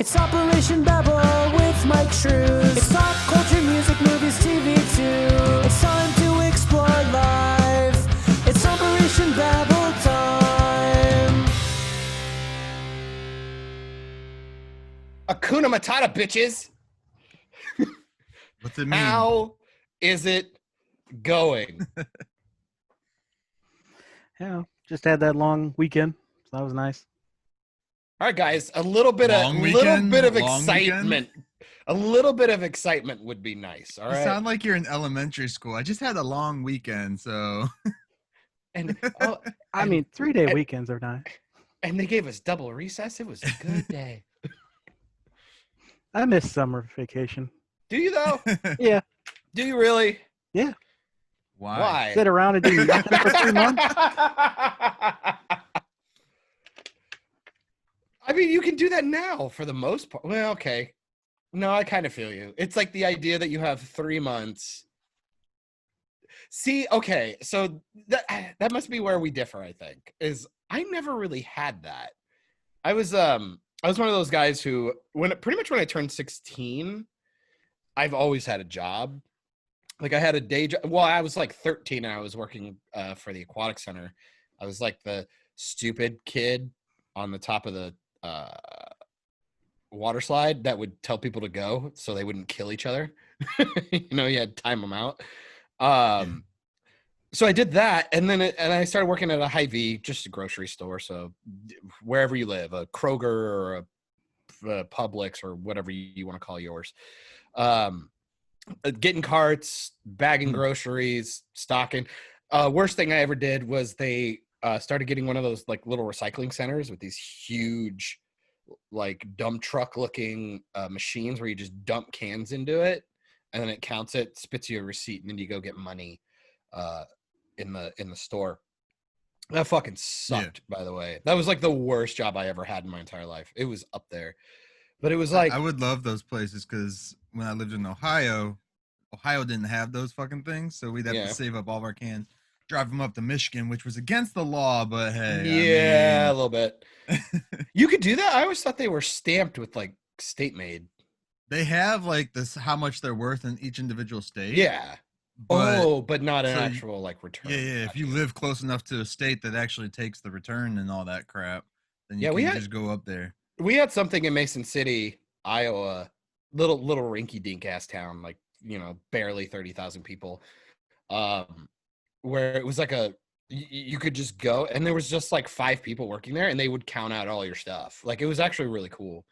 It's Operation Babble with Myke Shrews. It's pop culture, music, movies, TV too. It's time to explore life. It's Operation Babble time. Hakuna Matata, bitches. What's it mean? How is it going? Yeah, just had that long weekend, so that was nice. All right, guys, a little bit of excitement. A little bit of excitement would be nice. All You right. sound like you're in elementary school. I just had a long weekend, so And I mean, 3-day weekends are nice. and they gave us double recess. It was a good day. I miss summer vacation. Do you though? Yeah, Do you really? yeah. why? Sit around and do nothing for 3 months. I mean, you can do that now for the most part. Well, okay. No, I kind of feel you. It's like the idea that you have 3 months. See, okay, so that must be where we differ, I think, is I never really had that. I was one of those guys who pretty much when I turned 16, I've always had a job. Like I had a day job. Well, I was like 13 and I was working for the aquatic center. I was like the stupid kid on the top of the water slide that would tell people to go so they wouldn't kill each other. You had to time them out. So I did that, and then I started working at a Hy-Vee, just a grocery store. So wherever you live, a Kroger or a Publix or whatever you want to call yours, getting carts, bagging groceries, stocking. Worst thing I ever did was they started getting one of those like little recycling centers with these huge, like dump truck looking machines where you just dump cans into it, and then it counts it, spits you a receipt, and then you go get money in the store. That fucking sucked, by the way. That was like the worst job I ever had in my entire life. It was up there. But it was like I would love those places because when I lived in Ohio didn't have those fucking things, so we'd have to save up all of our cans, drive them up to Michigan, which was against the law, but hey, a little bit. You could do that? I always thought they were stamped with like state made. They have like this how much they're worth in each individual state. Yeah. But not an actual like return. Yeah. If you live close enough to a state that actually takes the return and all that crap, then you can just go up there. We had something in Mason City, Iowa, little rinky dink ass town, like, barely 30,000 people, where it was like you could just go and there was just like 5 people working there and they would count out all your stuff. Like it was actually really cool.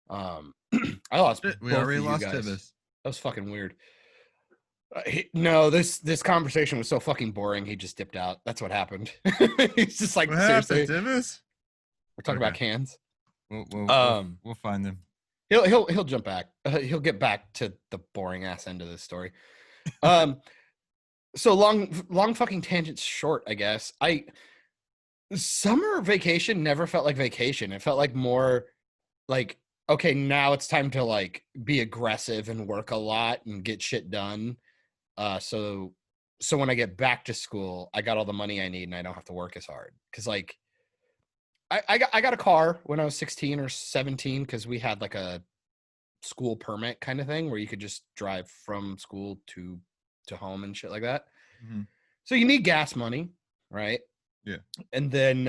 I lost. We already lost Tivis. That was fucking weird. No, this conversation was so fucking boring. He just dipped out. That's what happened. He's just like, what seriously. Happened, Tivis? We're talking about cans. We'll find him. He'll jump back. He'll get back to the boring ass end of this story. So long fucking tangents short, I guess. Summer vacation never felt like vacation. It felt like more like, okay, now it's time to like be aggressive and work a lot and get shit done. So when I get back to school, I got all the money I need and I don't have to work as hard. Cause like I got a car when I was 16 or 17 because we had like a school permit kind of thing where you could just drive from school to home and shit like that. Mm-hmm. So you need gas money, right? Yeah. And then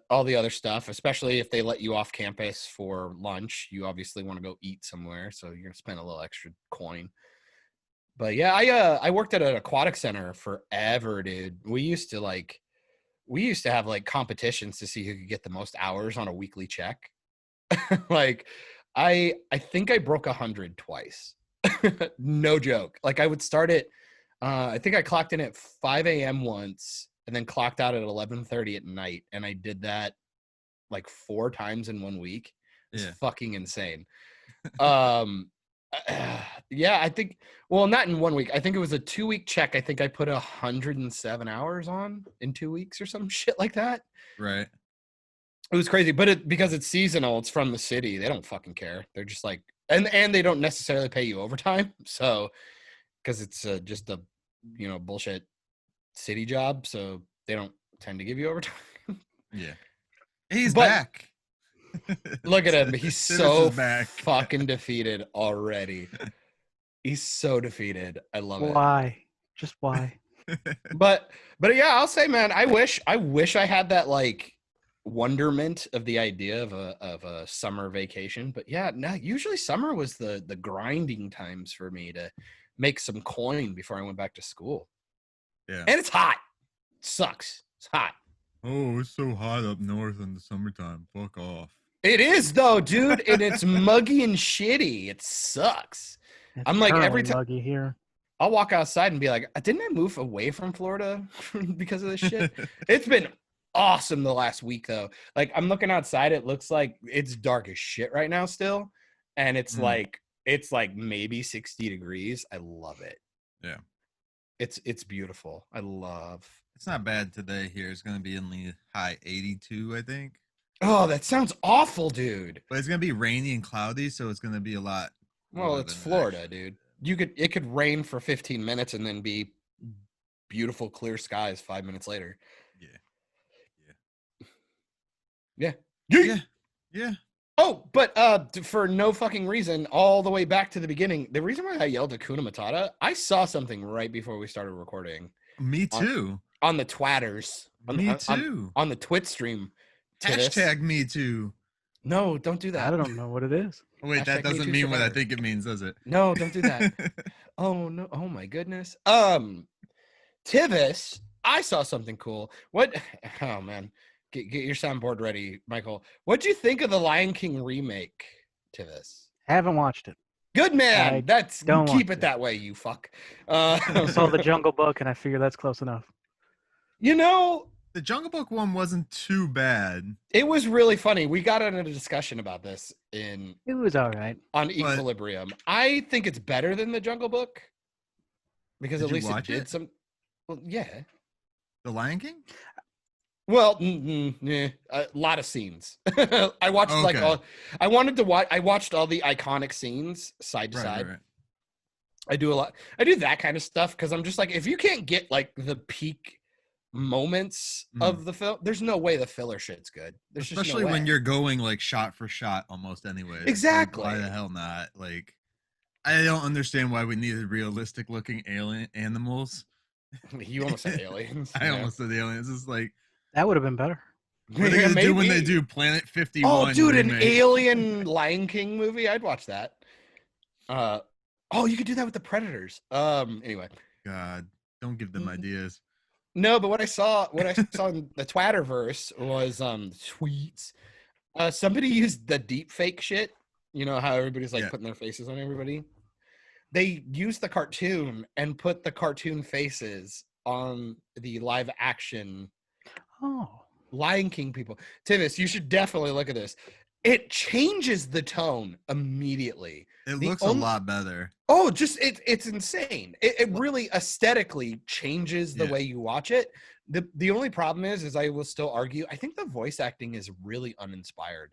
all the other stuff, especially if they let you off campus for lunch, you obviously want to go eat somewhere. So you're going to spend a little extra coin. But yeah, I worked at an aquatic center forever, dude. We used to have like competitions to see who could get the most hours on a weekly check. Like I think I broke 100 twice. No joke. Like I would start at I think I clocked in at 5 a.m. once and then clocked out at 11:30 at night. And I did that like 4 times in 1 week. It's fucking insane. Yeah, I think, well, not in 1 week. I think it was a 2-week check. I think I put 107 hours on in 2 weeks or some shit like that. Right. It was crazy, but because it's seasonal, it's from the city. They don't fucking care. They're just like, and they don't necessarily pay you overtime. So, because it's just a, bullshit city job. So they don't tend to give you overtime. Yeah. He's back. Look at him. He's Tivis so is back. fucking defeated already. He's so defeated. I love it. Why? Just why? But yeah, I'll say, man, I wish I had that like wonderment of the idea of a summer vacation. But yeah, no, usually summer was the grinding times for me to make some coin before I went back to school. Yeah. And it's hot. It sucks. It's hot. Oh, it's so hot up north in the summertime. Fuck off. It is though, dude, and it's muggy and shitty. It sucks. It's I'm like, every currently time muggy here. I'll walk outside and be like, didn't I move away from Florida because of this shit? It's been awesome the last week though. Like I'm looking outside, it looks like it's dark as shit right now still. And it's like maybe 60 degrees. I love it. Yeah. It's beautiful. I love. It's not bad today here. It's gonna be in the high 82, I think. Oh, that sounds awful, dude. But it's gonna be rainy and cloudy, so it's gonna be a lot. Well, it's Florida, dude. It could rain for 15 minutes and then be beautiful clear skies 5 minutes later. Yeah. Oh, but for no fucking reason, all the way back to the beginning, the reason why I yelled Hakuna Matata, I saw something right before we started recording. Me too. On the twatters. Me too. On the Twit stream. Tivis. Hashtag me too. No, don't do that. I don't know what it is. Wait, that Hashtag me doesn't too mean what I survivor. think it means, does it? No, don't do that. Oh no! Oh my goodness. Tivis, I saw something cool. What? Oh man, get your soundboard ready, Michael. What'd you think of the Lion King remake, Tivis? Haven't watched it. Good man. I That's don't keep want it to. that way, you fuck. I saw the Jungle Book, and I figure that's close enough. You know, The Jungle Book one wasn't too bad. it was really funny. We got in a discussion about this It was all right. on Equilibrium. I think it's better than the Jungle Book because Did at you least it watch did it? some. Well, yeah. The Lion King? Well, a lot of scenes. I watched like Okay. all. I wanted to watch. I watched all the iconic scenes side to Right, side. right. I do a lot. I do that kind of stuff because I'm just like, if you can't get like the peak moments of the film, there's no way the filler shit's good. There's just Especially no when way. you're going like shot for shot almost anyway. Exactly. Why the hell not? Like, I don't understand why we needed realistic looking alien animals. You almost said aliens. I yeah. almost said aliens. It's like, That would have been better. what are they Yeah, gonna do when they maybe. do Planet 51? Oh, dude, an remake? alien Lion King movie. I'd watch that. Oh, you could do that with the Predators. Anyway. God, don't give them ideas. No, but what I saw in the Twatterverse was tweets. Somebody used the deep fake shit. You know how everybody's like Yeah. putting their faces on everybody? They used the cartoon and put the cartoon faces on the live action Oh, Lion King people. Tivis, you should definitely look at this. It changes the tone immediately. It The looks only- a lot better. Oh, just it's insane. It really aesthetically changes the Yeah. way you watch it. The only problem is I will still argue, I think the voice acting is really uninspired.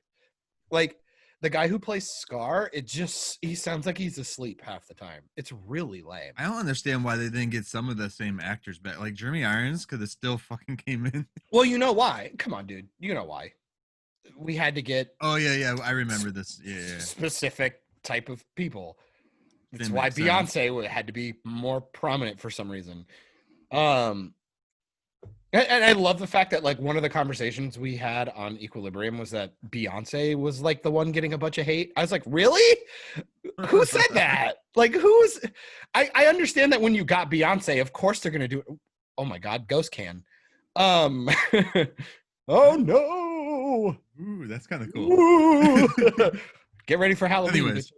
Like the guy who plays Scar, he sounds like he's asleep half the time. It's really lame. I don't understand why they didn't get some of the same actors back. Like Jeremy Irons could have still fucking came in. Well, you know why? Come on, dude. You know why? We had to get Oh yeah, I remember this. Yeah. specific type of people. That's Didn't why make sense. Beyonce had to be more prominent for some reason. And I love the fact that like one of the conversations we had on Equilibrium was that Beyonce was like the one getting a bunch of hate. I was like, really? Who said that? Like, who's? I understand that when you got Beyonce, of course they're gonna do it. Oh my God, Ghost can. Oh no. Ooh, that's kind of cool. Ooh. Get ready for Halloween. Anyways.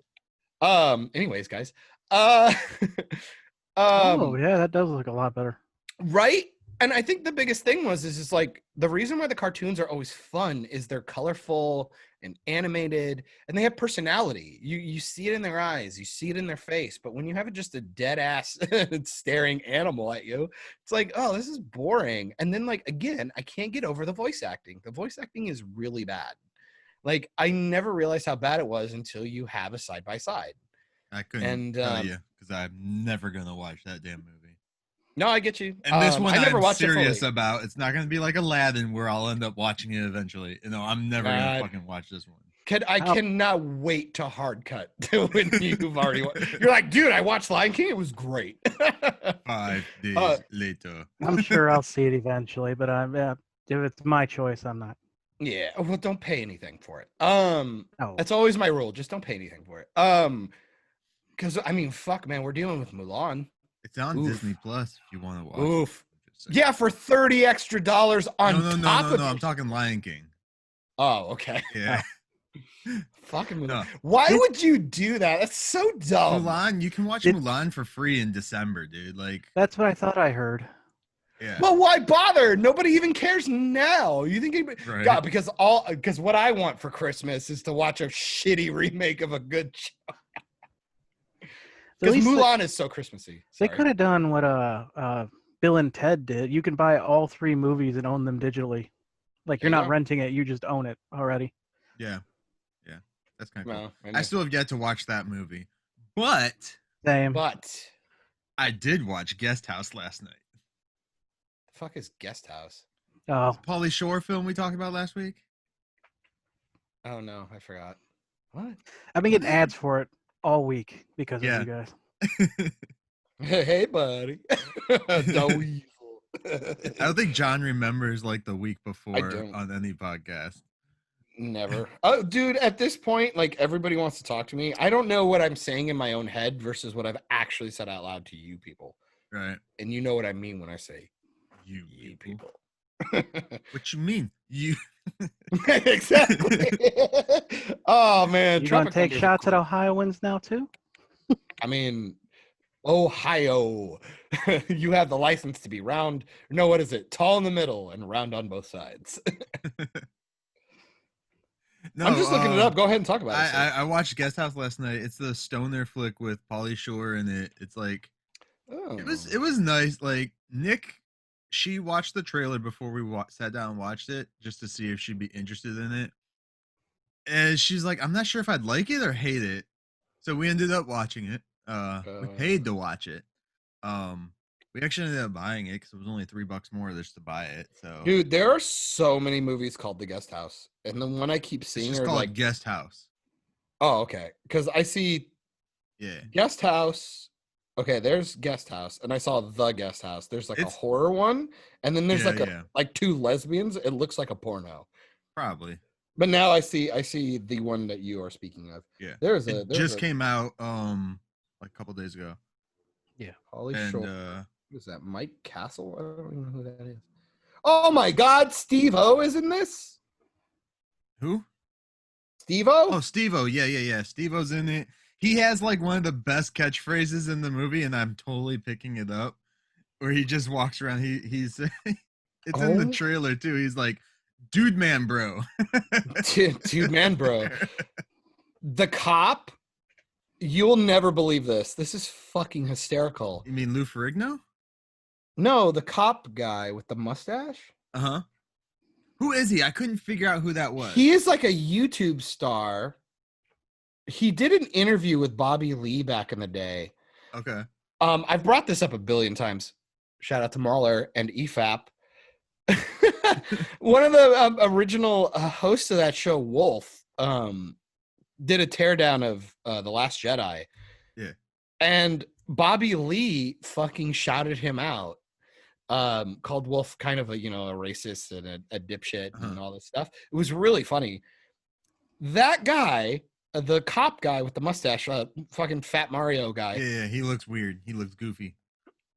Anyways, guys. oh yeah, that does look a lot better. Right? And I think the biggest thing is just like the reason why the cartoons are always fun is they're colorful and animated and they have personality. You see it in their eyes, you see it in their face. But when you have just a dead ass staring animal at you, it's like, oh, this is boring. And then like again, I can't get over the voice acting. The voice acting is really bad. Like I never realized how bad it was until you have a side by side. I couldn't And, tell you because I'm never gonna watch that damn movie. No, I get you. And this one I never I'm watched serious it fully. about. It's not going to be like Aladdin where I'll end up watching it eventually. You know, I'm never going to fucking watch this one. I How- cannot wait to hard cut to when you've already. You're like, dude, I watched Lion King. It was great. 5 days later. I'm sure I'll see it eventually, but if it's my choice, I'm not. Yeah. Well, don't pay anything for it. Oh, That's always my rule. Just don't pay anything for it. Because I mean, fuck, man, we're dealing with Mulan. It's on Oof. Disney Plus if you want to watch Oof. it. Just saying. Yeah, for $30 extra on No, top of I'm it. talking Lion King. Oh, okay. Yeah. Fucking Mulan. No. Why would you do that? That's so dumb. Mulan, you can watch Mulan for free in December, dude. Like, that's what I thought I heard. yeah. Well, why bother? Nobody even cares now. You think anybody... Right. God, because what I want for Christmas is to watch a shitty remake of a good show. Because Mulan is so Christmassy. They Sorry. could have done what Bill and Ted did. You can buy all 3 movies and own them digitally. Like you're There you not go. renting it; you just own it already. Yeah. That's kind of cool. No, I still have yet to watch that movie. But Same. But I did watch Guest House last night. the fuck is Guest House? Oh, Pauly Shore film we talked about last week. Oh no, I forgot. What? I've been getting ads for it all week because Yeah. of you guys. Hey, buddy. The weasel. I don't think John remembers like the week before don't. on any podcast. Never. Oh, dude, at this point, like everybody wants to talk to me. I don't know what I'm saying in my own head versus what I've actually said out loud to you people. Right. And you know what I mean when I say You you people. people. What you mean? You Exactly. Oh man, You gonna Tropic take Thunder's shots at great. Ohioans now too? I mean, Ohio. You have the license to be round. No, what is it? Tall in the middle and round on both sides. No, I'm just looking it up. Go ahead and talk about it. I watched Guest House last night. It's the stoner flick with Pauly Shore in it. It's like Oh. it was nice. Like Nick, she watched the trailer before we sat down and watched it just to see if she'd be interested in it. And she's like, I'm not sure if I'd like it or hate it. So we ended up watching it. We paid to watch it. We actually ended up buying it because it was only $3 more just to buy it. So Dude, there are so many movies called The Guest House, and the one I keep it's seeing just are called like, Guest House. oh, okay, because I see Yeah. Guest House. Okay, there's Guest House, and I saw The Guest House. There's like a It's- horror one, and then there's Yeah, like 2 lesbians. It looks like a porno. Probably. But now I see the one that you are speaking of. Yeah. There's Just came out like a couple days ago. Holly And Shore. Who is that? Mike Castle? I don't even know who that is. Oh my God, Steve O is in this. who? Steve O. Oh, Steve-O. Yeah. Steve-O's in it. He has like one of the best catchphrases in the movie, and I'm totally picking it up. Where he just walks around. He's it's in the Oh. trailer too. He's like, dude man, bro. Dude, man, bro. The cop. You'll never believe this. This is fucking hysterical. You mean Lou Ferrigno? No, the cop guy with the mustache. Uh-huh. Who is he? I couldn't figure out who that was. He is like a YouTube star. He did an interview with Bobby Lee back in the day. Okay. I've brought this up a billion times. Shout out to Marler and EFAP. One of the original hosts of that show, Wolf, did a teardown of The Last Jedi. Yeah. And Bobby Lee fucking shouted him out. Called Wolf kind of a racist and a dipshit and all this stuff. It was really funny. That guy, the cop guy with the mustache, fucking Fat Mario guy. Yeah, he looks weird. He looks goofy.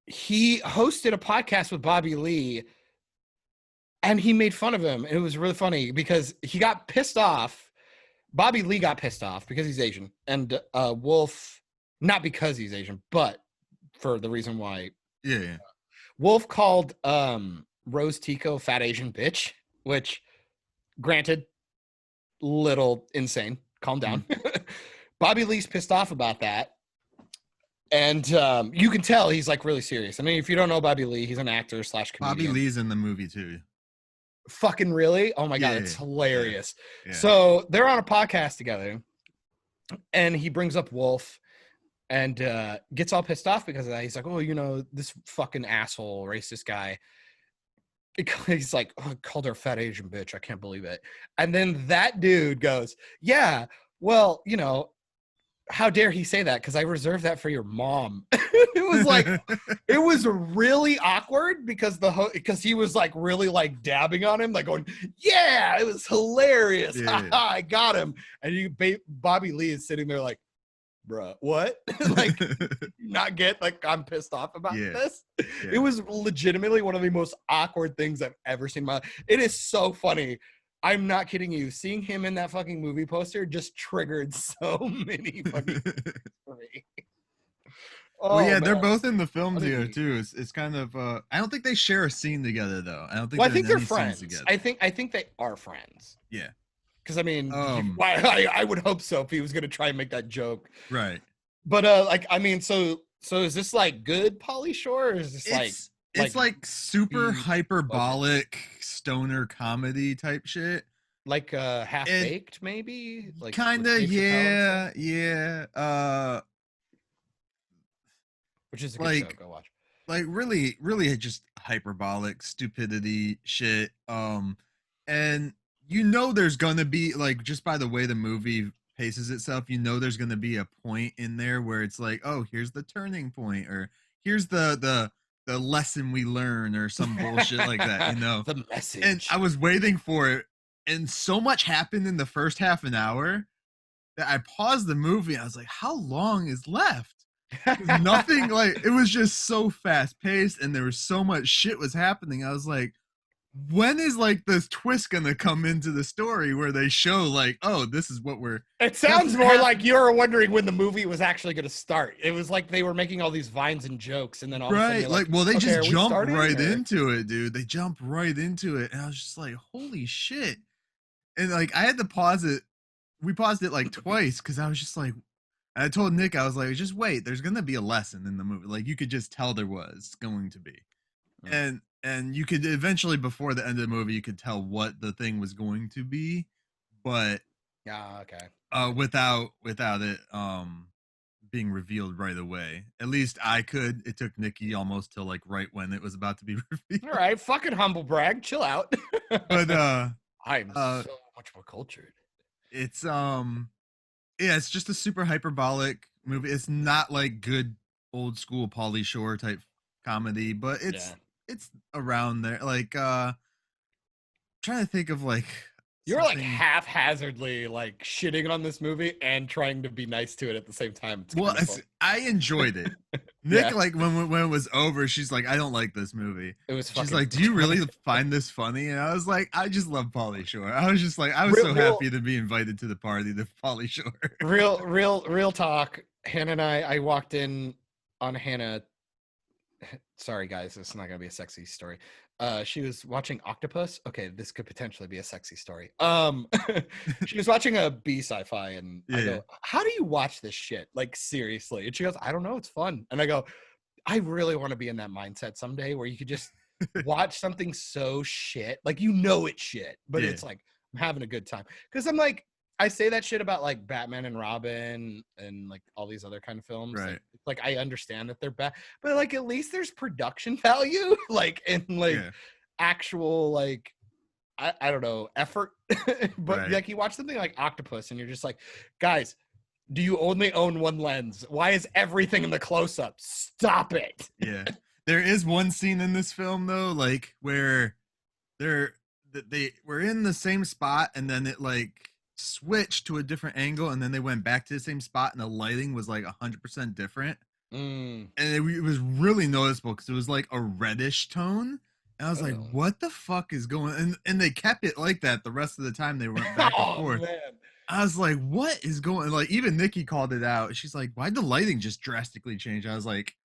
He hosted a podcast with Bobby Lee, and he made fun of him. And it was really funny because he got pissed off. Bobby Lee got pissed off because he's Asian, and Wolf, not because he's Asian, but for the reason why. Yeah. Wolf called Rose Tico fat Asian bitch, which, granted, little insane. Calm down. Bobby Lee's pissed off about that. And you can tell he's like really serious. I mean, if you don't know Bobby Lee, he's an actor / comedian. Bobby Lee's in the movie too. Fucking really? Oh my God, Yeah, it's hilarious. Yeah. So they're on a podcast together, and he brings up Wolf, and gets all pissed off because of that. He's like, oh, you know, this fucking asshole, racist guy. He's like, oh, I called her a fat Asian bitch. I can't believe it. And then that dude goes, yeah, well, you know, how dare he say that? Because I reserved that for your mom. It was like, it was really awkward because because he was like really like dabbing on him, like going, yeah, it was hilarious. Yeah. I got him. And Bobby Lee is sitting there like, bruh, what? Like, not get like I'm pissed off about this. Yeah. It was legitimately one of the most awkward things I've ever seen in my life. It is so funny. I'm not kidding you. Seeing him in that fucking movie poster just triggered so many fucking things for me. Oh, well, yeah, man. they're both in the film Funny. together too. It's kind of I don't think they share a scene together though. I don't think. Well, I think they're they're in any friends. scenes together. I think they are friends. Yeah. Because I mean, Um, I would hope so if he was gonna try and make that joke. right. But like, I mean, so is this like good Pauly Shore, or is this It's like super B hyperbolic stoner comedy type shit. like Half Baked maybe? Like with Kinda, Dave Chappelle and stuff? yeah. Which is a good like- show. Go watch. Like really just hyperbolic stupidity shit. And you know there's gonna be like, just by the way the movie paces itself, you know there's gonna be a point in there where it's like, oh, here's the turning point, or here's the lesson we learn, or some bullshit like that, you know. The message. And I was waiting for it, and so much happened in the first half an hour that I paused the movie and I was like, how long is left? 'Cause nothing, like, it was just so fast paced and there was so much shit was happening. I was like, when is like this twist gonna come into the story where they show like, oh, this is what we're It sounds Nothing more happened. like you were wondering when the movie was actually going to start. It was like they were making all these vines and jokes, and then all of a sudden right, you're like, well, they okay, are just we jump starting, right or- into it, dude. They jump right into it, and I was just like, holy shit. And like, I had to pause it. We paused it like twice because I was just like, I told Nick, I was like, just wait, there's gonna be a lesson in the movie. Like, you could just tell there was going to be. Yeah. And you could eventually, before the end of the movie, you could tell what the thing was going to be, but Yeah, okay. without it being revealed right away. At least I could. It took Nikki almost till like right when it was about to be revealed. All right, fucking humble brag. Chill out. But I'm uh, so much more cultured. it's yeah, it's just a super hyperbolic movie. It's not like good old school Pauly Shore type comedy, but it's around there. Like trying to think of like You're like something- haphazardly like shitting on this movie and trying to be nice to it at the same time. It's well, kinda fun. I enjoyed it. Nick, Yeah. like when it was over, she's like, I don't like this movie. It was She's fucking like, do you really find this funny? And I was like, I just love Pauly Shore. I was just like, I was Real- so real- happy to be invited to the party to Pauly Shore. real talk. Hannah and I walked in on Hannah. Sorry guys, this is not gonna be a sexy story. She was watching Octopus. Okay, this could potentially be a sexy story. She was watching a B sci-fi, and I Yeah. go, how do you watch this shit? Like, seriously? And she goes, I don't know, it's fun. And I go, I really want to be in that mindset someday where you could just watch something so shit, like, you know it's shit, but Yeah. it's like I'm having a good time. Because I'm like, I say that shit about like Batman and Robin and like all these other kind of films. Right. Like I understand that they're bad, but like at least there's production value, like, and like Yeah. actual like I don't know, effort. But Right. like you watch something like Octopus and you're just like, guys, do you only own one lens? Why is everything in the close-up? Stop it. Yeah. There is one scene in this film though, like where they were in the same spot and then it like switched to a different angle and then they went back to the same spot and the lighting was like 100% different. Mm. And it was really noticeable because it was like a reddish tone. And I was like, Oh. what the fuck is going on? And they kept it like that the rest of the time they went back and Oh, forth. man. I was like, what is going on? Like, even Nikki called it out. She's like, why'd the lighting just drastically change? I was like,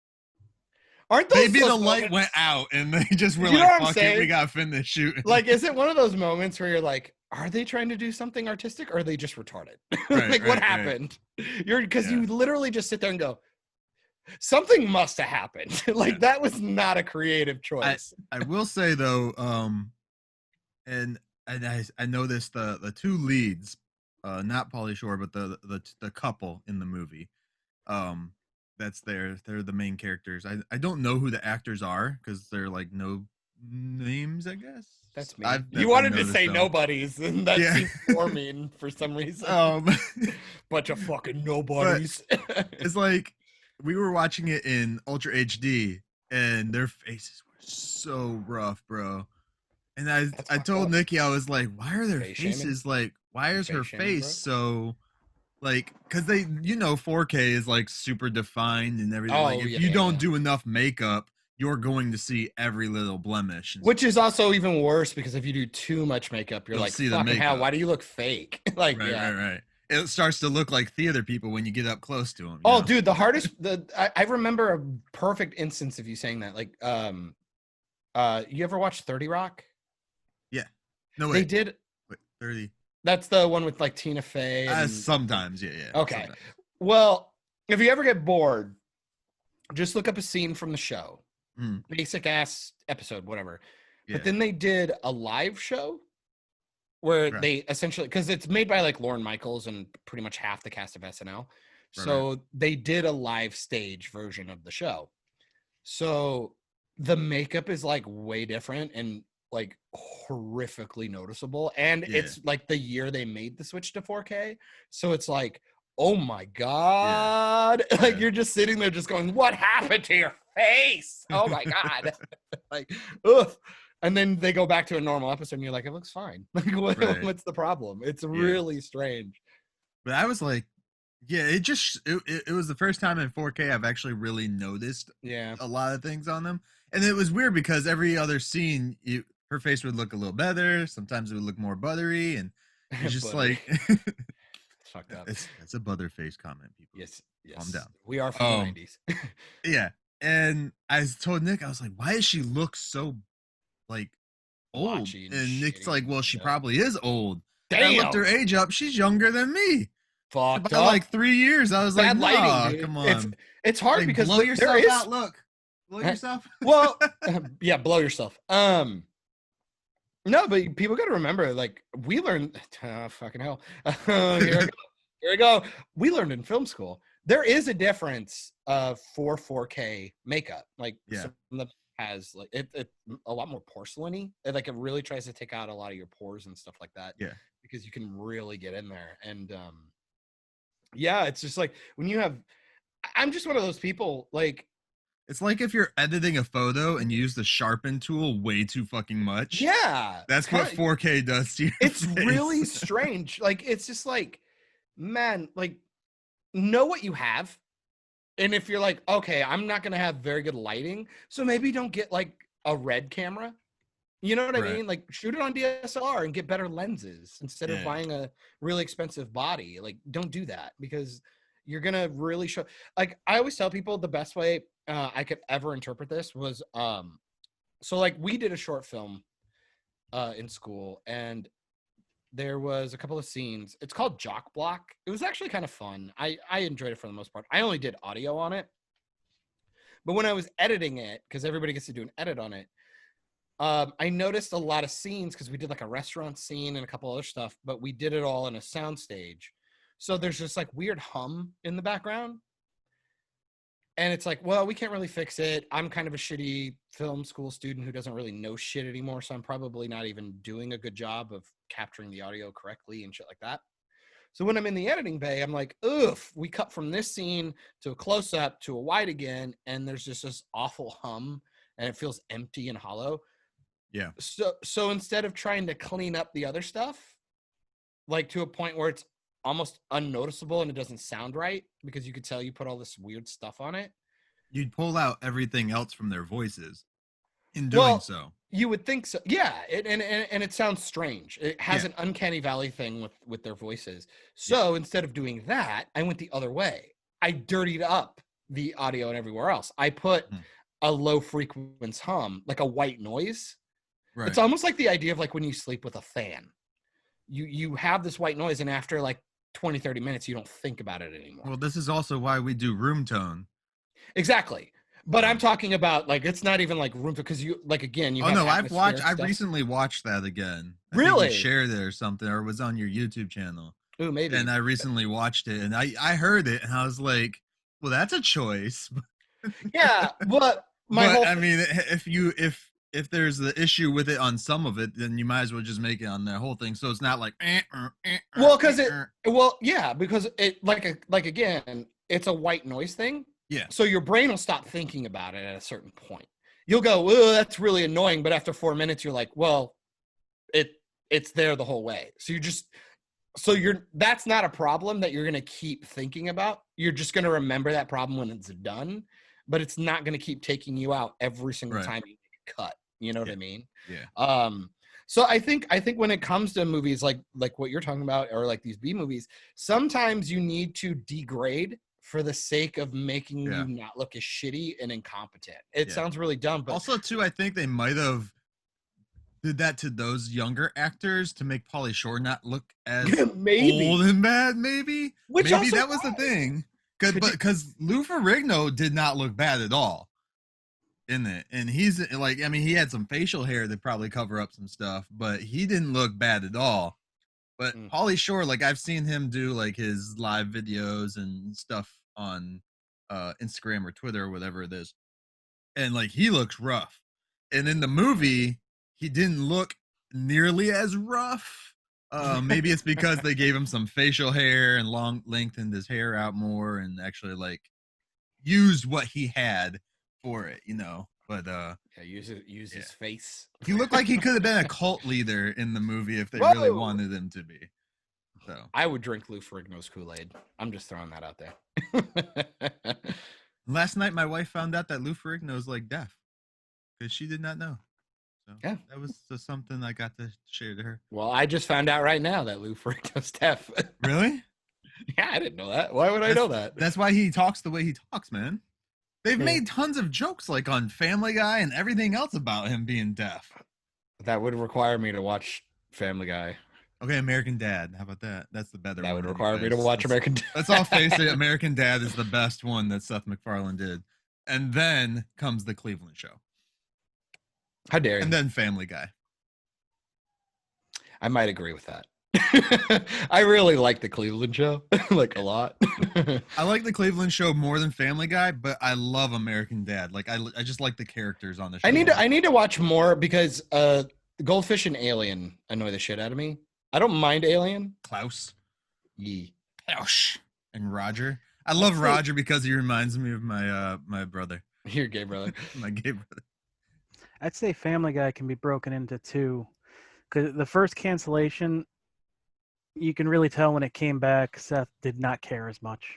Aren't those maybe the those light moments- went out and they just were You know like, what I'm fuck it, we saying? gotta finish shooting. Like, is it one of those moments where you're like, are they trying to do something artistic or are they just retarded? Right, Like, right, what right. happened? Because Yeah. you literally just sit there and go, something must have happened. Like, Yeah. that was not a creative choice. I will say though, and I noticed the two leads, not Pauly Shore, but the couple in the movie, that's there. They're the main characters. I don't know who the actors are because they're like no names, I guess. That's me. I've You never wanted to noticed say them. nobodies, and that Yeah. seemed more mean for some reason. Bunch of fucking nobodies. It's like we were watching it in Ultra HD, and their faces were so rough, bro. And That's I fucked told up. Nikki, I was like, why are their Face shaming? faces like? Why You is her face shaming, face bro? so? Like, because they, 4K is like super defined and everything. Like, Oh, if yeah, you yeah, don't yeah. do enough makeup, you're going to see every little blemish. And Which is also even worse because if you do too much makeup, you're You'll like, see the fucking hell, makeup. why do you look fake? Like, right, yeah. right. It starts to look like theater people when you get up close to them. Oh, dude, the hardest, I remember a perfect instance of you saying that. Like, you ever watch 30 Rock? Yeah. No, They wait. did. Wait, 30. That's the one with like Tina Fey. And, Sometimes, yeah. Okay. Sometimes. Well, if you ever get bored, just look up a scene from the show. Mm. Basic ass episode, whatever. Yeah. But then they did a live show where Right. they essentially, because it's made by like Lorne Michaels and pretty much half the cast of SNL. So they did a live stage version of the show. So the makeup is like way different and like horrifically noticeable. And it's like the year they made the switch to 4K. So it's like, oh my God. Like you're just sitting there just going, what happened to your face? Oh my God. Like, ugh. And then they go back to a normal episode and you're like, it looks fine. Like, what's the problem? It's really strange. But I was like, it was the first time in 4K I've actually really noticed a lot of things on them. And it was weird because every other scene, her face would look a little better. Sometimes it would look more buttery. And it's just like... fucked up. That's a butterface comment, people. Yes. Calm down. We are from the 90s. Yeah. And I told Nick, I was like, why does she look so like old? And Nick's like, well, she probably is old. Damn. I looked her age up. She's younger than me. Fucked by up. like 3 years. I was Bad like, lighting, come on. It's hard like, because blow yourself out. Look. Blow yourself. Well, yeah, blow yourself. No, but people got to remember, like, we learned, fucking hell. Here we go. We learned in film school. There is a difference for 4K makeup. Like, some of them has, like, it a lot more porcelain-y. Like, it really tries to take out a lot of your pores and stuff like that. Yeah. Because you can really get in there. And, yeah, it's just like, when you have, I'm just one of those people, like, it's like if you're editing a photo and you use the sharpen tool way too fucking much. Yeah. That's what 4K does to you. It's really strange. Like, it's just like, man, like, know what you have. And if you're like, okay, I'm not going to have very good lighting, so maybe don't get like a red camera. You know what I mean? Like, shoot it on DSLR and get better lenses instead of buying a really expensive body. Like, don't do that because you're going to really show. Like, I always tell people the best way I could ever interpret this was, so like we did a short film in school and there was a couple of scenes. It's called Jock Block. It was actually kind of fun. I enjoyed it for the most part. I only did audio on it. But when I was editing it, because everybody gets to do an edit on it, I noticed a lot of scenes because we did like a restaurant scene and a couple other stuff, but we did it all in a soundstage. So there's just like weird hum in the background. And it's like, well, we can't really fix it. I'm kind of a shitty film school student who doesn't really know shit anymore. So I'm probably not even doing a good job of capturing the audio correctly and shit like that. So when I'm in the editing bay, I'm like, oof, we cut from this scene to a close up to a wide again. And there's just this awful hum and it feels empty and hollow. Yeah. So instead of trying to clean up the other stuff, like to a point where it's almost unnoticeable and it doesn't sound right because you could tell you put all this weird stuff on it. You'd pull out everything else from their voices in doing so. You would think so. Yeah. And it sounds strange. It has an uncanny valley thing with their voices. So instead of doing that, I went the other way. I dirtied up the audio and everywhere else. I put a low frequency hum, like a white noise. Right. It's almost like the idea of like when you sleep with a fan. You have this white noise and after like 20, 30 minutes, you don't think about it anymore. Well, this is also why we do room tone. Exactly. But I'm talking about like, it's not even like room tone because you like, again, you have I've recently watched that again. I think you shared it or something, or it was on your YouTube channel. Ooh, maybe. And I recently watched it and I heard it and I was like, Well, that's a choice. Yeah, but my But whole I mean, if there's the issue with it on some of it, then you might as well just make it on the whole thing. So it's not like well, because it like again, it's a white noise thing. yeah, So your brain will stop thinking about it at a certain point. You'll go, "Oh, that's really annoying," but after 4 minutes, you're like, "Well, it's there the whole way." That's not a problem that you're gonna keep thinking about. You're just gonna remember that problem when it's done, but it's not gonna keep taking you out every single Right. time you make a cut. You know what I mean? yeah. So I think when it comes to movies like what you're talking about, or like these B movies, sometimes you need to degrade for the sake of making Yeah. you not look as shitty and incompetent. It Yeah. sounds really dumb, but Also, too, I think they might have did that to those younger actors to make Pauly Shore not look as maybe old and bad. Maybe Which maybe also that was the why? thing. Could you- Because Lou Ferrigno did not look bad at all in it, and he's like, I mean, he had some facial hair that probably cover up some stuff, but he didn't look bad at all. But Pauly Shore, like I've seen him do like his live videos and stuff on Instagram or Twitter or whatever it is, and like he looks rough. And in the movie, he didn't look nearly as rough. Maybe it's because they gave him some facial hair and lengthened his hair out more and actually like used what he had for it, you know. But use his face. he looked like he could have been a cult leader in the movie if they really wanted him to be. So I would drink Lou Ferrigno's Kool-Aid. I'm just throwing that out there. last night, my wife found out that Lou Ferrigno is like deaf because she did not know. So yeah, that was just something I got to share to her. Well, I just found out right now that Lou Ferrigno's deaf. Really? Yeah, I didn't know that. Why would I know that? That's why he talks the way he talks, man. They've made tons of jokes like on Family Guy and everything else about him being deaf. That would require me to watch Family Guy. Okay, American Dad. How about that? That's the better one. That would require me to watch American Dad. Let's all face it, American Dad is the best one that Seth MacFarlane did. And then comes the Cleveland Show. How dare you? And then Family Guy. I might agree with that. I really like the Cleveland Show, like a lot. I like the Cleveland Show more than Family Guy, but I love American Dad. Like I just like the characters on the show. I need to watch more because Goldfish and Alien annoy the shit out of me. I don't mind Alien. Klaus. Yee. Klaus. And Roger. I love Roger because he reminds me of my my brother. Your gay brother. My gay brother. I'd say Family Guy can be broken into two. Because the first cancellation, you can really tell when it came back, Seth did not care as much.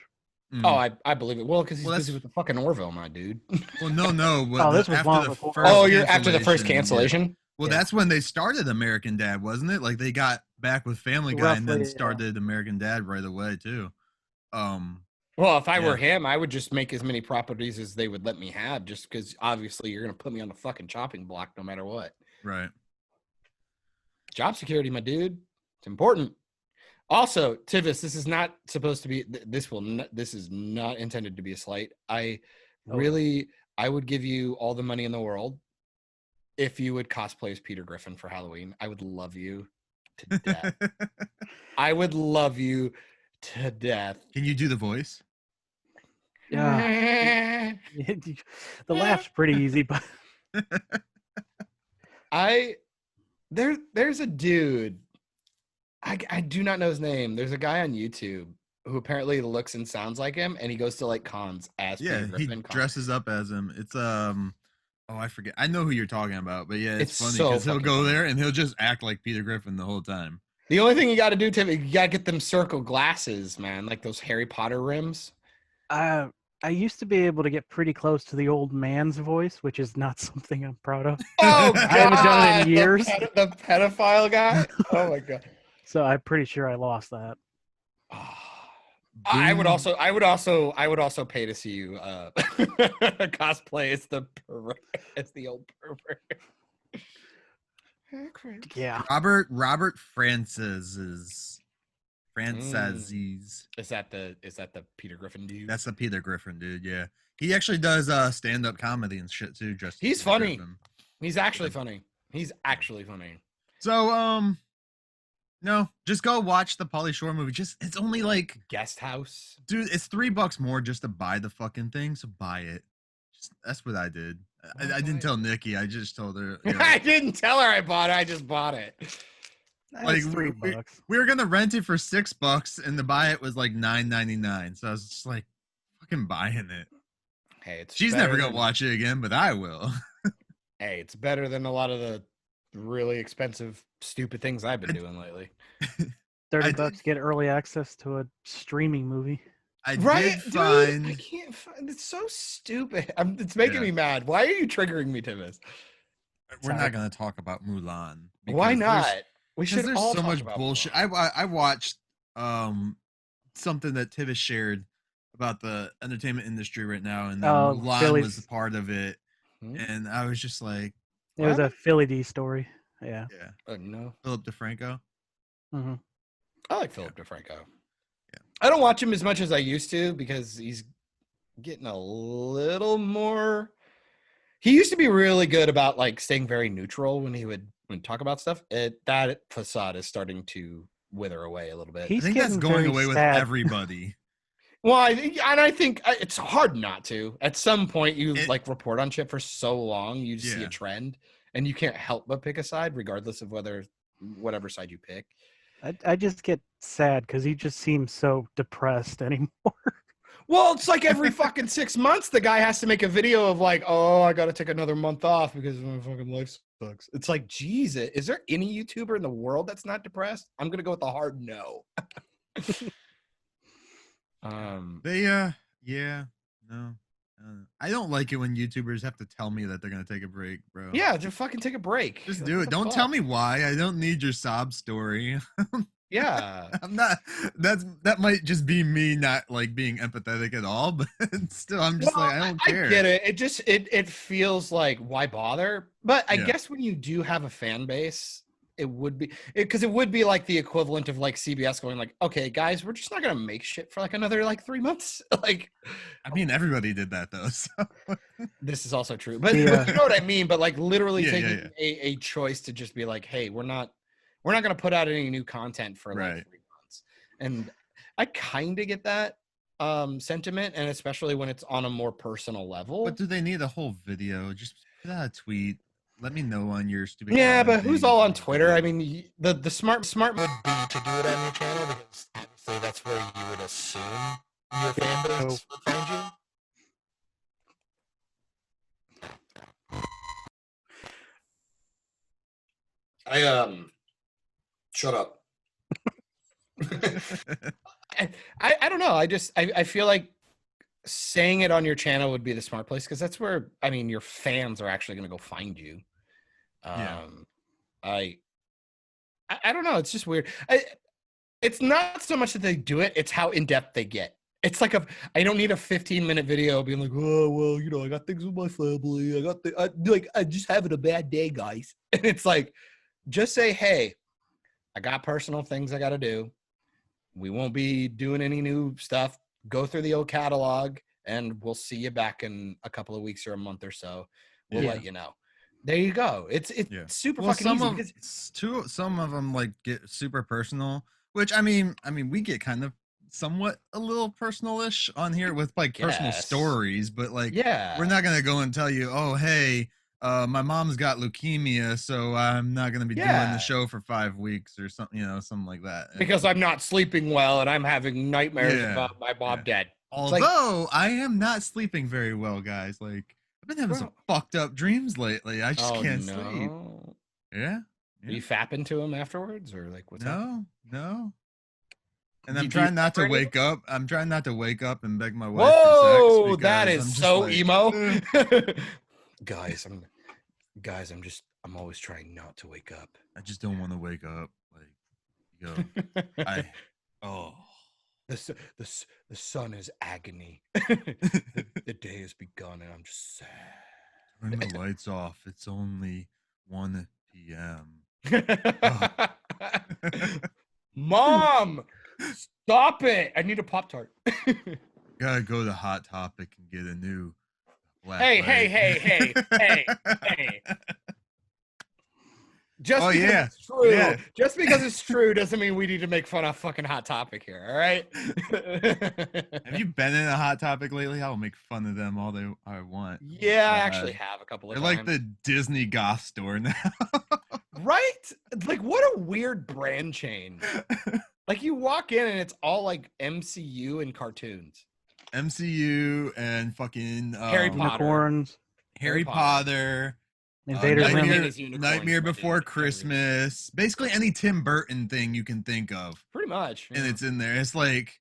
Mm. Oh, I believe it. Well, because he's busy with the fucking Orville, my dude. Well, no. This was long before. Oh, you're after the first cancellation? Yeah. Well, that's when they started American Dad, wasn't it? Like they got back with Family Guy and then started American Dad right away too. Well, if I were him, I would just make as many properties as they would let me have, just because obviously you're gonna put me on the fucking chopping block no matter what. Right. Job security, my dude. It's important. Also, Tivis, this is not supposed to be. This is not intended to be a slight. I would give you all the money in the world if you would cosplay as Peter Griffin for Halloween. I would love you to death. I would love you to death. Can you do the voice? Yeah. The laugh's pretty easy, but there's a dude. I do not know his name. There's a guy on YouTube who apparently looks and sounds like him, and he goes to like cons as Peter Griffin. He dresses up as him. It's I forget. I know who you're talking about, but yeah, it's funny so because he'll go there and he'll just act like Peter Griffin the whole time. The only thing you got to do, Tim, you got to get them circle glasses, man, like those Harry Potter rims. I used to be able to get pretty close to the old man's voice, which is not something I'm proud of. Oh, God. I haven't done it in years. The pedophile guy. Oh my God. So I'm pretty sure I lost that. I would also pay to see you cosplay as the old pervert. Yeah. Robert Francis. Is that the Peter Griffin dude? That's the Peter Griffin dude. Yeah, he actually does stand-up comedy and shit too. He's funny. He's actually funny. He's actually funny. So No, just go watch the Pauly Shore movie. It's only like, Guest House. dude, it's $3 more just to buy the fucking thing. So buy it. That's what I did. I didn't tell Nikki. I just told her. I didn't tell her I bought it. I just bought it. That's $3. We were gonna rent it for $6, and to buy it was like $9.99. So I was just like, fucking buying it. Hey, it's She's never gonna watch it again, but I will. Hey, it's better than a lot of the really expensive, stupid things I've been doing lately. $30 to get early access to a streaming movie. I Right, did dude? find. I can't find. It's so stupid. It's making Yeah. me mad. Why are you triggering me to this? We're not gonna talk about Mulan. Why because not? We Because should there's all so talk much about bullshit. Mulan. I watched something that Tivis shared about the entertainment industry right now, and then Mulan was a part of it, and I was just like, it was a Philly D story. Yeah. No. Philip DeFranco. Mm-hmm. I like Philip DeFranco. Yeah. I don't watch him as much as I used to because he's getting a little more. He used to be really good about like staying very neutral when he would talk about stuff. That facade is starting to wither away a little bit. I think that's going away with everybody. Well, I think it's hard not to. At some point, you like report on shit for so long, you just see a trend, and you can't help but pick a side, regardless of whatever side you pick. I just get sad because he just seems so depressed anymore. Well, it's like every fucking 6 months, the guy has to make a video of like, oh, I got to take another month off because my fucking life sucks. It's like, Jesus, is there any YouTuber in the world that's not depressed? I'm going to go with the hard no. No. I don't like it when YouTubers have to tell me that they're going to take a break, bro. Yeah, just fucking take a break. Just do it. Don't tell me why. I don't need your sob story. Yeah. I'm not. That might just be me not like being empathetic at all, but still, I'm just like, I don't care. I get it. It just it feels like, why bother? But I guess when you do have a fan base, it would be because it would be like the equivalent of like CBS going like, okay, guys, we're just not gonna make shit for like another like 3 months. Like, I mean, everybody did that though. So. This is also true, but you know what I mean. But like, literally taking a choice to just be like, hey, we're not gonna put out any new content for like 3 months, and I kind of get that sentiment, and especially when it's on a more personal level. But do they need a whole video? Just put out a tweet. Let me know on your stupid. Yeah, but who's all on Twitter? I mean, the smart would be to do it on your channel because obviously that's where you would assume your fan base will find you. Shut up. I don't know. I feel like saying it on your channel would be the smart place because that's where, I mean, your fans are actually going to go find you. I don't know. It's just weird. It's not so much that they do it. It's how in-depth they get. It's like I don't need a 15-minute video being like, oh, well, you know, I got things with my family. I just having a bad day, guys. And it's like, just say, hey, I got personal things I got to do. We won't be doing any new stuff. Go through the old catalog and we'll see you back in a couple of weeks or a month or so. We'll let you know. There you go. It's super fucking easy. Some of them like get super personal, which I mean, we get kind of somewhat a little personal-ish on here with like personal stories, but like, we're not gonna go and tell you, oh, hey, my mom's got leukemia, so I'm not gonna be doing the show for 5 weeks or something, you know, something like that. Because I'm not sleeping well and I'm having nightmares about my mom dead. Although I am not sleeping very well, guys. Like, I've been having some fucked up dreams lately. I just can't sleep. Yeah. Are you fapping to him afterwards, or like what's happening? No. And I'm trying not to wake up. I'm trying not to wake up and beg my wife for sex. That is so like, emo. Guys, I'm always trying not to wake up. I just don't want to wake up. Like, yo, the sun is agony. The day has begun, and I'm just sad. Turn the lights off. It's only 1 p.m. Mom, stop it! I need a Pop-Tart. Gotta go to Hot Topic and get a new black Hey. Just Oh, because yeah. it's true. Yeah. Just because it's true doesn't mean we need to make fun of fucking Hot Topic here. All right. Have you been in a Hot Topic lately? I'll make fun of them all I want. Yeah, I God. actually have a couple of They're times. like the Disney goth store now. Right? Like, what a weird brand change. Like, you walk in and it's all like MCU and cartoons. MCU and fucking Harry Potter. Unicorns, Harry Potter, Invaders Everything Nightmare, Rim. is unicorns Nightmare in my Before Disney Christmas. Basically any Tim Burton thing you can think of, Pretty much. and it's in there. It's like,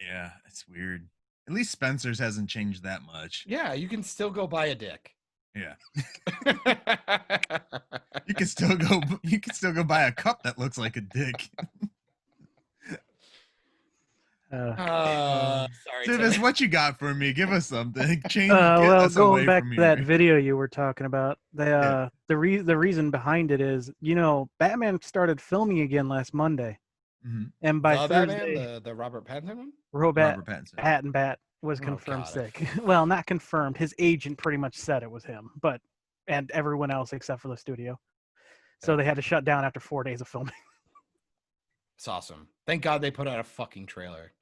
yeah, it's weird. At least Spencer's hasn't changed that much. Yeah, you can still go buy a dick. Yeah, you can still go buy a cup that looks like a dick. Sorry. Tivis, Tim. what you got for me? Give us something. Change. Well, us going away back from to that here. video you were talking about, Yeah. the reason behind it is, Batman started filming again last Monday, Mhm. and by The Thursday, Batman, the Robert Pattinson one? Robert Pattinson. Bat was Oh, confirmed God, sick. Well, not confirmed. His agent pretty much said it was him, and everyone else except for the studio. So they had to shut down after 4 days of filming. It's awesome. Thank God they put out a fucking trailer.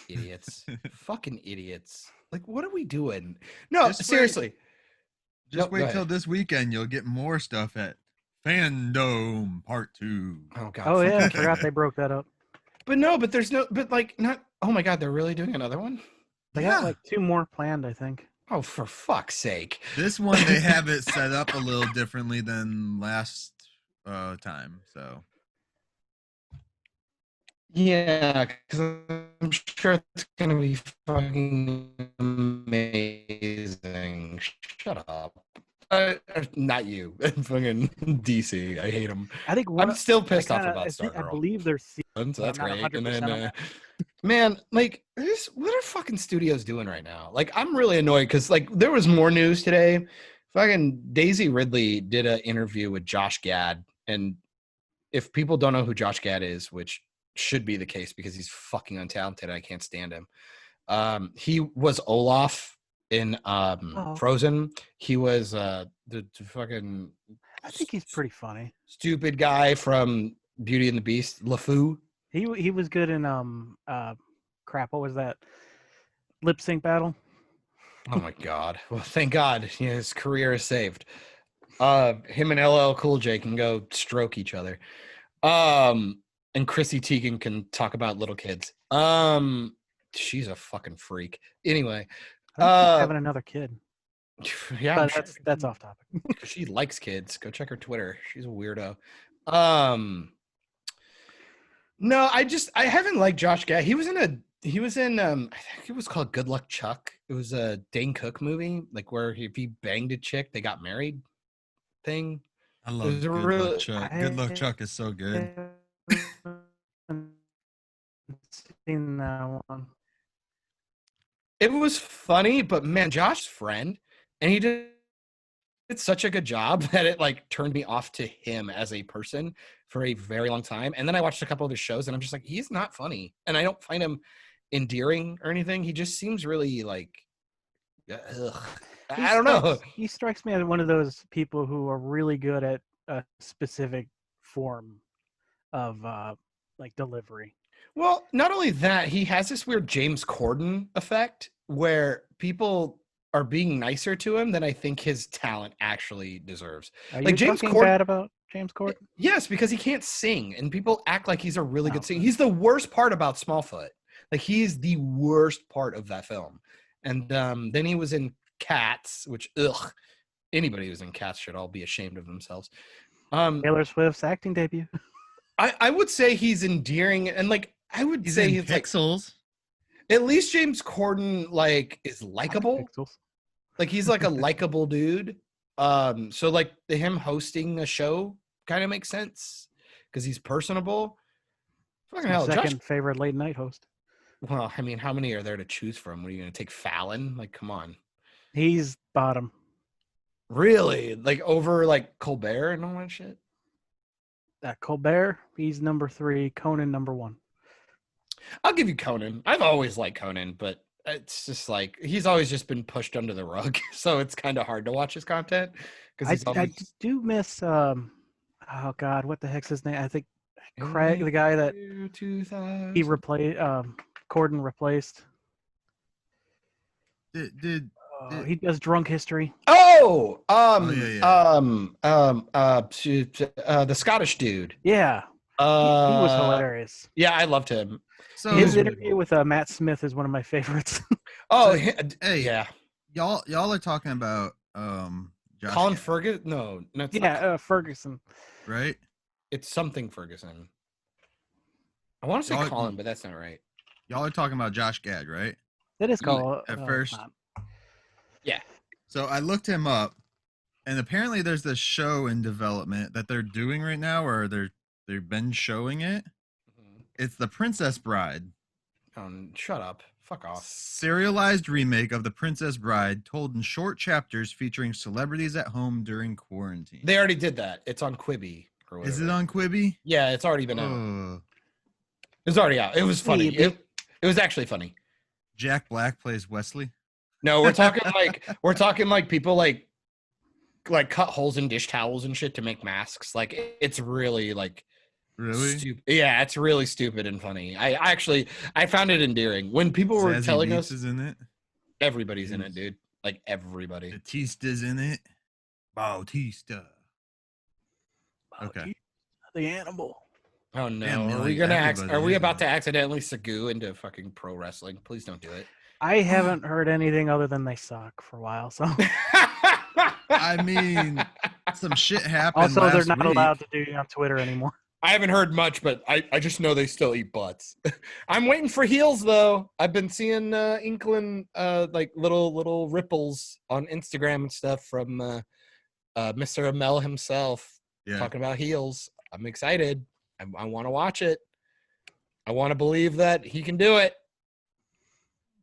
Idiots. Fucking idiots. Like, what are we doing? No, Just wait. seriously. Just No, go wait ahead. till this weekend. You'll get more stuff at Fandom Part 2. Oh, God. Oh yeah, I fucking- forgot they broke that up. But there's no, but like, not, oh my God, they're really doing another one? They got like 2 more planned, I think. Oh, for fuck's sake. This one, they have it set up a little differently than last time. So, Yeah, because I'm sure it's going to be fucking amazing. Shut up. Not you. Fucking DC. I hate them. I think I'm still pissed off about I Stargirl. believe they're So that's not great. And 100% then, on that. man, like, what are fucking studios doing right now? Like, I'm really annoyed because, like, there was more news today. Fucking Daisy Ridley did an interview with Josh Gad. And if people don't know who Josh Gad is, which should be the case because he's fucking untalented, I can't stand him. He was Olaf in Frozen. He was the fucking I think he's pretty funny. stupid guy from Beauty and the Beast, LeFou. He was good in crap. What was that? Lip sync battle. Oh my God. Well, thank God his career is saved. Him and LL Cool J can go stroke each other. And Chrissy Teigen can talk about little kids. She's a fucking freak. Anyway, I think she's having another kid. yeah, I'm But sure. that's off topic. She likes kids. Go check her Twitter. She's a weirdo. No, I haven't liked Josh Gad. He was in I think it was called Good Luck Chuck. It was a Dane Cook movie, like where if he banged a chick, they got married thing. I love It was a Good really- Luck Chuck. Good Luck Chuck is so good. Seen that one. It was funny, but man, Josh's friend, and he did such a good job that it like turned me off to him as a person for a very long time. And then I watched a couple of his shows and I'm just like, he's not funny. And I don't find him endearing or anything. He just seems really like, ugh. I don't know. He strikes me as one of those people who are really good at a specific form of like delivery. Well, not only that, he has this weird James Corden effect where people are being nicer to him than I think his talent actually deserves. Are Like, you James talking Corden- bad about James Corden? Yes, because he can't sing, and people act like he's a really No. good singer. He's the worst part about Smallfoot. Like, he's the worst part of that film. And then he was in Cats, which, ugh, anybody who's in Cats should all be ashamed of themselves. Taylor Swift's acting debut. I would say he's endearing, and like I would He's say in he's like Pixels. at least James Corden like is likable. Pixels. Like he's like a likable dude. So like him hosting a show kind of makes sense because he's personable. Fucking My hell, Josh. second favorite late night host. Well, I mean, how many are there to choose from? What are you going to take, Fallon? Like, come on. He's bottom. Really? Like over like Colbert and all that shit? Colbert, he's number 3. Conan, number 1. I'll give you Conan. I've always liked Conan, but it's just like he's always just been pushed under the rug, so it's kind of hard to watch his content because he's I always do miss Oh God, what the heck's his name? I think Craig, the guy that he replaced, Corden replaced. Did He does Drunk History. Oh, yeah. the Scottish dude. Yeah, he was hilarious. Yeah, I loved him. so He was His really interview good. with Matt Smith is one of my favorites. Oh, hey, yeah. y'all are talking about Josh Colin Gad, Ferguson? No, it's not. Yeah, Ferguson. right? It's something Ferguson. I want to say Y'all- Colin, but that's not right. Y'all are talking about Josh Gad, right? That is called At no, first. it's not. Yeah. So I looked him up, and apparently there's this show in development that they're doing right now, or they've been showing it. It's The Princess Bride, Shut up. Fuck off. serialized remake of The Princess Bride, told in short chapters featuring celebrities at home during quarantine. They already did that. It's on Quibi or whatever. Is it on Quibi? Yeah, it's already been out. Oh, It's already out. It was funny. Quibi. It was actually funny. Jack Black plays Wesley. No, we're talking like people like cut holes in dish towels and shit to make masks. Like it's really like Really? stupid. Yeah, it's really stupid and funny. I found it endearing when people were Zazie telling Beetz us is in it. everybody's in it, dude. Like everybody. Batista's in it. Bautista. Okay. The animal. Oh no! Damn, are like we gonna? everybody Are we is about in to it. accidentally segue into fucking pro wrestling? Please don't do it. I haven't heard anything other than they suck for a while. So I mean, some shit happened. also they're last not week. allowed to do it on Twitter anymore. I haven't heard much, but I just know they still eat butts. I'm waiting for heels though. I've been seeing inkling like little ripples on Instagram and stuff from Mr. Amel himself Yeah. talking about heels. I'm excited. I want to watch it. I want to believe that he can do it.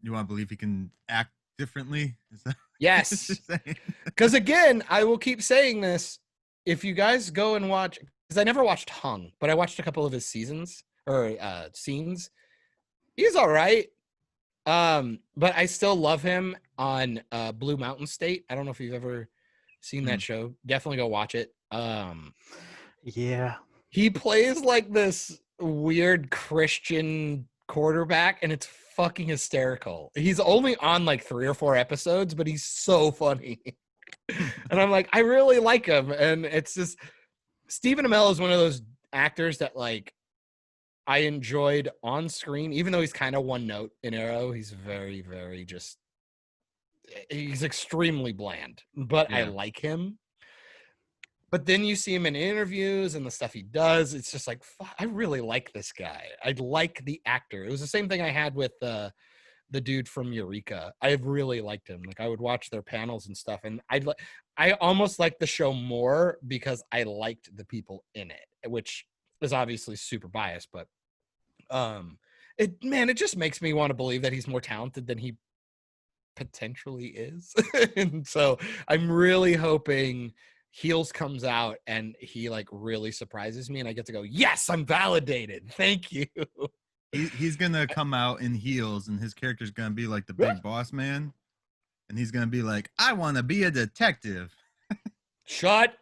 You want to believe he can act differently? Is that Yes. what you're saying? Because again, I will keep saying this. If you guys go and watch, because I never watched Hung, but I watched a couple of his seasons or scenes. He's all right. But I still love him on Blue Mountain State. I don't know if you've ever seen that show. Definitely go watch it. Yeah. He plays like this weird Christian quarterback, and it's fucking hysterical. He's only on like 3 or 4 episodes, but he's so funny. And I'm like, I really like him. And it's just Stephen Amell is one of those actors that like I enjoyed on screen, even though he's kind of one note in Arrow. He's very, very just he's extremely bland, but I Yeah. like him. But then you see him in interviews and the stuff he does. It's just like, fuck, I really like this guy. I like the actor. It was the same thing I had with the dude from Eureka. I really liked him. Like I would watch their panels and stuff, and I almost liked the show more because I liked the people in it, which is obviously super biased. But it just makes me want to believe that he's more talented than he potentially is. And so I'm really hoping Heels comes out and he like really surprises me and I get to go, yes, I'm validated. Thank you. He's gonna come out in heels, and his character's gonna be like the big boss man, and he's gonna be like, "I want to be a detective." Shut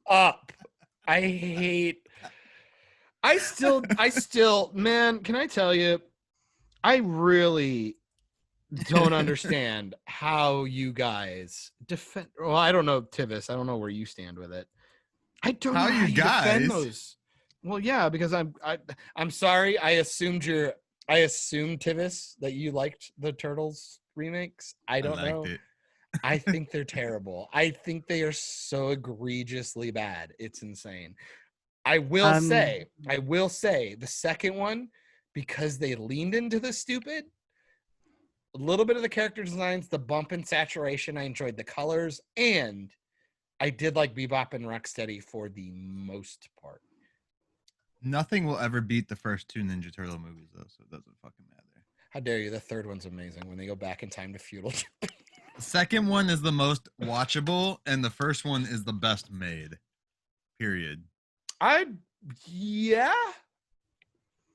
up. I still, man, can I tell you, I really don't understand how you guys defend. Well, I don't know, Tivis. I don't know where you stand with it. I don't know How how you you defend guys? those. Well, yeah, because I'm sorry. I assumed Tivis that you liked the Turtles remakes. I don't liked know. it. I think they're terrible. I think they are so egregiously bad. It's insane. I will say the second one, because they leaned into the stupid, a little bit of the character designs, the bump in saturation. I enjoyed the colors, and I did like Bebop and Rocksteady for the most part. Nothing will ever beat the first 2 Ninja Turtle movies, though, so it doesn't fucking matter. How dare you? The third one's amazing when they go back in time to feudal. The second one is the most watchable, and the first one is the best made. Period.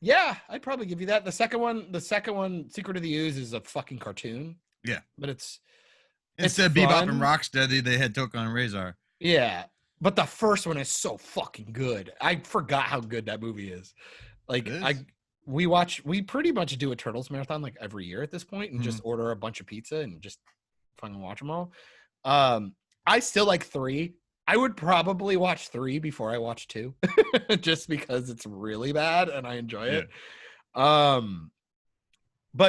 Yeah, I'd probably give you that. The second one, Secret of the Ooze, is a fucking cartoon. Yeah. But it's Instead of Bebop fun. and Rocksteady, they had Toka and Razor. Yeah, But the first one is so fucking good. I forgot how good that movie is. Like It is? we pretty much do a Turtles marathon like every year at this point, and just order a bunch of pizza and just fucking watch them all. I still like 3. I would probably watch 3 before I watch 2, just because it's really bad and I enjoy it. But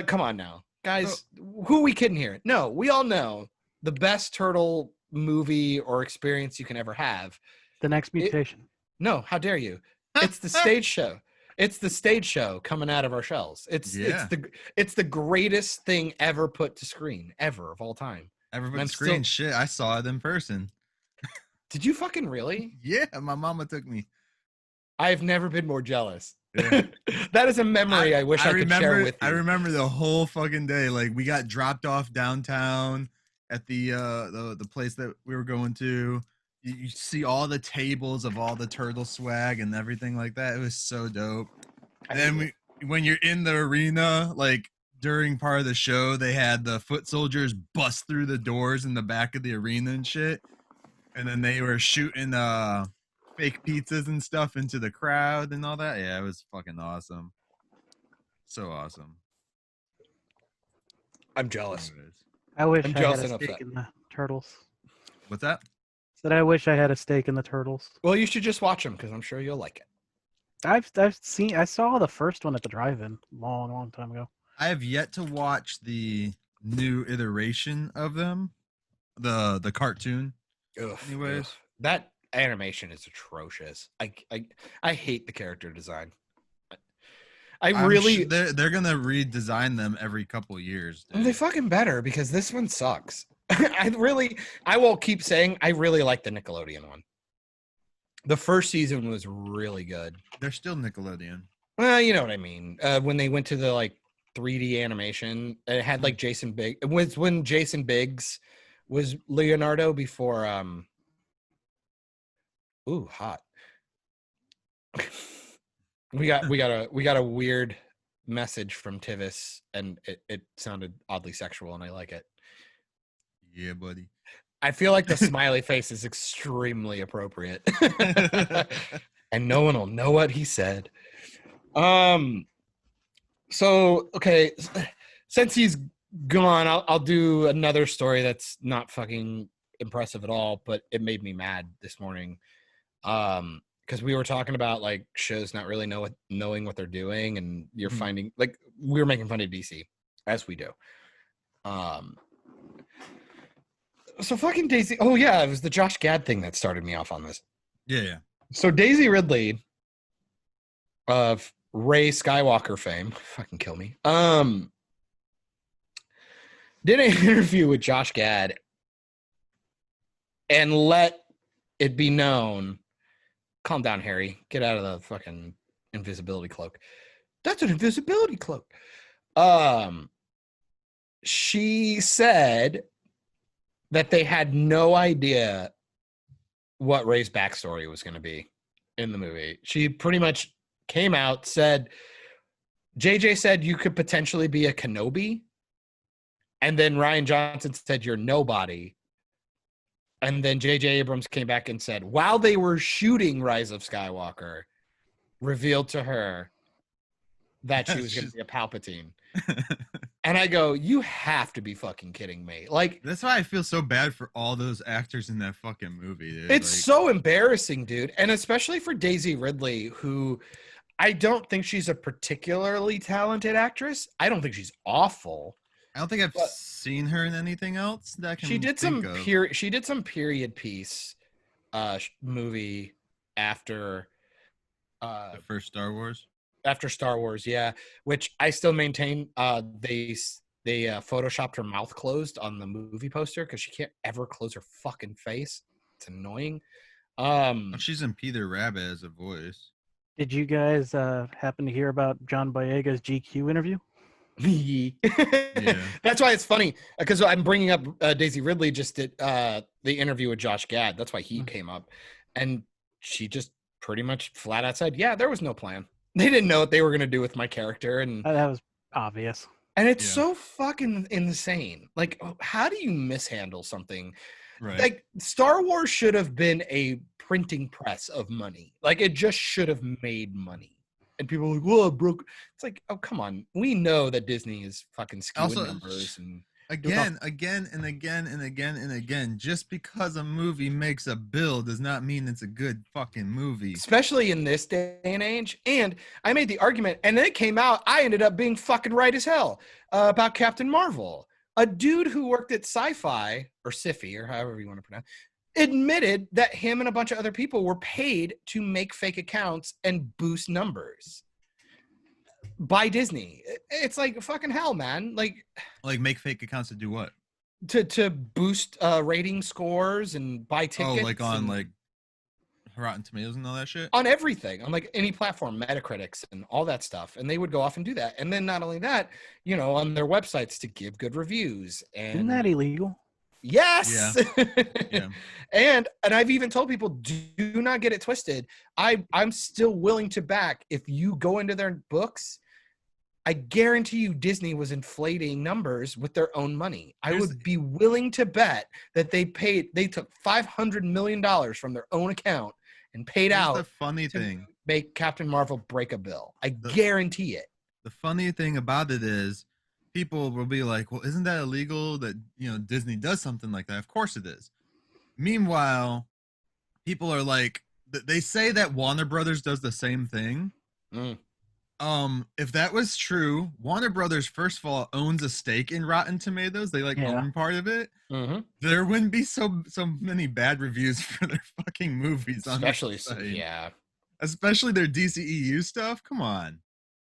come on now, guys, who are we kidding here? No, we all know the best turtle movie or experience you can ever have. The Next Mutation. No, how dare you? It's the stage show. It's the stage show coming out of our shells. It's the greatest thing ever put to screen, ever, of all time. Ever put to screen? Shit, I saw it in person. Did you fucking really? Yeah, my mama took me. I've never been more jealous. Yeah. That is a memory I wish I could share with you. I remember the whole fucking day. Like, we got dropped off downtown at the place that we were going to. You see all the tables of all the turtle swag and everything like that. It was so dope. And then when you're in the arena, like during part of the show, they had the foot soldiers bust through the doors in the back of the arena and shit. And then they were shooting fake pizzas and stuff into the crowd and all that. Yeah, it was fucking awesome. So awesome. I'm jealous. I wish I'm I jealous had a and stake upset. in the Turtles. What's that? Said I wish I had a stake in the Turtles. Well, you should just watch them because I'm sure you'll like it. I saw the first one at the drive-in long time ago. I have yet to watch the new iteration of them, the cartoon. Ugh, Anyways. that animation is atrocious. I hate the character design. They're gonna redesign them every couple years. Dude. They fucking better because this one sucks. I will keep saying I really like the Nickelodeon one. The first season was really good. They're still Nickelodeon. Well, you know what I mean. When they went to the like 3D animation, it had like Jason Biggs. It was when Jason Biggs was Leonardo before. Ooh, hot. we got a weird message from Tivis, and it sounded oddly sexual, and I like it. Yeah, buddy. I feel like the smiley face is extremely appropriate, and no one will know what he said. So okay, since he's gone, I'll do another story that's not fucking impressive at all, but it made me mad this morning. Because we were talking about like shows not really knowing what they're doing, and you're finding like we were making fun of DC as we do. So fucking Daisy. Oh yeah, it was the Josh Gad thing that started me off on this. Yeah. So Daisy Ridley of Rey Skywalker fame, fucking kill me. Did an interview with Josh Gad and let it be known. Calm down, Harry. Get out of the fucking invisibility cloak. That's an invisibility cloak. She said that they had no idea what Rey's backstory was going to be in the movie. She pretty much came out, said, JJ said you could potentially be a Kenobi. And then Rian Johnson said you're nobody. And then J.J. Abrams came back and said, while they were shooting Rise of Skywalker, revealed to her that she was going to be a Palpatine. And I go, you have to be fucking kidding me. Like, that's why I feel so bad for all those actors in that fucking movie, dude. It's so embarrassing, dude. And especially for Daisy Ridley, who I don't think she's a particularly talented actress. I don't think she's awful. I don't think I've seen her in anything else that I can She did think of. She did some period piece movie after The first Star Wars. After Star Wars, yeah. Which I still maintain they photoshopped her mouth closed on the movie poster because she can't ever close her fucking face. It's annoying. She's in Peter Rabbit as a voice. Did you guys happen to hear about John Boyega's GQ interview? Yeah. That's why it's funny because I'm bringing up Daisy Ridley just did the interview with Josh Gad. That's why he came up, and she just pretty much flat out said, "Yeah, there was no plan. They didn't know what they were going to do with my character," and That was obvious. and it's so fucking insane. Like, how do you mishandle something? Right. Like, Star Wars should have been a printing press of money. Like it just should have made money. And people are like, well, it broke. It's like, oh, come on. We know that Disney is fucking skewing Also, numbers and again, and again. Just because a movie makes a bill does not mean it's a good fucking movie. especially in this day and age. And I made the argument, and then it came out. I ended up being fucking right as hell about Captain Marvel. A dude who worked at Sci-Fi or Sci-Fi or however you want to pronounce, admitted that him and a bunch of other people were paid to make fake accounts and boost numbers by Disney. It's like fucking hell, man. Like make fake accounts to do what? to boost rating scores and buy tickets. Oh, like on and, like Rotten Tomatoes and all that shit? on everything, on like any platform, Metacritics and all that stuff. And they would go off and do that. And then not only that, on their websites to give good reviews. And Isn't that illegal? yes. Yeah. And I've even told people, do not get it twisted. I'm still willing to back if you go into their books. I guarantee you Disney was inflating numbers with their own money. I would be willing to bet that they took $500 million from their own account and paid Here's out the funny to thing. make Captain Marvel break a bill. I guarantee it. The funny thing about it is people will be like, well, isn't that illegal that, Disney does something like that? Of course it is. Meanwhile, people are like, they say that Warner Brothers does the same thing. Mm. If that was true, Warner Brothers, first of all, owns a stake in Rotten Tomatoes. They own part of it. Mm-hmm. There wouldn't be so many bad reviews for their fucking movies. Especially, Especially their DCEU stuff. Come on,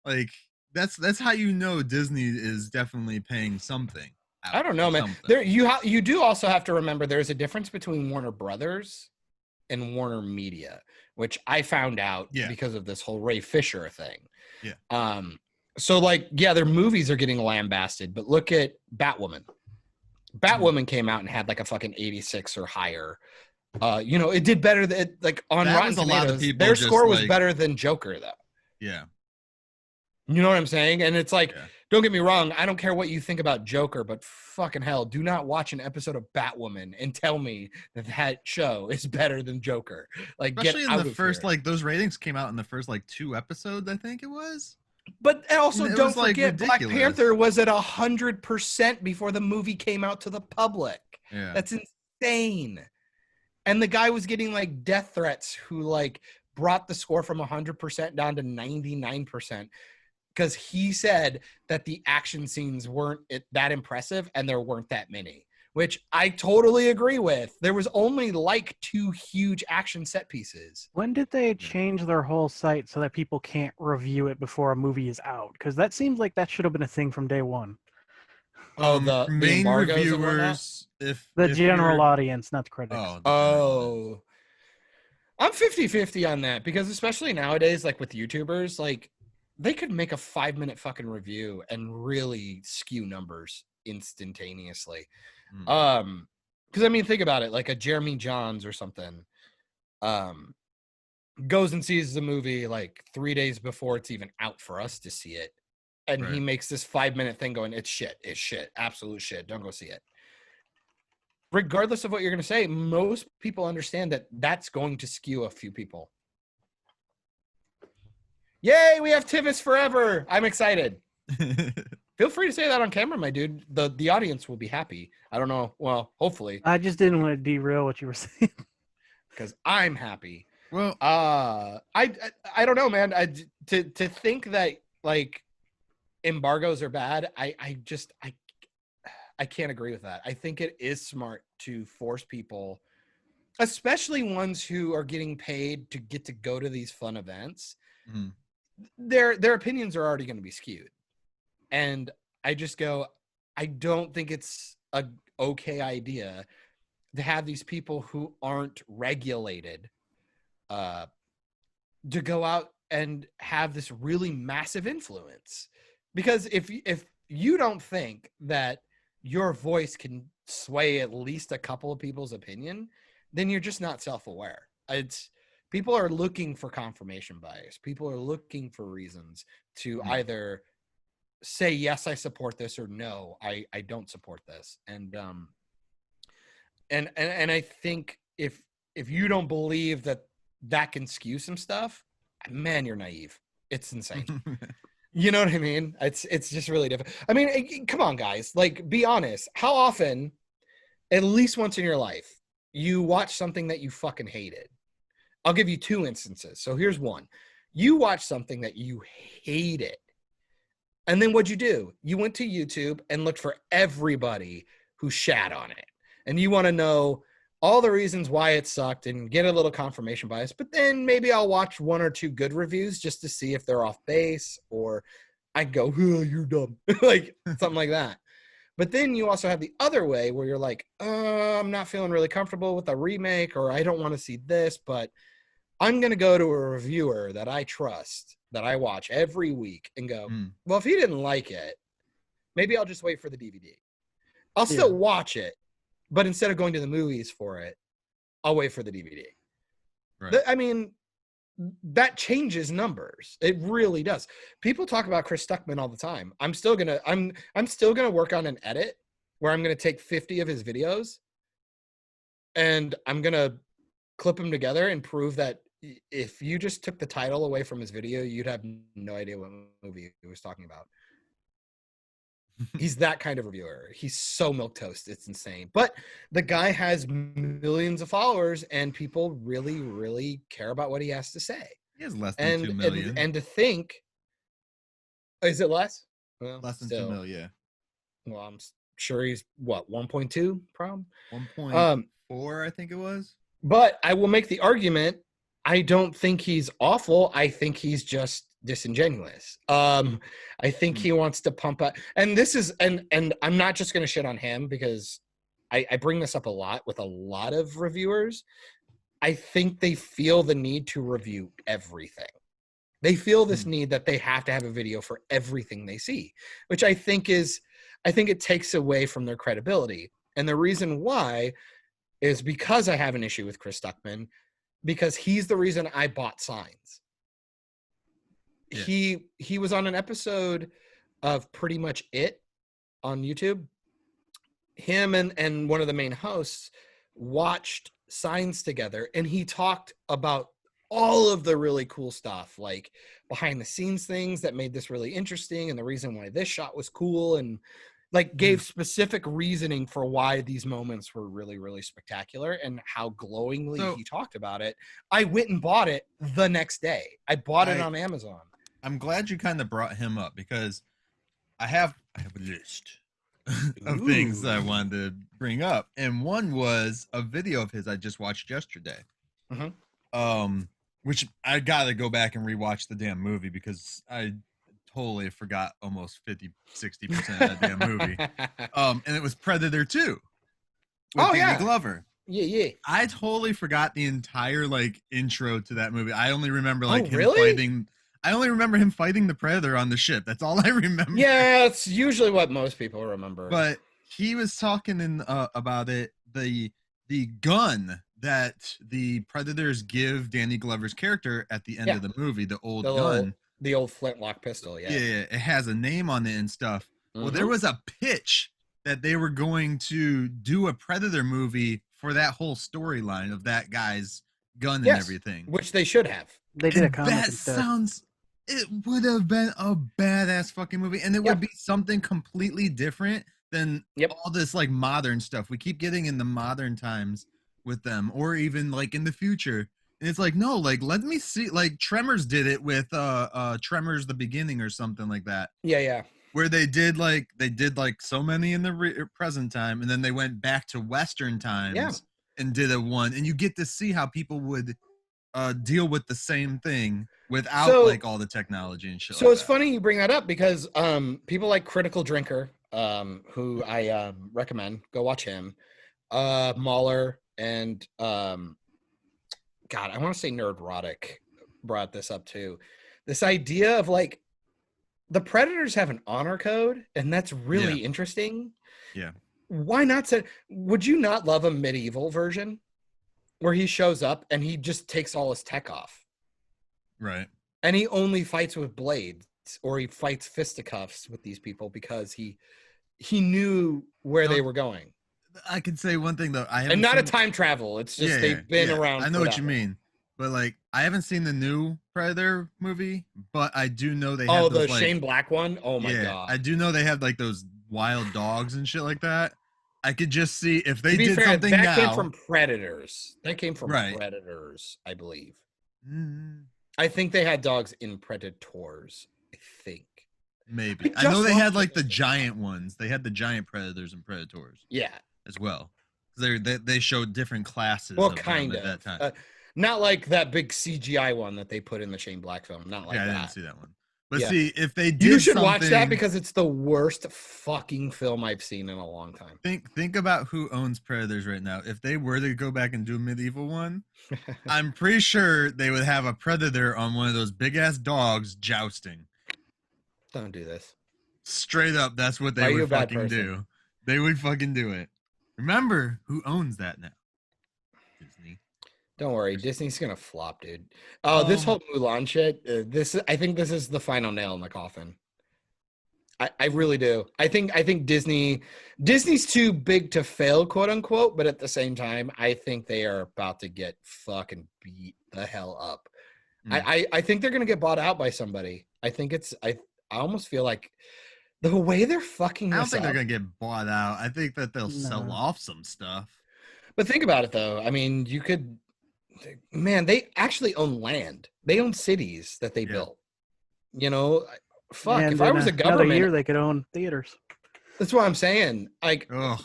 like that's how Disney is definitely paying something. I don't know, man. Something. There you do also have to remember there's a difference between Warner Brothers and Warner Media, which I found out because of this whole Ray Fisher thing. Yeah. So their movies are getting lambasted, but look at Batwoman. Batwoman came out and had like a fucking 86 or higher. It did better than on that Rotten Tomatoes. Their score was better than Joker, though. Yeah. You know what I'm saying? And it's like, don't get me wrong, I don't care what you think about Joker, but fucking hell, do not watch an episode of Batwoman and tell me that show is better than Joker. Like, especially get in out the of first, here. those ratings came out in the first 2 episodes, I think it was. But also, It don't was, forget, Black ridiculous. Panther was at 100% before the movie came out to the public. Yeah. That's insane. And the guy was getting death threats who brought the score from 100% down to 99%. Because he said that the action scenes weren't that impressive and there weren't that many, which I totally agree with. There was only 2 huge action set pieces. When did they change their whole site so that people can't review it before a movie is out? Because that seems like that should have been a thing from day one. The main embargoes and whatnot? reviewers, The if general you're- audience, not the critics. Oh, I'm 50-50 on that because especially nowadays, with YouTubers, they could make a 5-minute fucking review and really skew numbers instantaneously. Because think about it, a Jeremy Johns or something, goes and sees the movie 3 days before it's even out for us to see it, and he makes this 5-minute thing going, it's shit, absolute shit, don't go see it. Regardless of what you're going to say, most people understand that that's going to skew a few people. Yay, we have Tivis forever. I'm excited. Feel free to say that on camera, my dude. The audience will be happy. I don't know. Well, hopefully. I just didn't want to derail what you were saying. Because I'm happy. Well, I don't know, man. To think that embargoes are bad, I can't agree with that. I think it is smart to force people, especially ones who are getting paid to get to go to these fun events. Their opinions are already going to be skewed. And I just go, I don't think it's a okay idea to have these people who aren't regulated to go out and have this really massive influence. Because if you don't think that your voice can sway at least a couple of people's opinion, then you're just not self-aware. People are looking for confirmation bias. People are looking for reasons to either say, yes, I support this, or no, I don't support this. And I think if if you don't believe that that can skew some stuff, man, you're naive. It's insane. You know what I mean? It's just really different. I mean, come on, guys. Like, be honest. How often, at least once in your life, you watch something that you fucking hated? I'll give you 2 instances. So here's one. You watched something that you hated. And then what'd you do? You went to YouTube and looked for everybody who shat on it. And you want to know all the reasons why it sucked and get a little confirmation bias. But then maybe I'll watch 1 or 2 good reviews just to see if they're off base, or I go, oh, you're dumb. Like something like that. But then you also have the other way where you're like, I'm not feeling really comfortable with the remake, or I don't want to see this, but I'm going to go to a reviewer that I trust, that I watch every week, and go, well, if he didn't like it, maybe I'll just wait for the DVD. I'll still watch it, but instead of going to the movies for it, I'll wait for the DVD. Right. I mean, that changes numbers. It really does. People talk about Chris Stuckman all the time. I'm still gonna work on an edit where I'm gonna take 50 of his videos and I'm gonna clip them together and prove that if you just took the title away from his video, you'd have no idea what movie he was talking about. He's that kind of reviewer. He's so milquetoast. It's insane. But the guy has millions of followers and people really, really care about what he has to say. He has less than 2 million. And to think, is it less? Well, Less than still, 2 million. Well, I'm sure he's what, 1.2 problem? 1.4, I think it was. But I will make the argument, I don't think he's awful. I think he's just disingenuous. I think he wants to pump up, and this is, and I'm not just going to shit on him because I bring this up a lot with a lot of reviewers. I think they feel the need to review everything. They feel this need that they have to have a video for everything they see, which I think it takes away from their credibility. And the reason why is because I have an issue with Chris Stuckman, because he's the reason I bought Signs. Yeah. He was on an episode of Pretty Much It on YouTube. Him and one of the main hosts watched Signs together, and he talked about all of the really cool stuff, like behind the scenes things that made this really interesting and the reason why this shot was cool, and like gave specific reasoning for why these moments were really, really spectacular and how glowingly he talked about it. I went and bought it the next day. I bought it on Amazon. I'm glad you kind of brought him up because I have a list of things that I wanted to bring up. And one was a video of his I just watched yesterday. Which I gotta go back and rewatch the damn movie because I totally forgot almost 50-60% of that damn movie. And it was Predator 2 with Danny Glover. Yeah. I totally forgot the entire like intro to that movie. I only remember like I only remember him fighting the Predator on the ship. That's all I remember. Yeah, it's usually what most people remember. But he was talking about it, the gun that the Predators give Danny Glover's character at the end of the movie, the old gun. The old flintlock pistol, Yeah, it has a name on it and stuff. Well, there was a pitch that they were going to do a Predator movie for that whole storyline of that guy's gun and everything. Which they should have. They did a comic instead. It would have been a badass fucking movie, and it would be something completely different than all this like modern stuff we keep getting in the modern times with them, or even like in the future. And it's like, no, like let me see, like Tremors did it with Tremors the Beginning or something like that. Yeah. Where they did like so many in the present time, and then they went back to Western times and did a one, and you get to see how people would deal with the same thing without like all the technology and shit. So it's funny you bring that up because people like Critical Drinker, who I recommend, go watch him, Mahler, and God, I want to say Nerdrotic brought this up too. This idea of like the Predators have an honor code, and that's really interesting. Yeah. Why not say? Would you not love a medieval version where he shows up and he just takes all his tech off? Right. And he only fights with blades, or he fights fisticuffs with these people because he knew where they were going. I can say one thing though. I haven't And not a seen- time travel. It's just Yeah, they've been yeah, around. I know for what that you long. mean, but like I haven't seen the new Predator movie, but I do know they Oh, have the those like Shane Black one. Oh my yeah, god. I do know they have like those wild dogs and shit like that. I could just see if they To be did fair, something that now. came from Predators. That came from Right. Predators, I believe. Mm, I think they had dogs in Predators. I think. maybe I I know just they had watched like this the one. giant ones. They had the giant predators and predators Yeah. as well. They showed different classes Well, of them kind at that of. time. Not like that big CGI one that they put in the Shane Black film. Not like Yeah, I that. didn't see that one. But Yeah. see, if they did You should watch that something- because it's the worst fucking film I've seen in a long time. think about who owns Predators right now. If they were to go back and do a medieval one, I'm pretty sure they would have a predator on one of those big ass dogs jousting. Don't do this. Straight up, that's what Why are they you would a bad fucking person? do. They would fucking do it. Remember who owns that now? Disney. Don't worry, Disney's gonna flop, dude. Oh, this whole Mulan shit. I think this is the final nail in the coffin. I really do. I think Disney's too big to fail, quote unquote. But at the same time, I think they are about to get fucking beat the hell up. I think they're gonna get bought out by somebody. I think it's I almost feel like the way they're fucking. I don't this think they're up- gonna get bought out. I think that they'll sell No. off some stuff. But think about it though. I mean, you could, man, they actually own land. They own cities that they Yeah. built. You know, fuck. And If I in was a another government, year, they could own theaters. that's what I'm saying. Like, Ugh.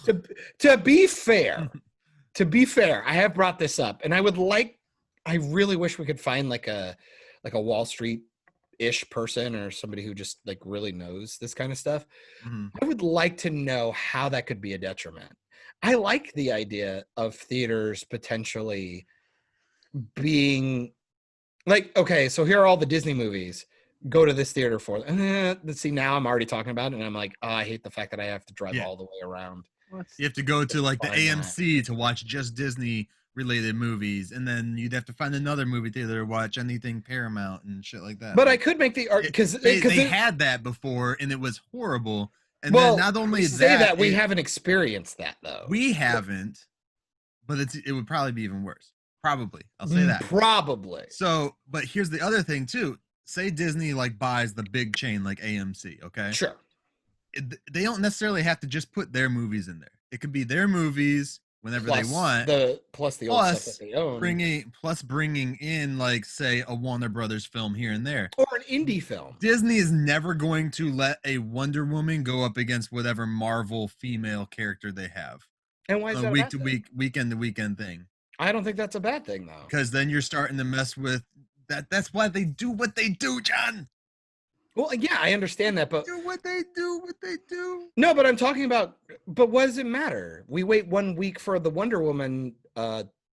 to be fair, I have brought this up, and I really wish we could find like a Wall Street ish person or somebody who just like really knows this kind of stuff. Mhm. I would like to know how that could be a detriment. I like the idea of theaters potentially being like, okay, so here are all the Disney movies. Go to this theater for. Let's see. Now I'm already talking about it, and I'm like, oh, I hate the fact that I have to drive Yeah. all the way around. You have to go to like the Find that. AMC to watch just Disney related movies, and then you'd have to find another movie theater to watch anything Paramount and shit like that. But I Like, could make the argument because they had that before, and it was horrible. And well, then not only say that we it- haven't experienced that though. we haven't, but it would probably be even worse. Probably, I'll say that. Probably. So, but here's the other thing too. Say Disney like buys the big chain like AMC, okay? Sure. They don't necessarily have to just put their movies in there. It could be their movies whenever Plus they want. plus the old stuff Plus that they own, bringing in like say a Warner Brothers film here and there. or an indie film. Disney is never going to let a Wonder Woman go up against whatever Marvel female character they have. And why is that A a week bad to thing? week, weekend to weekend thing. I don't think that's a bad thing though. Because then you're starting to mess with that. That's why they do what they do, John. Well, yeah, I understand that, but Do what they do, what they do. no, but I'm talking about. But what does it matter? We wait 1 week for the Wonder Woman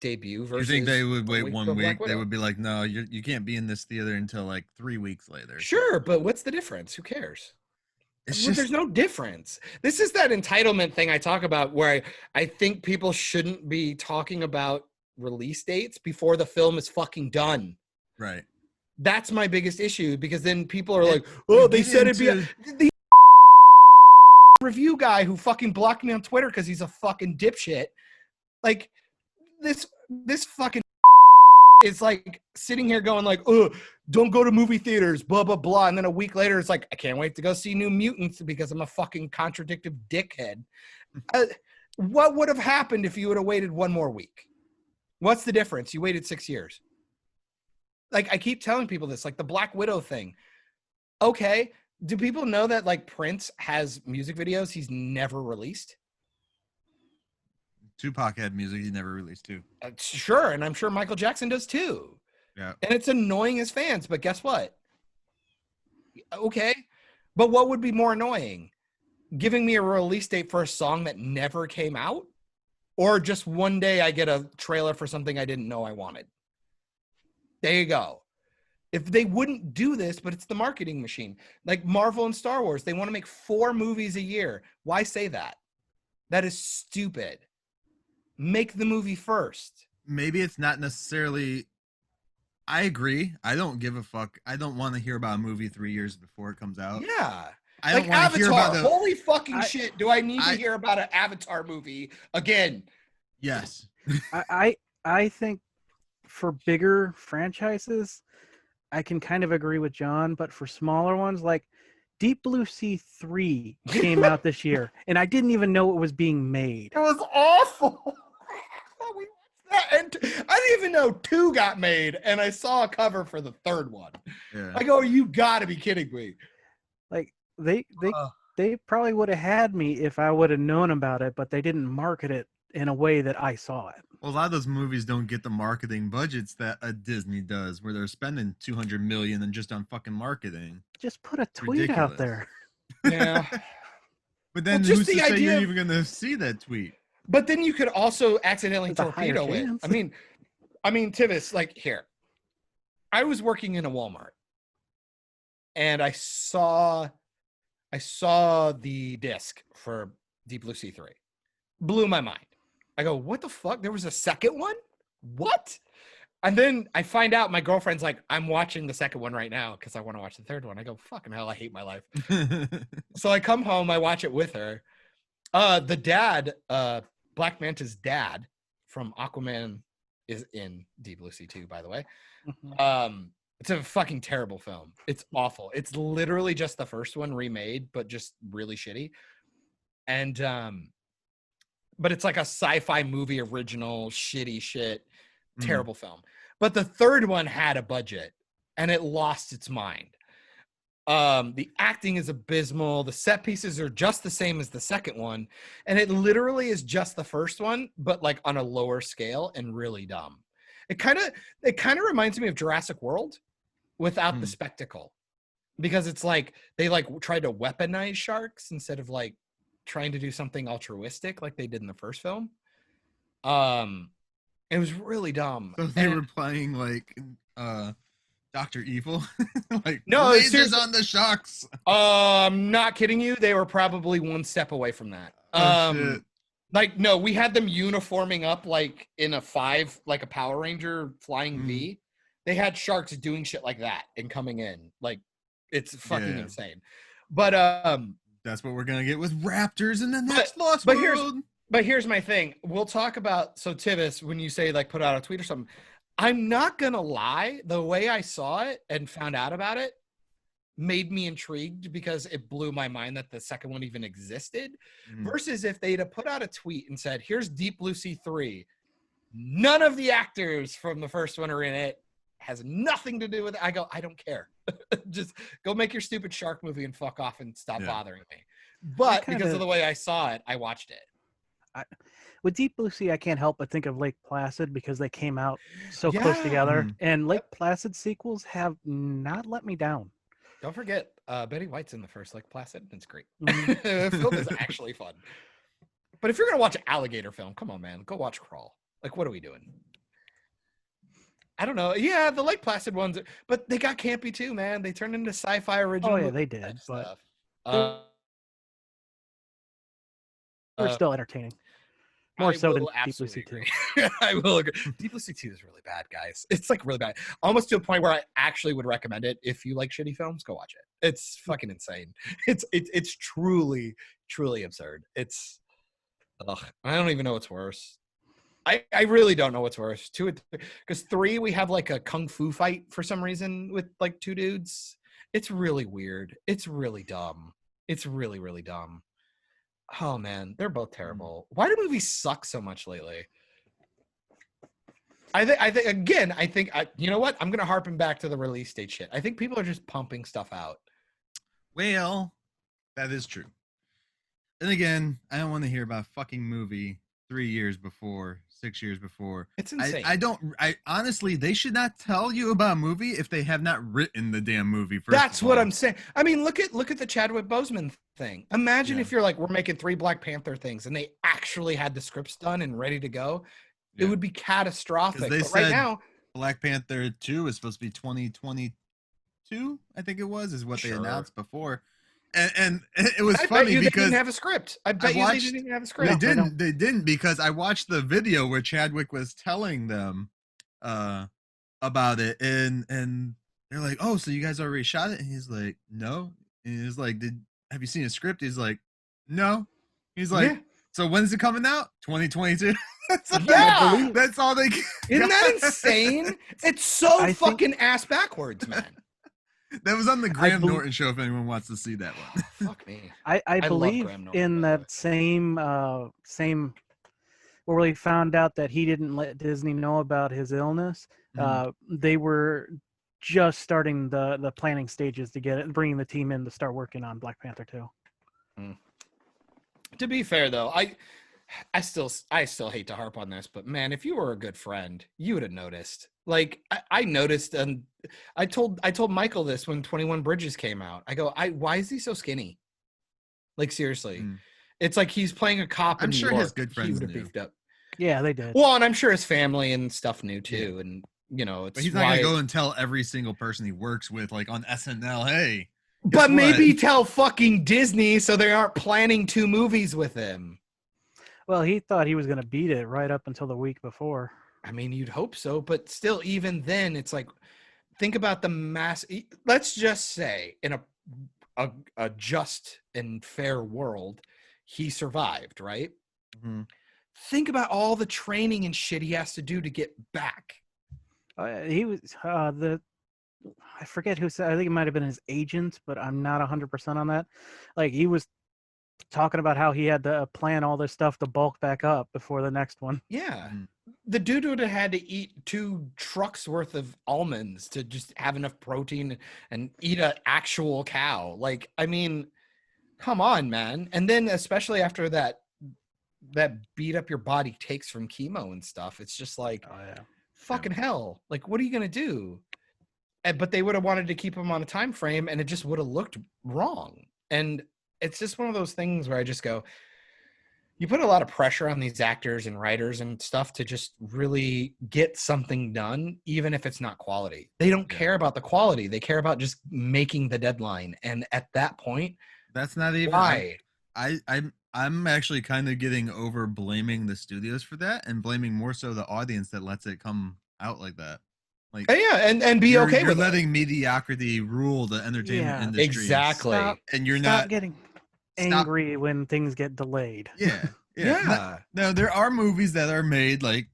debut You versus. think they would wait for 1 Black week? They Widow. would be like, no, you can't be in this theater until like 3 weeks later. Sure, but what's the difference? Who cares? It's Well, just there's no difference. This is that entitlement thing I talk about where I think people shouldn't be talking about release dates before the film is fucking done. right. That's my biggest issue because then people are And like, oh, you they get said it'd be into- the review guy who fucking blocked me on Twitter because he's a fucking dipshit. Like this fucking is like sitting here going like, oh, don't go to movie theaters, blah, blah, blah. And then a week later, it's like, I can't wait to go see New Mutants because I'm a fucking contradictive dickhead. What would have happened if you would have waited 1 more week? What's the difference? You waited 6 years. Like, I keep telling people this, like the Black Widow thing. Okay, do people know that like Prince has music videos he's never released? Tupac had music he never released too. Sure, and I'm sure Michael Jackson does too. Yeah. And it's annoying as fans, but guess what? Okay, but what would be more annoying? Giving me a release date for a song that never came out? Or just one day I get a trailer for something I didn't know I wanted? There you go. If they wouldn't do this, but it's the marketing machine. Like Marvel and Star Wars, they want to make 4 movies a year. Why say that? That is stupid. Make the movie first. Maybe it's not necessarily. I agree. I don't give a fuck. I don't want to hear about a movie 3 years before it comes out. Yeah. I Like don't want to hear Avatar. about the. Holy fucking shit! Do I need to I- hear about an Avatar movie again? Yes. I think for bigger franchises, I can kind of agree with John, but for smaller ones, like Deep Blue Sea 3 came out this year, and I didn't even know it was being made. It was awful. We watched that, and I didn't even know 2 got made, and I saw a cover for the 3rd one. Yeah. I go, you gotta be kidding me. Like they Uh, they probably would have had me if I would have known about it, but they didn't market it in a way that I saw it. Well, a lot of those movies don't get the marketing budgets that a Disney does, where they're spending $200 million and just on fucking marketing. Just put a tweet out Ridiculous. there. yeah. But then just who's the to say idea you're of- even going to see that tweet? But then you could also accidentally With a higher torpedo it. chance. I mean, Tivis, like here. I was working in a Walmart and I saw the disc for Deep Blue Sea 3. Blew my mind. I go, what the fuck? There was a second one? What? And then I find out my girlfriend's like, I'm watching the second one right now because I want to watch the third one. I go, fucking hell, I hate my life. So I come home, I watch it with her. The dad, Black Manta's dad from Aquaman is in Deep Blue Sea 2, by the way. It's a fucking terrible film. It's awful. It's literally just the first one remade, but just really shitty. And but it's like a sci-fi movie original, shitty shit, terrible film. But the third one had a budget and it lost its mind. The acting is abysmal. The set pieces are just the same as the second one. And it literally is just the first one, but like on a lower scale and really dumb. It kind of reminds me of Jurassic World without the spectacle, because it's like they like tried to weaponize sharks instead of like trying to do something altruistic like they did in the first film. It was really dumb. So they were playing like Dr. Evil, like No, lasers seriously. on the sharks. I'm not kidding you. They were probably one step away from that. Shit. Like, no, we had them uniforming up like in a 5, like a Power Ranger flying V. They had sharks doing shit like that and coming in. Like, it's fucking insane. But that's what we're gonna get with raptors in the next Lost World. But here's my thing. We'll talk about, so Tivis, when you say like put out a tweet or something, I'm not gonna lie, the way I saw it and found out about it made me intrigued because it blew my mind that the second one even existed. Versus if they'd have put out a tweet and said, here's Deep Blue Sea 3. None of the actors from the first one are in it. Has nothing to do with it. I go, I don't care. Just go make your stupid shark movie and fuck off and stop bothering me. But because of the way I saw it, I watched it. With Deep Blue Sea, I can't help but think of Lake Placid because they came out so close together. And Lake Placid sequels have not let me down. Don't forget, Betty White's in the first Lake Placid. It's great. The film is actually fun. But if you're going to watch an alligator film, come on, man. Go watch Crawl. Like, what are we doing? I don't know. Yeah, the Lake Placid ones, but they got campy too, man. They turned into sci-fi original. Oh, yeah, they did. But they're still entertaining. More so than Deep Blue Sea 2. I will agree. Deep Blue Sea 2 is really bad, guys. It's like really bad. Almost to a point where I actually would recommend it. If you like shitty films, go watch it. It's fucking insane. It's truly, truly absurd. It's, I don't even know what's worse. I really don't know what's worse. 2 and 3, because 3 we have like a kung fu fight for some reason with like 2 dudes. It's really weird. It's really dumb. It's really, really dumb. Oh man, they're both terrible. Why do movies suck so much lately? I think you know what? I'm gonna harpen back to the release date shit. I think people are just pumping stuff out. Well, that is true. And again, I don't want to hear about a fucking movie 3 years before, 6 years before. It's insane. I honestly, they should not tell you about a movie if they have not written the damn movie first. That's what I'm saying. I mean, look at the Chadwick Boseman thing. Imagine if you're like, we're making 3 Black Panther things and they actually had the scripts done and ready to go. It would be catastrophic. They but said right now, Black Panther 2 is supposed to be 2022, I think it was, is what they announced before. And it was funny because they didn't have a script. I bet they didn't even have a script. They didn't because I watched the video where Chadwick was telling them about it, and they're like, "Oh, so you guys already shot it?" And he's like, "No." And he's like, have you seen a script? He's like, no. He's like, Yeah. so when's it coming out? 2022. Yeah. That's all they. Isn't that insane? It's so I think- fucking ass backwards, man. That was on the Graham bel- Norton show. If anyone wants to see that one. Fuck me. I love believe Graham Norton, in by the way. that same where we found out that he didn't let Disney know about his illness. They were just starting the planning stages to get it, bringing the team in to start working on Black Panther 2. To be fair, though, I still hate to harp on this, but man, if you were a good friend, you would have noticed. Like I noticed, and I told Michael this when 21 Bridges came out. I go, why is he so skinny? Like seriously, it's like he's playing a cop. I'm in New sure York. his good He friends would have knew. beefed up. Yeah, they did. Well, and I'm sure his family and stuff knew too, and you know, it's But he's not why. gonna go and tell every single person he works with, like on SNL, hey. But guess maybe what? tell fucking Disney so they aren't planning 2 movies with him. Well, he thought he was going to beat it right up until the week before. I mean, you'd hope so, but still, even then, it's like, think about the mass. Let's just say, in a just and fair world, he survived, right? Mhm. Think about all the training and shit he has to do to get back. He was I forget who said. I think it might have been his agent, but I'm not 100% on that. Like he was talking about how he had to plan all this stuff to bulk back up before the next one. Yeah. Mhm. The dude would have had to eat 2 trucks worth of almonds to just have enough protein and eat an actual cow. Like, I mean, come on, man. And then especially after that beat up your body takes from chemo and stuff, it's just like, Oh yeah. fucking hell. Like, what are you going to do? But they would have wanted to keep him on a time frame and it just would have looked wrong. And it's just one of those things where I just go, you put a lot of pressure on these actors and writers and stuff to just really get something done, even if it's not quality. They don't Yeah. care about the quality. They care about just making the deadline. And at that point, That's not even why? I'm actually kind of getting over blaming the studios for that and blaming more so the audience that lets it come out like that. Like Yeah, and be okay you're with it. letting mediocrity rule the entertainment Yeah. industry. Exactly. Stop- And you're Stop not getting stop- angry when things get delayed. Yeah. Yeah. No, there are movies that are made like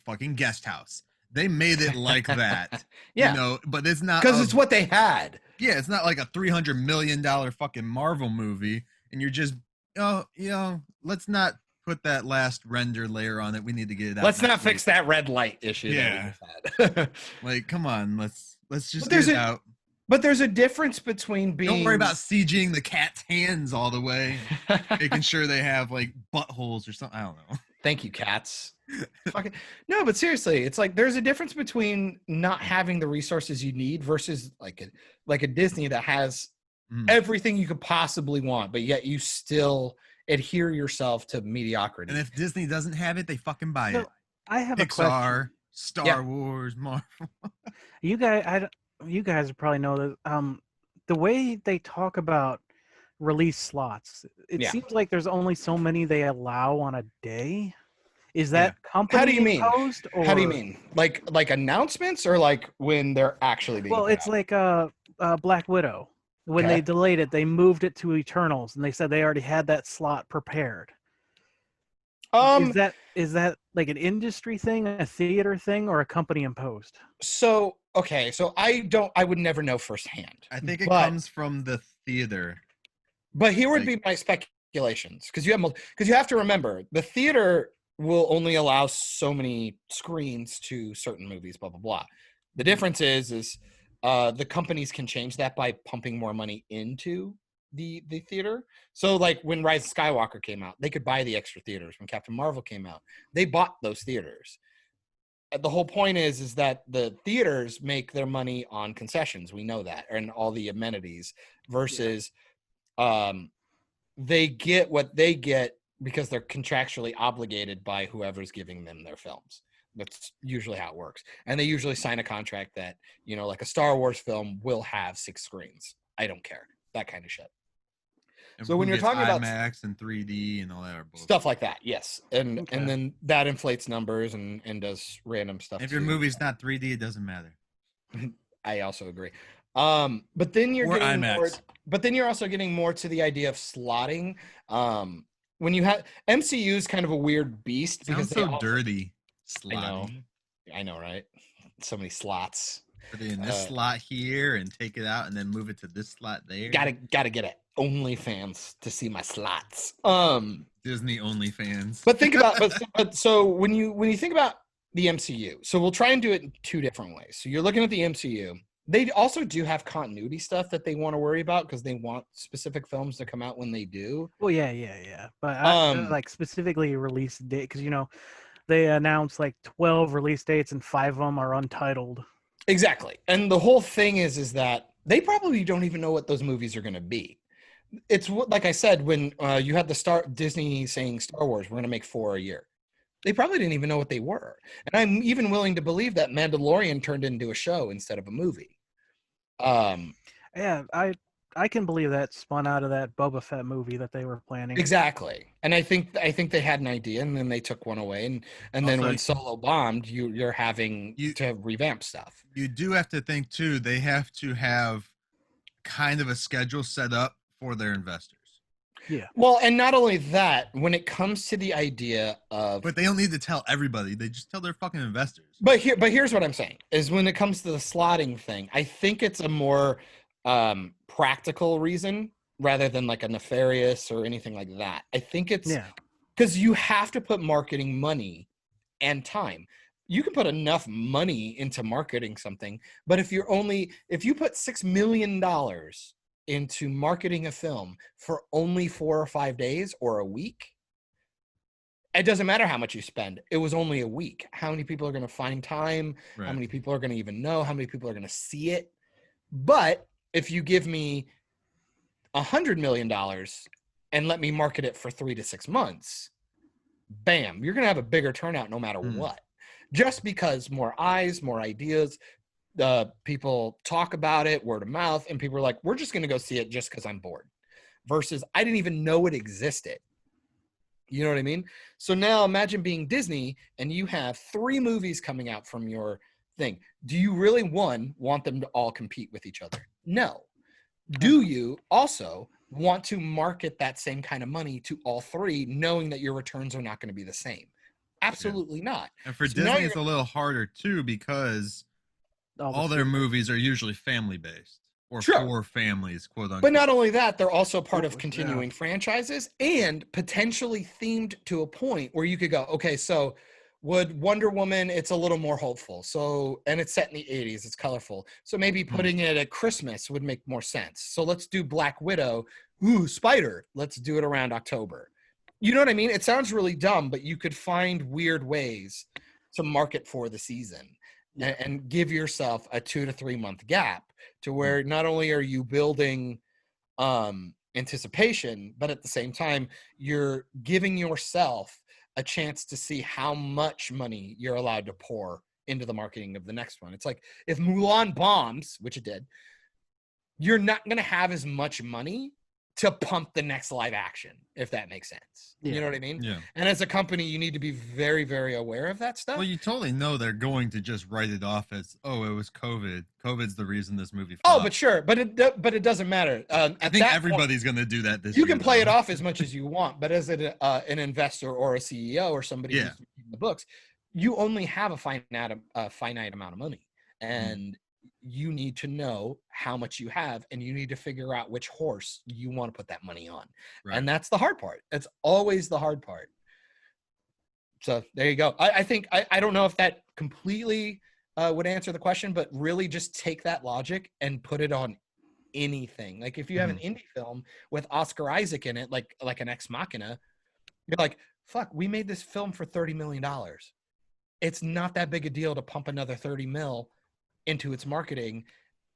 fucking Guest House. They made it like that. Yeah. You know, but it's not Because of- it's what they had. yeah, it's not like a $300 million fucking Marvel movie, and you're just, let's not put that last render layer on it. We need to get it out. Let's not next fix week. that red light issue Yeah. that we just had. Like, come on, let's just But get there's it a- out. But there's a difference between being. Don't worry about CGing the cat's hands all the way, making sure they have like buttholes or something. I don't know. Thank you, cats. Fucking no, but seriously, it's like there's a difference between not having the resources you need versus like a Disney that has Mm. everything you could possibly want, but yet you still adhere yourself to mediocrity. And if Disney doesn't have it, they fucking buy So, it. I have a question. Pixar, Star Yeah. Wars, Marvel. You guys probably know that the way they talk about release slots, it Yeah. seems like there's only so many they allow on a day. Is that company How do you mean? imposed, or How do you mean? Like announcements or like when they're actually being Well, put it's out? like Black Widow. When Okay. they delayed it, they moved it to Eternals, and they said they already had that slot prepared. Is that like an industry thing, a theater thing, or a company imposed? so okay, so I would never know firsthand. I think it But- comes from the theater. But here would Like- be my speculations because you have to remember the theater will only allow so many screens to certain movies, blah blah blah. The difference is the companies can change that by pumping more money into the theater. So like when Rise of Skywalker came out, they could buy the extra theaters. When Captain Marvel came out, they bought those theaters. The whole point is that the theaters make their money on concessions. We know that, and all the amenities versus they get what they get because they're contractually obligated by whoever's giving them their films. That's usually how it works. And they usually sign a contract that, like a Star Wars film will have 6 screens. I don't care. That kind of shit. And So when who you're gets talking about- IMAX and 3D and all that bullshit. Stuff like that, yes. And Okay. and then that inflates numbers and does random stuff. If your too. movie's not 3D, it doesn't matter. I also agree. But then you're Or getting more, IMAX. but then you're also getting more to the idea of slotting. When you have MCU is kind of a weird beast because Sounds they so also, dirty. I know. Slotting. I know, right? So many slots. Put it in this Uh, slot here and take it out and then move it to this slot there. Gotta get it. OnlyFans to see my slots. Disney OnlyFans. But think about but so when you think about the MCU, so we'll try and do it in two different ways. So you're looking at the MCU. They also do have continuity stuff that they want to worry about because they want specific films to come out when they do. Well, yeah. But Um, like specifically release date, because they announced like 12 release dates and 5 of them are untitled. Exactly. And the whole thing is that they probably don't even know what those movies are going to be. It's like I said, when you had the Disney saying Star Wars, we're going to make 4 a year. They probably didn't even know what they were. And I'm even willing to believe that Mandalorian turned into a show instead of a movie. Yeah, I can believe that spun out of that Boba Fett movie that they were planning. Exactly. And I think they had an idea and then they took one away. And then Also, when Solo bombed, you're having to revamp stuff. You do have to think too, they have to have kind of a schedule set up for their investors. Yeah. Well, and not only that, when it comes to the idea of But they don't need to tell everybody. They just tell their fucking investors. But here's what I'm saying is when it comes to the slotting thing, I think it's a more practical reason rather than like a nefarious or anything like that. I think it's because you have to put marketing money and time. You can put enough money into marketing something, but if you put $6 million into marketing a film for only 4 or 5 days or a week, it doesn't matter how much you spend. It was only a week. How many people are going to find time? Right. How many people are going to even know? How many people are going to see it? But if you give me $100 million and let me market it for 3 to 6 months, bam, you're going to have a bigger turnout no matter what. Just because more eyes, more ideas, people talk about it, word of mouth, and people are like, we're just going to go see it just because I'm bored. Versus I didn't even know it existed. You know what I mean? So now imagine being Disney and you have 3 movies coming out from your thing. Do you really, want them to all compete with each other? No. Do you also want to market that same kind of money to all 3, knowing that your returns are not going to be the same? Absolutely not. And for So Disney, it's a little harder too because all their movies are usually family based or for families, quote unquote. But not only that, they're also part of continuing franchises and potentially themed to a point where you could go, okay, so would Wonder Woman, it's a little more hopeful. So, and it's set in the 80s, it's colorful. So maybe putting it at Christmas would make more sense. So let's do Black Widow. Ooh, Spider. Let's do it around October. You know what I mean? It sounds really dumb, but you could find weird ways to market for the season and give yourself a 2 to 3 month gap to where not only are you building anticipation, but at the same time, you're giving yourself a chance to see how much money you're allowed to pour into the marketing of the next one. It's like if Mulan bombs, which it did, you're not going to have as much money to pump the next live action, if that makes sense. You know what I mean? Yeah. And as a company, you need to be very, very aware of that stuff. Well, you totally know they're going to just write it off as, oh, it was COVID. COVID's the reason this movie flopped. Oh, but sure. But it doesn't matter. I think everybody's going to do that this year. You year. can play it off as much as you want, but as an investor or a CEO or somebody who's reading the books, you only have a finite amount of money. And you need to know how much you have, and you need to figure out which horse you want to put that money on. Right. And that's the hard part. It's always the hard part. So there you go. I think, I don't know if that completely would answer the question, but really just take that logic and put it on anything. Like if you have an indie film with Oscar Isaac in it, like an Ex Machina, you're like, fuck, we made this film for $30 million. It's not that big a deal to pump another 30 mil into its marketing,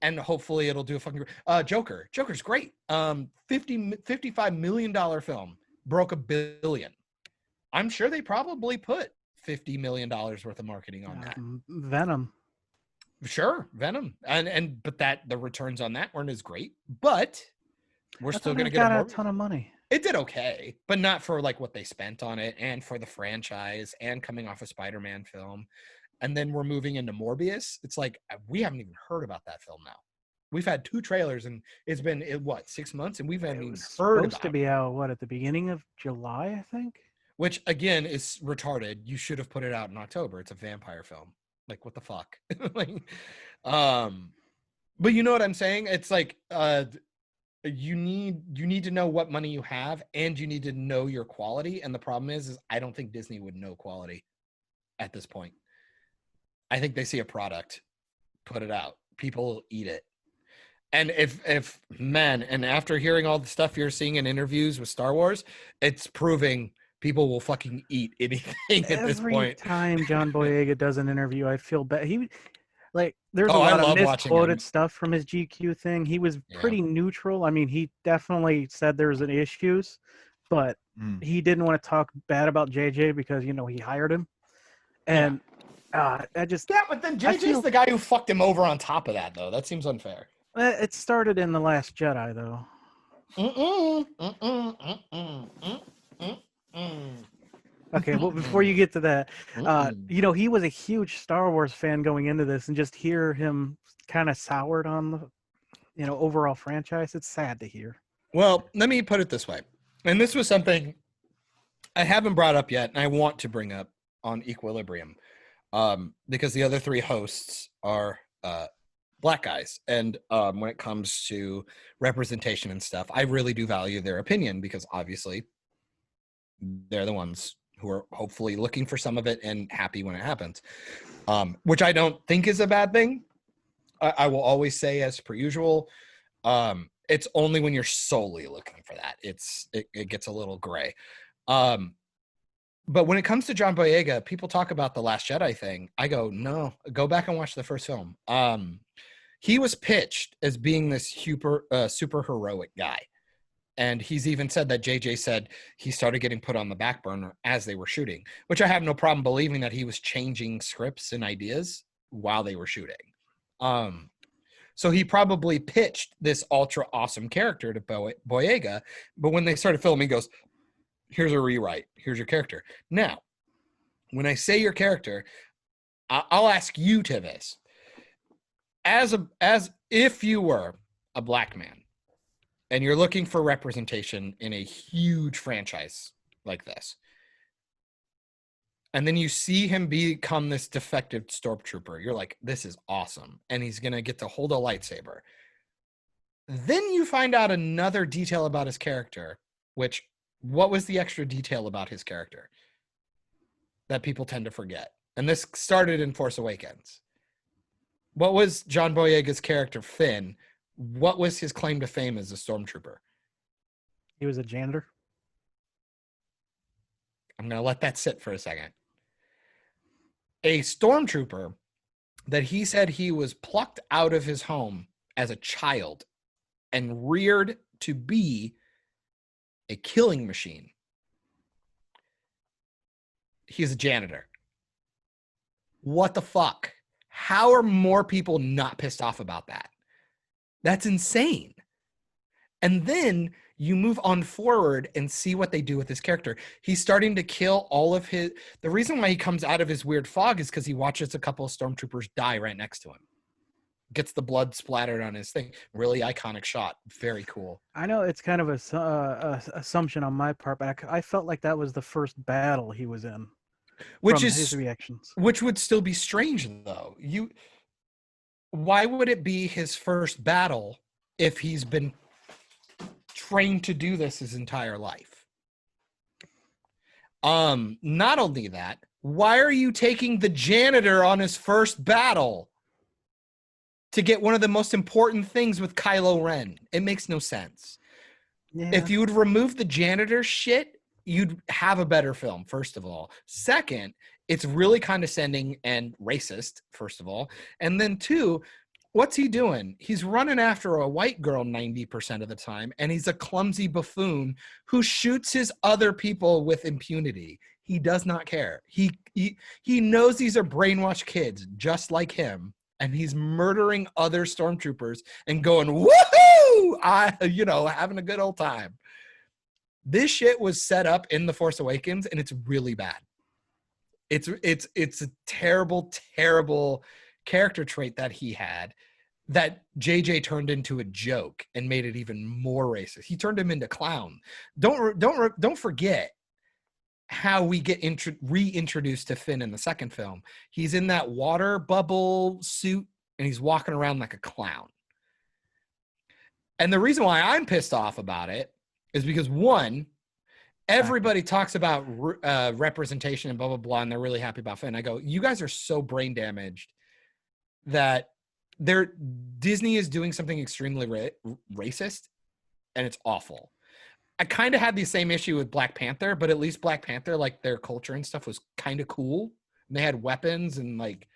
and hopefully it'll do a fucking Joker's great. $55 million film broke $1 billion. I'm sure they probably put $50 million worth of marketing on that. Venom. Sure, Venom. But the returns on that weren't as great, but we're still going to get a ton of money. It did okay, but not for like what they spent on it and for the franchise and coming off a Spider-Man film. And then we're moving into Morbius. It's like, we haven't even heard about that film now. We've had 2 trailers, and it's been what 6 months, and we've It even was heard supposed about to it. be out at the beginning of July, I think. Which again is retarded. You should have put it out in October. It's a vampire film. Like what the fuck? Like, but you know what I'm saying? It's like you need to know what money you have, and you need to know your quality. And the problem is I don't think Disney would know quality at this point. I think they see a product, put it out, people will eat it. And if man, and after hearing all the stuff you're seeing in interviews with Star Wars, it's proving people will fucking eat anything at this Every point. time John Boyega does an interview, I feel bad. There's a Oh, I lot of love watching him. misquoted stuff from his GQ thing. He was Yeah. pretty neutral. I mean, he definitely said there's an issues, but he didn't want to talk bad about JJ because he hired him. And I just but then I JJ's feel- the guy who fucked him over on top of that, though. That seems unfair. it started in The Last Jedi, though. Okay, well, before you get to that, he was a huge Star Wars fan going into this, and just hear him kind of soured on the, overall franchise. It's sad to hear. Well, let me put it this way. And this was something I haven't brought up yet, and I want to bring up on Equilibrium, because the other 3 hosts are Black guys. And when it comes to representation and stuff, I really do value their opinion, because obviously they're the ones who are hopefully looking for some of it and happy when it happens, which I don't think is a bad thing. I will always say, as per usual, it's only when you're solely looking for that. It gets a little gray. But when it comes to John Boyega, people talk about the Last Jedi thing. I go, no, go back and watch the first film. He was pitched as being this super heroic guy. And he's even said that JJ said he started getting put on the back burner as they were shooting, which I have no problem believing that he was changing scripts and ideas while they were shooting. So he probably pitched this ultra awesome character to Boyega, but when they started filming, he goes, here's a rewrite. Here's your character. Now, when I say your character, I'll ask you, Tivis, as if you were a black man and you're looking for representation in a huge franchise like this, and then you see him become this defective stormtrooper, you're like, this is awesome. And he's going to get to hold a lightsaber. Then you find out another detail about his character, what was the extra detail about his character that people tend to forget? And this started in Force Awakens. What was John Boyega's character, Finn? What was his claim to fame as a stormtrooper? He was a janitor. I'm going to let that sit for a second. A stormtrooper that he said he was plucked out of his home as a child and reared to be a killing machine. He's a janitor. What the fuck? How are more people not pissed off about that? That's insane. And then you move on forward and see what they do with his character. He's starting to kill all of his... The reason why he comes out of his weird fog is because he watches a couple of stormtroopers die right next to him. Gets the blood splattered on his thing. Really iconic shot. Very cool. I know it's kind of a assumption on my part, but I felt like that was the first battle he was in. Which from is his reactions. Which would still be strange, though. Why would it be his first battle if he's been trained to do this his entire life? Not only that, why are you taking the janitor on his first battle to get one of the most important things with Kylo Ren? It makes no sense. Yeah. If you would remove the janitor shit, you'd have a better film, first of all. Second, it's really condescending and racist, first of all. And then 2, what's he doing? He's running after a white girl 90% of the time, and he's a clumsy buffoon who shoots his other people with impunity. He does not care. He knows these are brainwashed kids just like him, and he's murdering other stormtroopers and going, woohoo! Having a good old time. This shit was set up in The Force Awakens, and it's really bad. It's a terrible, terrible character trait that he had that JJ turned into a joke and made it even more racist. He turned him into clown. Don't forget how we get reintroduced to Finn in the second film. He's in that water bubble suit and he's walking around like a clown. And the reason why I'm pissed off about it is because, one, everybody talks about representation and blah, blah, blah, and they're really happy about Finn. I go, you guys are so brain damaged that Disney is doing something extremely racist, and it's awful. I kind of had the same issue with Black Panther, but at least Black Panther, like their culture and stuff was kind of cool. And they had weapons and like,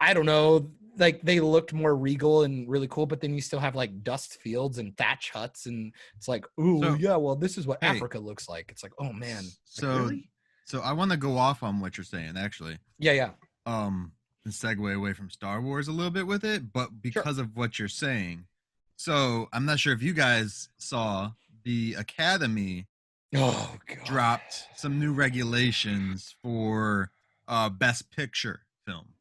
I don't know, like they looked more regal and really cool, but then you still have like dust fields and thatch huts. And it's like, ooh, yeah, well, this is what Africa looks like. It's like, oh man. So, like, really? So I want to go off on what you're saying, actually. Yeah. And segue away from Star Wars a little bit with it, but because of what you're saying. So I'm not sure if you guys saw the Academy dropped some new regulations for Best Picture film.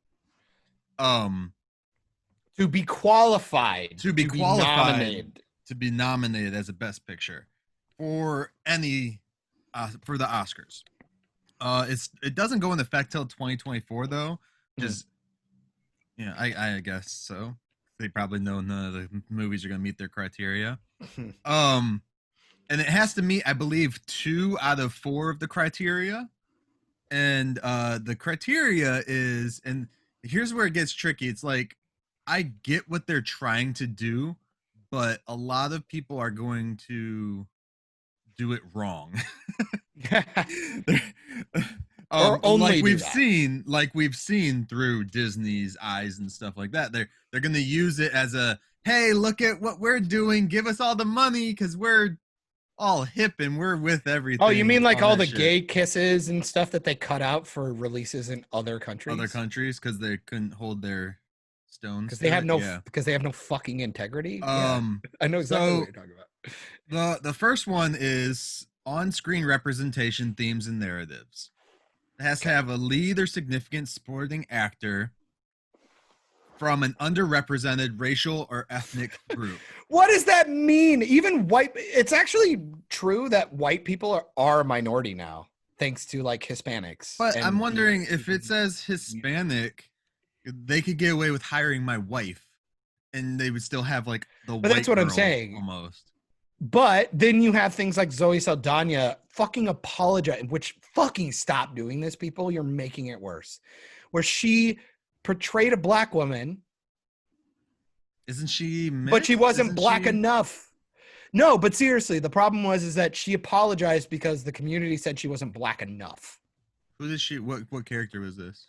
To be qualified. To be nominated. To be nominated as a Best Picture for any for the Oscars. It doesn't go into effect till 2024 though. Just I guess so. They probably know none of the movies are gonna meet their criteria. And it has to meet, I believe, 2 out of 4 of the criteria. And the criteria is, and here's where it gets tricky. It's like, I get what they're trying to do, but a lot of people are going to do it wrong. Or only like we've seen through Disney's eyes and stuff like that. They're going to use it as a, hey, look at what we're doing. Give us all the money because we're all hip and we're with everything. Oh, you mean like all the gay kisses and stuff that they cut out for releases in other countries? Other countries because they couldn't hold their stones. Because they have no fucking integrity. I know exactly what you're talking about. The first one is on-screen representation, themes, and narratives. It has to have a lead or significant supporting actor from an underrepresented racial or ethnic group. What does that mean? Even white, it's actually true that white people are a minority now, thanks to like Hispanics. But I'm wondering if it says Hispanic, they could get away with hiring my wife and they would still have like the white that's what girl I'm saying. Almost. But then you have things like Zoe Saldana fucking apologize, which fucking stop doing this, people. You're making it worse. Where she portrayed a black woman. Isn't she mixed? But she wasn't black enough. No, but seriously, the problem is that she apologized because the community said she wasn't black enough. Who did she? What character was this?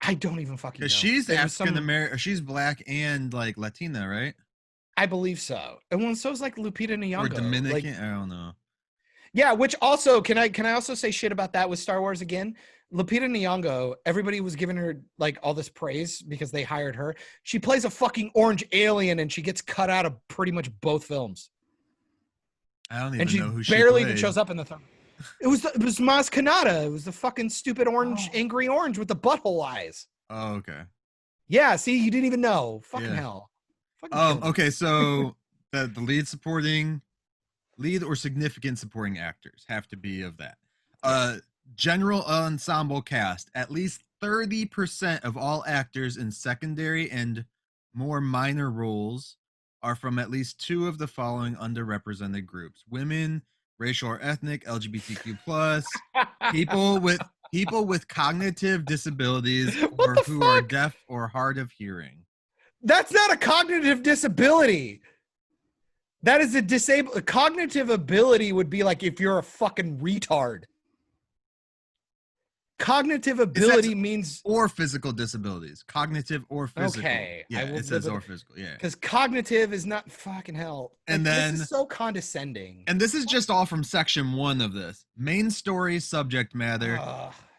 I don't even fucking know. She's African American. She's black and like Latina, right? I believe so. And well, so is like Lupita Nyong'o. Or Dominican. I don't know. Yeah, which also can I also say shit about that with Star Wars again? Lupita Nyong'o, everybody was giving her like all this praise because they hired her. She plays a fucking orange alien and she gets cut out of pretty much both films. I don't even know who she barely played. even shows up in the third. It was Maz Kanata. It was the fucking stupid orange, angry orange with the butthole eyes. Oh, okay. Yeah, see, you didn't even know. Fucking hell. Okay, so the lead or significant supporting actors have to be of that. General ensemble cast, at least 30% of all actors in secondary and more minor roles are from at least 2 of the following underrepresented groups: women, racial or ethnic, LGBTQ+, people with cognitive disabilities, or who are deaf or hard of hearing. That's not a cognitive disability. That is a cognitive ability would be like if you're a fucking retard. Cognitive ability means or physical disabilities. Cognitive or physical. Okay. Yeah, it says or physical. Yeah. Because cognitive is not fucking hell. And then this is so condescending. And this is just all from section 1 of this. Main story subject matter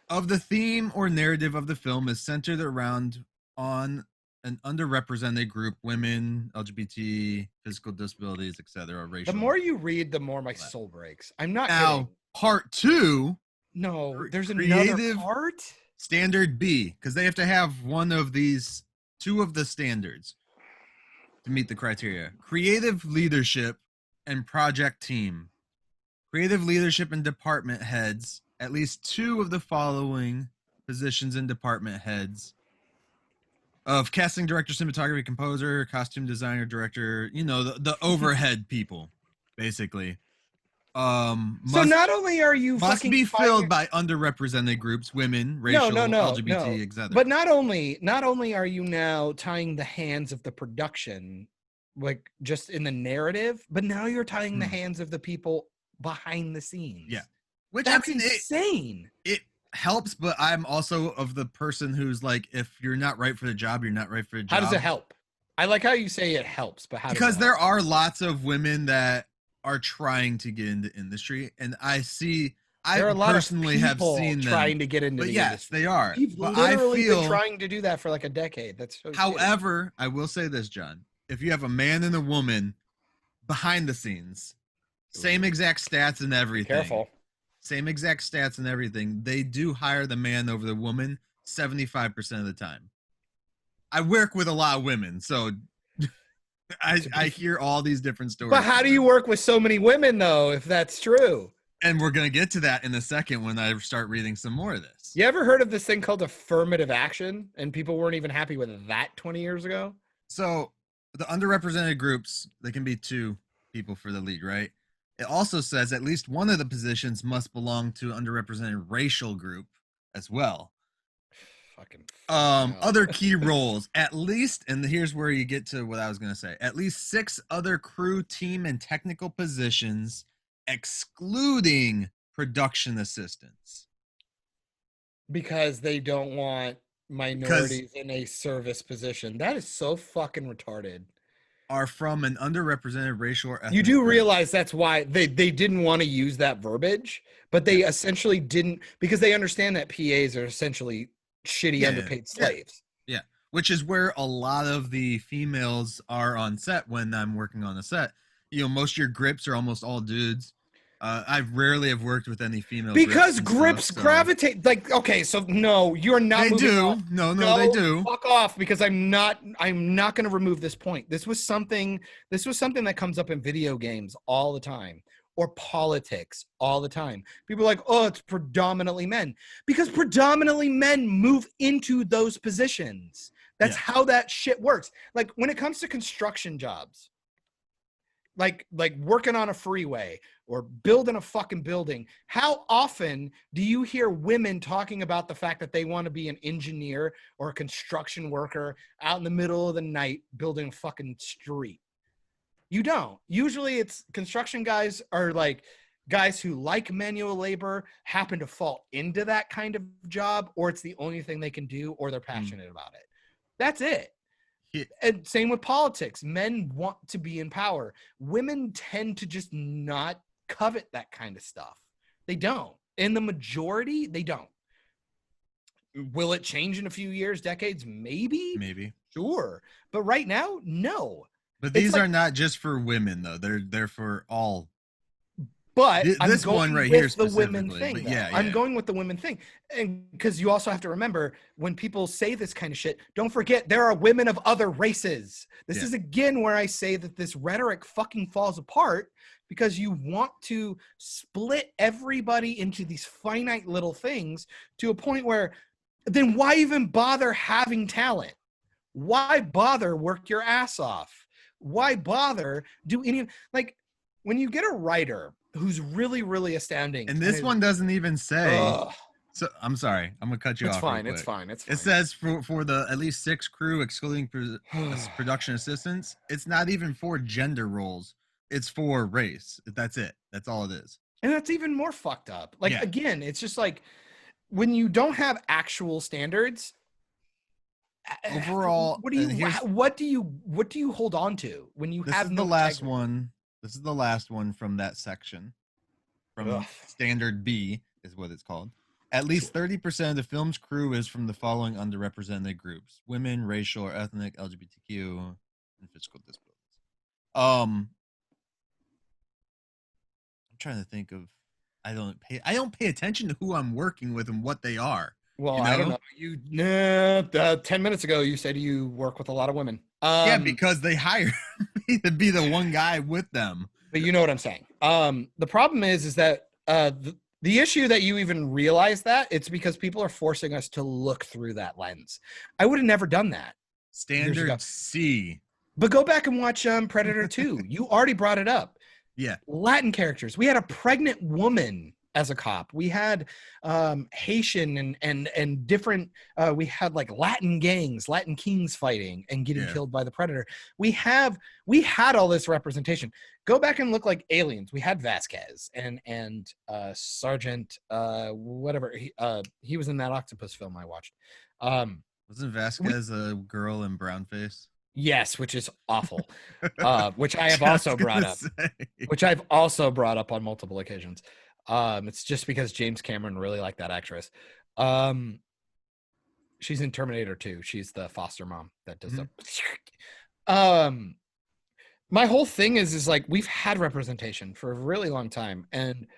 of the theme or narrative of the film is centered around on an underrepresented group: women, LGBT, physical disabilities, etc. Racial. The more you read, the more my soul breaks. I'm not now kidding. Part 2. No, there's another part. Standard B, because they have to have one of these 2 of the standards. to meet the criteria. Creative leadership and project team. Creative leadership and department heads. At least 2 of the following positions and department heads of casting director, cinematography, composer, costume designer, director, the overhead people, basically. So Must, not only are you must fucking be filled firing- by underrepresented groups, women, racial, LGBT, etc. But not only are you now tying the hands of the production, like just in the narrative, but now you're tying the hands of the people behind the scenes. Yeah. Which That's I mean, insane. It helps, but I'm also of the person who's like, if you're not right for the job, you're not right for the job. How does it help? I like how you say it helps, but how Because does it there help? are lots of women that are trying to get into industry, and I There are a lot personally of have people seen them. trying to get into But the yes, industry. they are. You've But I literally feel, been trying to do that for like a decade. That's so shitty. however, I will say this, John. If you have a man and a woman behind the scenes, same exact stats and everything. Careful. Same exact stats and everything. They do hire the man over the woman 75% of the time. I work with a lot of women, so I hear all these different stories. But how do you work with so many women though, if that's true? And we're going to get to that in a second when I start reading some more of this. You ever heard of this thing called affirmative action? And people weren't even happy with that 20 years ago? So the underrepresented groups, they can be 2 people for the lead, right? It also says at least one of the positions must belong to an underrepresented racial group as well. Fucking Other key roles, at least, and here's where you get to what I was going to say, at least 6 other crew, team, and technical positions, excluding production assistants. Because they don't want minorities in a service position. That is so fucking retarded. Are from an underrepresented racial or ethnic You do group. realize that's why they didn't want to use that verbiage, but they essentially didn't, because they understand that PAs are essentially shitty underpaid slaves. Yeah, which is where a lot of the females are on set when I'm working on a set. Most of your grips are almost all dudes. I rarely have worked with any female Because grips grips gravitate like, okay, so no, you're not They moving do. on. No, they do. Fuck off, because I'm not going to remove this point. This was something that comes up in video games all the time, or politics all the time. People are like, oh, it's predominantly men, because predominantly men move into those positions. That's how that shit works. Like when it comes to construction jobs, like working on a freeway or building a fucking building, how often do you hear women talking about the fact that they want to be an engineer or a construction worker out in the middle of the night building a fucking street? You don't. Usually it's construction guys are like guys who like manual labor, happen to fall into that kind of job, or it's the only thing they can do, or they're passionate about it. That's it. And same with politics. Men want to be in power. Women tend to just not covet that kind of stuff. They don't. In the majority, they don't. Will it change in a few years, decades? Maybe. Sure. But right now, no. But these are not just for women, though. They're for all. But this one right here the women specifically. thing. But yeah, I'm going with the women thing, and because you also have to remember when people say this kind of shit, don't forget there are women of other races. This is again where I say that this rhetoric fucking falls apart, because you want to split everybody into these finite little things to a point where then why even bother having talent? Why bother work your ass off? Why bother do any, like when you get a writer who's really, really astounding. And this one doesn't even say. So I'm sorry, I'm gonna cut you off. It's fine. It says for the at least 6 crew, excluding production assistants. It's not even for gender roles. It's for race. That's it. That's all it is. And that's even more fucked up. Like again, it's just like when you don't have actual standards. Overall, what do you hold on to when you have no the last one? This is the last one from that section. From standard B is what it's called. At least 30% of the film's crew is from the following underrepresented groups: women, racial or ethnic, LGBTQ, and physical disabilities. I'm trying to think of. I don't pay attention to who I'm working with and what they are. Well, You I don't know? know. 10 minutes ago, you said you work with a lot of women. Yeah, because they hire me to be the one guy with them. But you know what I'm saying. The problem is that the issue that you even realize that it's because people are forcing us to look through that lens. I would have never done that. Years ago. Standard C. But go back and watch Predator 2. You already brought it up. Yeah. Latin characters. We had a pregnant woman as a cop. We had Haitian and different. We had like Latin gangs, Latin kings fighting and getting killed by the Predator. We had all this representation. Go back and look like Aliens. We had Vasquez and Sergeant whatever. He was in that octopus film I watched. Wasn't Vasquez a girl in brown face? Yes, which is awful. Which I have also brought up. Which I've also brought up on multiple occasions. It's just because James Cameron really liked that actress. She's in Terminator 2. She's the foster mom that does the. My whole thing is like we've had representation for a really long time, and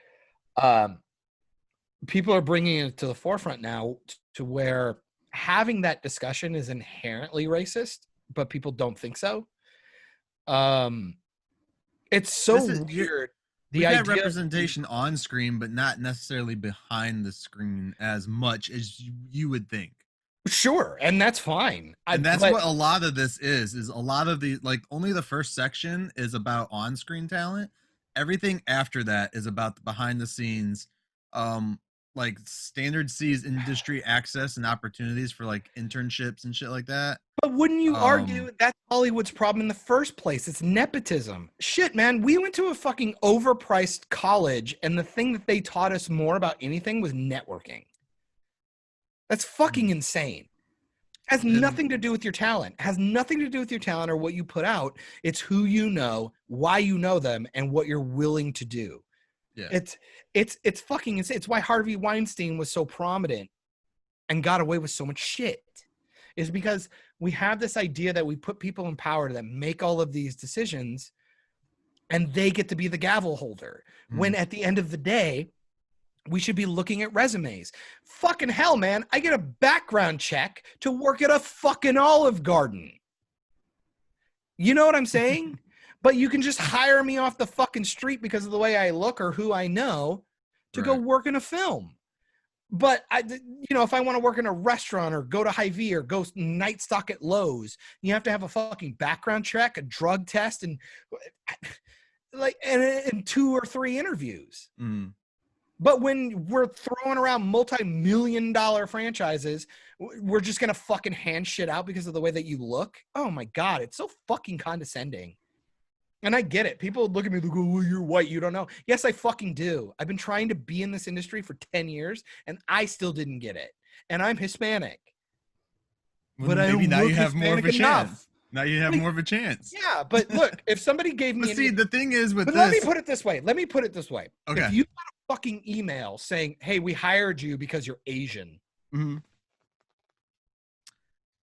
people are bringing it to the forefront now to where having that discussion is inherently racist, but people don't think so. It's so weird. We had representation on screen, but not necessarily behind the screen as much as you would think. Sure, and that's fine. And that's what a lot of this is a lot of the, like, only the first section is about on-screen talent. Everything after that is about the behind the scenes, like standard C's industry access and opportunities for like internships and shit like that. But wouldn't you argue that's Hollywood's problem in the first place? It's nepotism. Shit, man. We went to a fucking overpriced college, and the thing that they taught us more about anything was networking. That's fucking insane. Has nothing to do with your talent. Has nothing to do with your talent or what you put out. It's who you know, why you know them, and what you're willing to do. Yeah. It's fucking insane. It's why Harvey Weinstein was so prominent and got away with so much shit. Is because we have this idea that we put people in power that make all of these decisions, and they get to be the gavel holder. When at the end of the day, we should be looking at resumes. Fucking hell, man. I get a background check to work at a fucking Olive Garden. You know what I'm saying? But you can just hire me off the fucking street because of the way I look or who I know to go work in a film. But if I want to work in a restaurant or go to Hy-Vee or go night stock at Lowe's, you have to have a fucking background check, a drug test, and like and 2 or 3 interviews. But when we're throwing around multi-million-dollar franchises, we're just gonna fucking hand shit out because of the way that you look. Oh my God, it's so fucking condescending. And I get it. People look at me like, oh, well, you're white, you don't know. Yes, I fucking do. I've been trying to be in this industry for 10 years, and I still didn't get it. And I'm Hispanic. Well, but maybe now you have more of a chance. Now you have more of a chance. Yeah, but look, if somebody gave me... the thing is with this... Let me put it this way. Okay. If you got a fucking email saying, hey, we hired you because you're Asian...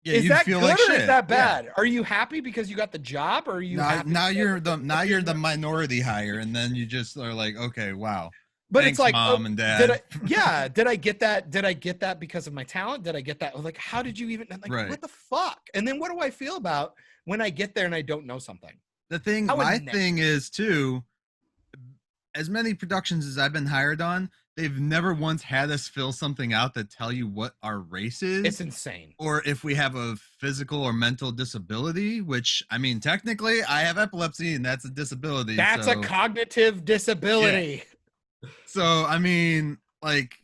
Yeah, is that good or is that bad? Yeah. Are you happy because you got the job, or are you happy now you're the minority hire, and then you just are like, okay, wow. But thanks, it's like, mom and dad. Did I get that? Did I get that because of my talent? Did I get that? Like, how did you even what the fuck? And then what do I feel about when I get there and I don't know something? My thing is too, as many productions as I've been hired on, they've never once had us fill something out that tell you what our race is. It's insane. Or if we have a physical or mental disability, which, I mean, technically I have epilepsy and that's a disability. That's a cognitive disability. Yeah. So, I mean, like,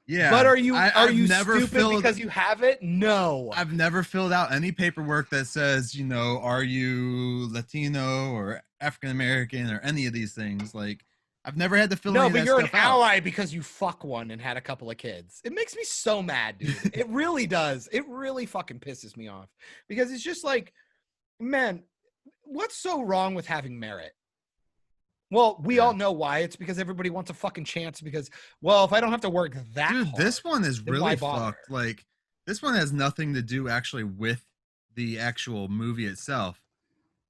yeah. But are you stupid because you have it? No. I've never filled out any paperwork that says, are you Latino or African American or any of these things. Like, I've never had to fill any of that stuff out. No, but you're an ally because you fuck one and had a couple of kids. It makes me so mad, dude. It really does. It really fucking pisses me off. Because it's just like, man, what's so wrong with having merit? Well, we all know why. It's because everybody wants a fucking chance because, well, if I don't have to work that hard, this one is really fucked. Like, this one has nothing to do actually with the actual movie itself.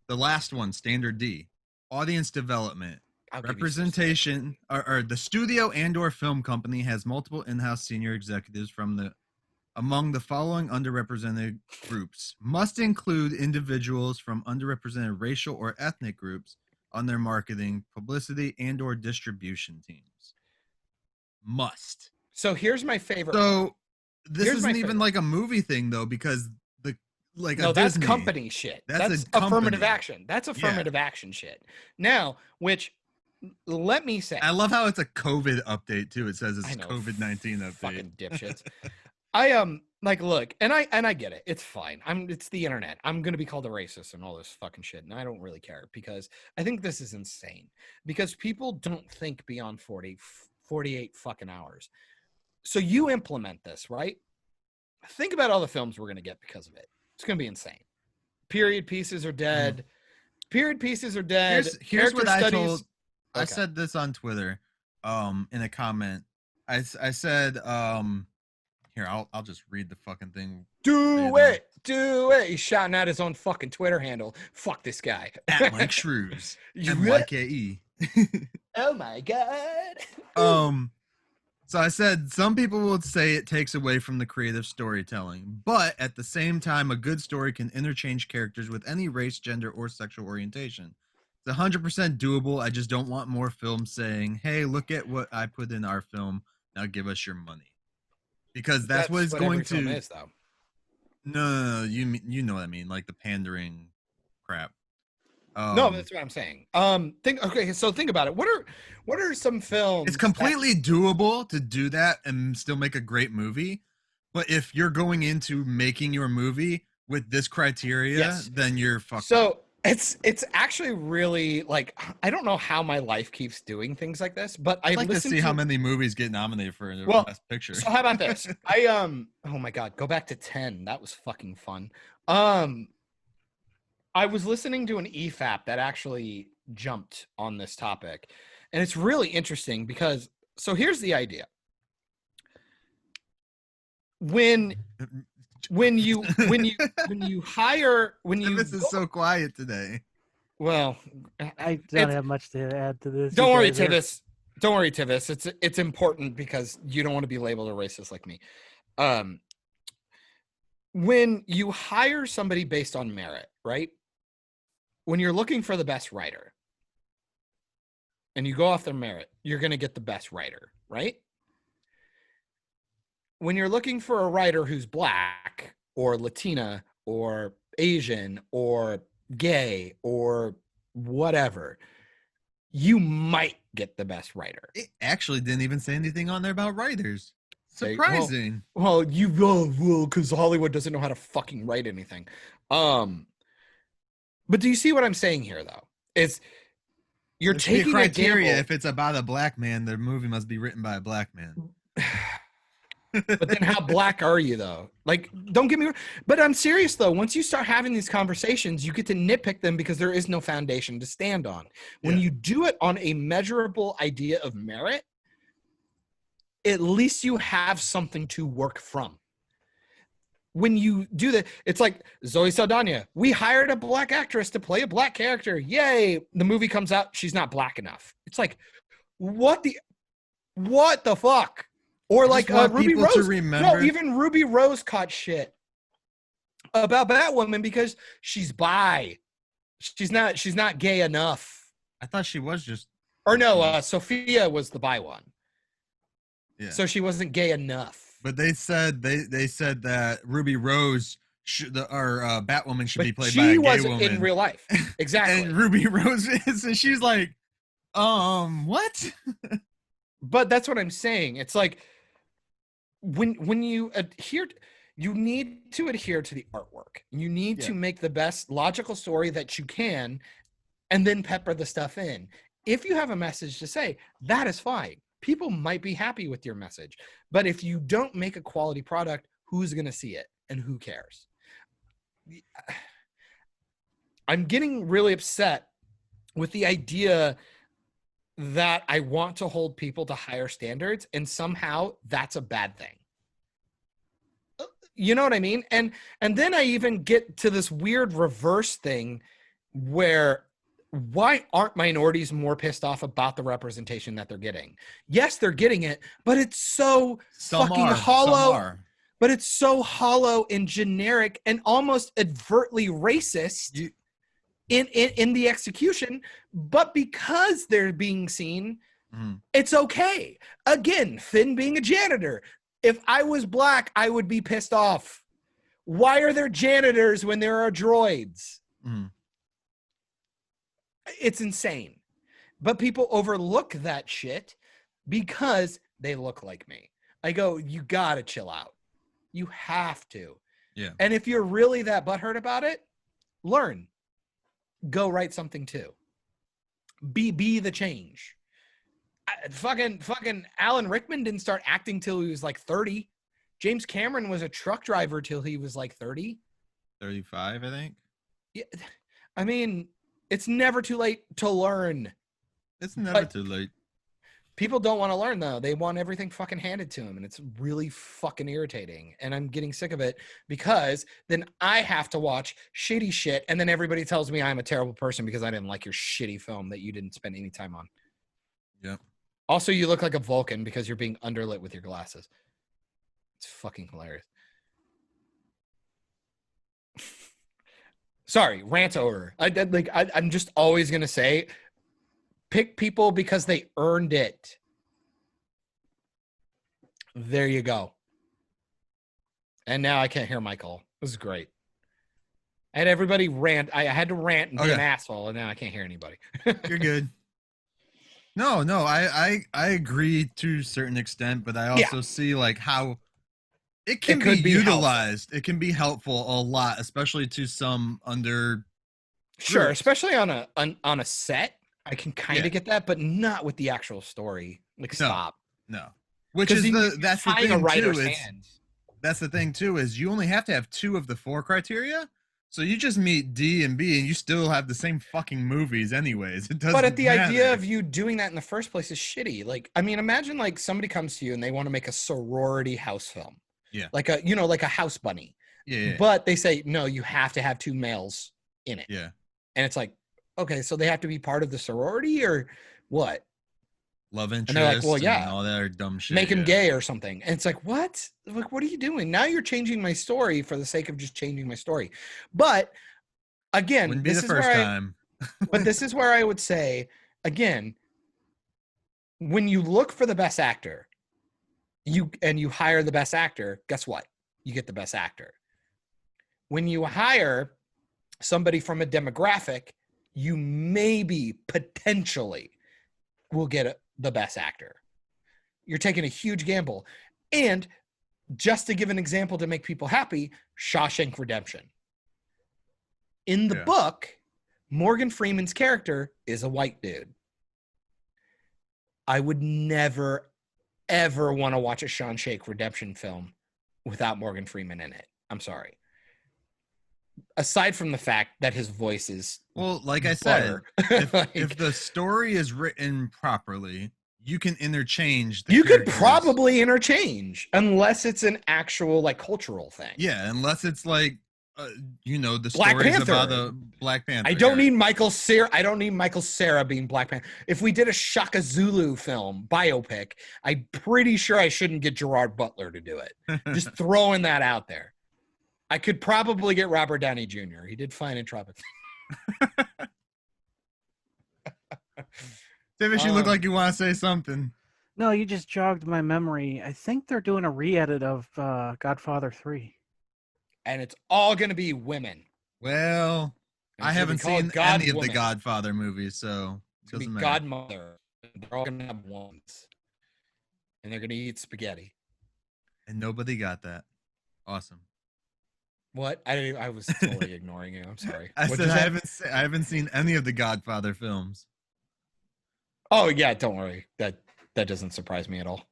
The last one, Standard D, audience development. Representation or the studio and or film company has multiple in-house senior executives from the among the following underrepresented groups must include individuals from underrepresented racial or ethnic groups on their marketing, publicity, and or distribution teams. Must. So here's my favorite. So this Here's my isn't even favorite. like a movie thing though, because the like No, a that's Disney, company shit. That's That's a affirmative company. action. That's affirmative action shit. Now, which let me say, I love how it's a COVID update too. It says I it's know, COVID-19 update. fucking dipshits. I like look, and I get it. It's fine. It's the internet. I'm gonna be called a racist and all this fucking shit, and I don't really care because I think this is insane. Because people don't think beyond 48 fucking hours. So you implement this, right? Think about all the films we're gonna get because of it. It's gonna be insane. Period pieces are dead. Period pieces are dead. Here's what Character I studies- told. I Okay. said this on Twitter, in a comment. I said, here I'll just read the fucking thing. Do Yeah, it. Do it. He's shouting out his own fucking Twitter handle. Fuck this guy. At Myke Shrews. You- MYKE. Oh my god. So I said some people would say it takes away from the creative storytelling, but at the same time, a good story can interchange characters with any race, gender, or sexual orientation. It's 100% doable. I just don't want more films saying, "Hey, look at what I put in our film. Now give us your money," because that's what it's going every film to. is, though. No, you know what I mean, like the pandering crap. No, that's what I'm saying. Think about it. What are some films? It's completely doable to do that and still make a great movie. But if you're going into making your movie with this criteria, Yes. then you're fucked. So it's actually really like I don't know how my life keeps doing things like this, but I'd like to listened see how many movies get nominated for the Well, Best Picture. So how about this? Oh my god, go back to 10. That was fucking fun. I was listening to an EFAP that actually jumped on this topic. And it's really interesting because so here's the idea. When you hire This is so quiet today. well I don't have much to add to this. don't You worry, guys are- Tivis. Don't worry, Tivis. It's important because you don't want to be labeled a racist like me. When you hire somebody based on merit, right? When you're looking for the best writer and you go off their merit, you're going to get the best writer, right? When you're looking for a writer who's black or Latina or Asian or gay or whatever, you might get the best writer. It actually didn't even say anything on there about writers. Say, well, Surprising. Well, because Hollywood doesn't know how to fucking write anything. But do you see what I'm saying here, though? Is you're There should be taking a criteria. gamble, If it's about a black man, the movie must be written by a black man. but then how black are you, though? Like, don't get me wrong. But I'm serious, though. Once you start having these conversations, you get to nitpick them because there is no foundation to stand on. When Yeah. you do it on a measurable idea of merit, at least you have something to work from. When you do that, it's like Zoe Saldana. We hired a black actress to play a black character. Yay. The movie comes out. She's not black enough. It's like, what the fuck? Or I like just want Ruby people to Rose. remember- No, even Ruby Rose caught shit about Batwoman because she's bi. She's not gay enough. I thought she was just. Or no, Sophia was the bi one. Yeah. So she wasn't gay enough. But they said they said that Ruby Rose Batwoman should But be played she by a gay wasn't woman. in real life. Exactly. And Ruby Rose is, and she's like, what? But that's what I'm saying. It's like when you adhere, you need to adhere to the artwork. You need to make the best logical story that you can, and then pepper the stuff in. If you have a message to say, that is fine. People might be happy with your message. But if you don't make a quality product, who's going to see it and who cares? I'm getting really upset with the idea that I want to hold people to higher standards and somehow that's a bad thing. You know what I mean? And then I even get to this weird reverse thing where why aren't minorities more pissed off about the representation that they're getting? Yes, they're getting it, but it's so Some fucking are, hollow. some are. but it's so hollow and generic and almost overtly racist in the execution. But because they're being seen, it's okay. Again, Finn being a janitor. If I was black, I would be pissed off. Why are there janitors when there are droids? It's insane. But people overlook that shit because they look like me. I go, you gotta chill out. You have to. Yeah. And if you're really that butthurt about it, learn. Go write something too. Be the change. Fucking Alan Rickman didn't start acting till he was like 30. James Cameron was a truck driver till he was like 30. 35, I think. Yeah. I mean, it's never too late to learn. It's never too late. People don't want to learn, though. They want everything fucking handed to them, and it's really fucking irritating. And I'm getting sick of it because then I have to watch shitty shit, and then everybody tells me I'm a terrible person because I didn't like your shitty film that you didn't spend any time on. Yep. Also, you look like a Vulcan because you're being underlit with your glasses. It's fucking hilarious. Sorry, rant over. I'm just always going to say, pick people because they earned it. There you go. And now I can't hear Michael. This is great. I had everybody rant. I had to rant and be an asshole, and now I can't hear anybody. You're good. No, I agree to a certain extent, but I also see like how it can be utilized. Helpful. It can be helpful a lot, especially to some under. Sure, groups. Especially on a set. I can kind of get that, but not with the actual story. Like, stop. No. Which is that's the thing too. That's the thing too, is you only have to have 2 of the 4 criteria. So you just meet D and B and you still have the same fucking movies anyways. It doesn't But the matter. idea of you doing that in the first place is shitty. Like, I mean, imagine like somebody comes to you and they want to make a sorority house film. Yeah. Like a House Bunny. Yeah. But they say, no, you have to have 2 males in it. Yeah. And it's like, okay, so they have to be part of the sorority or what? Love interest. And they're like, well, yeah, and all that are dumb shit. make him gay or something. And it's like, what? Like, what are you doing? Now you're changing my story for the sake of just changing my story. But again, Wouldn't be the first time. But this is where I would say, again, when you look for the best actor, you hire the best actor, guess what? You get the best actor. When you hire somebody from a demographic, you maybe potentially will get the best actor. You're taking a huge gamble. And just to give an example to make people happy, Shawshank Redemption. In the book, Morgan Freeman's character is a white dude. I would never, ever want to watch a Shawshank Redemption film without Morgan Freeman in it. I'm sorry. Aside from the fact that his voice is like I said, if the story is written properly, you can interchange. You could probably interchange unless it's an actual like cultural thing. Yeah, unless it's like the Black stories Panther. about the Black Panther. I don't need Michael Cera. I don't need Michael Cera being Black Panther. If we did a Shaka Zulu film biopic, I'm pretty sure I shouldn't get Gerard Butler to do it. Just throwing that out there. I could probably get Robert Downey Jr. He did fine in Tropic. Tivis, you look like you want to say something. No, you just jogged my memory. I think they're doing a re-edit of Godfather 3. And it's all going to be women. Well, I haven't seen any of the Godfather movies, so it's going to be Godmother. They're all going to have ones. And they're going to eat spaghetti. And nobody got that. Awesome. What? I was totally ignoring you. I'm sorry. I haven't seen any of the Godfather films. Oh yeah, don't worry. That doesn't surprise me at all.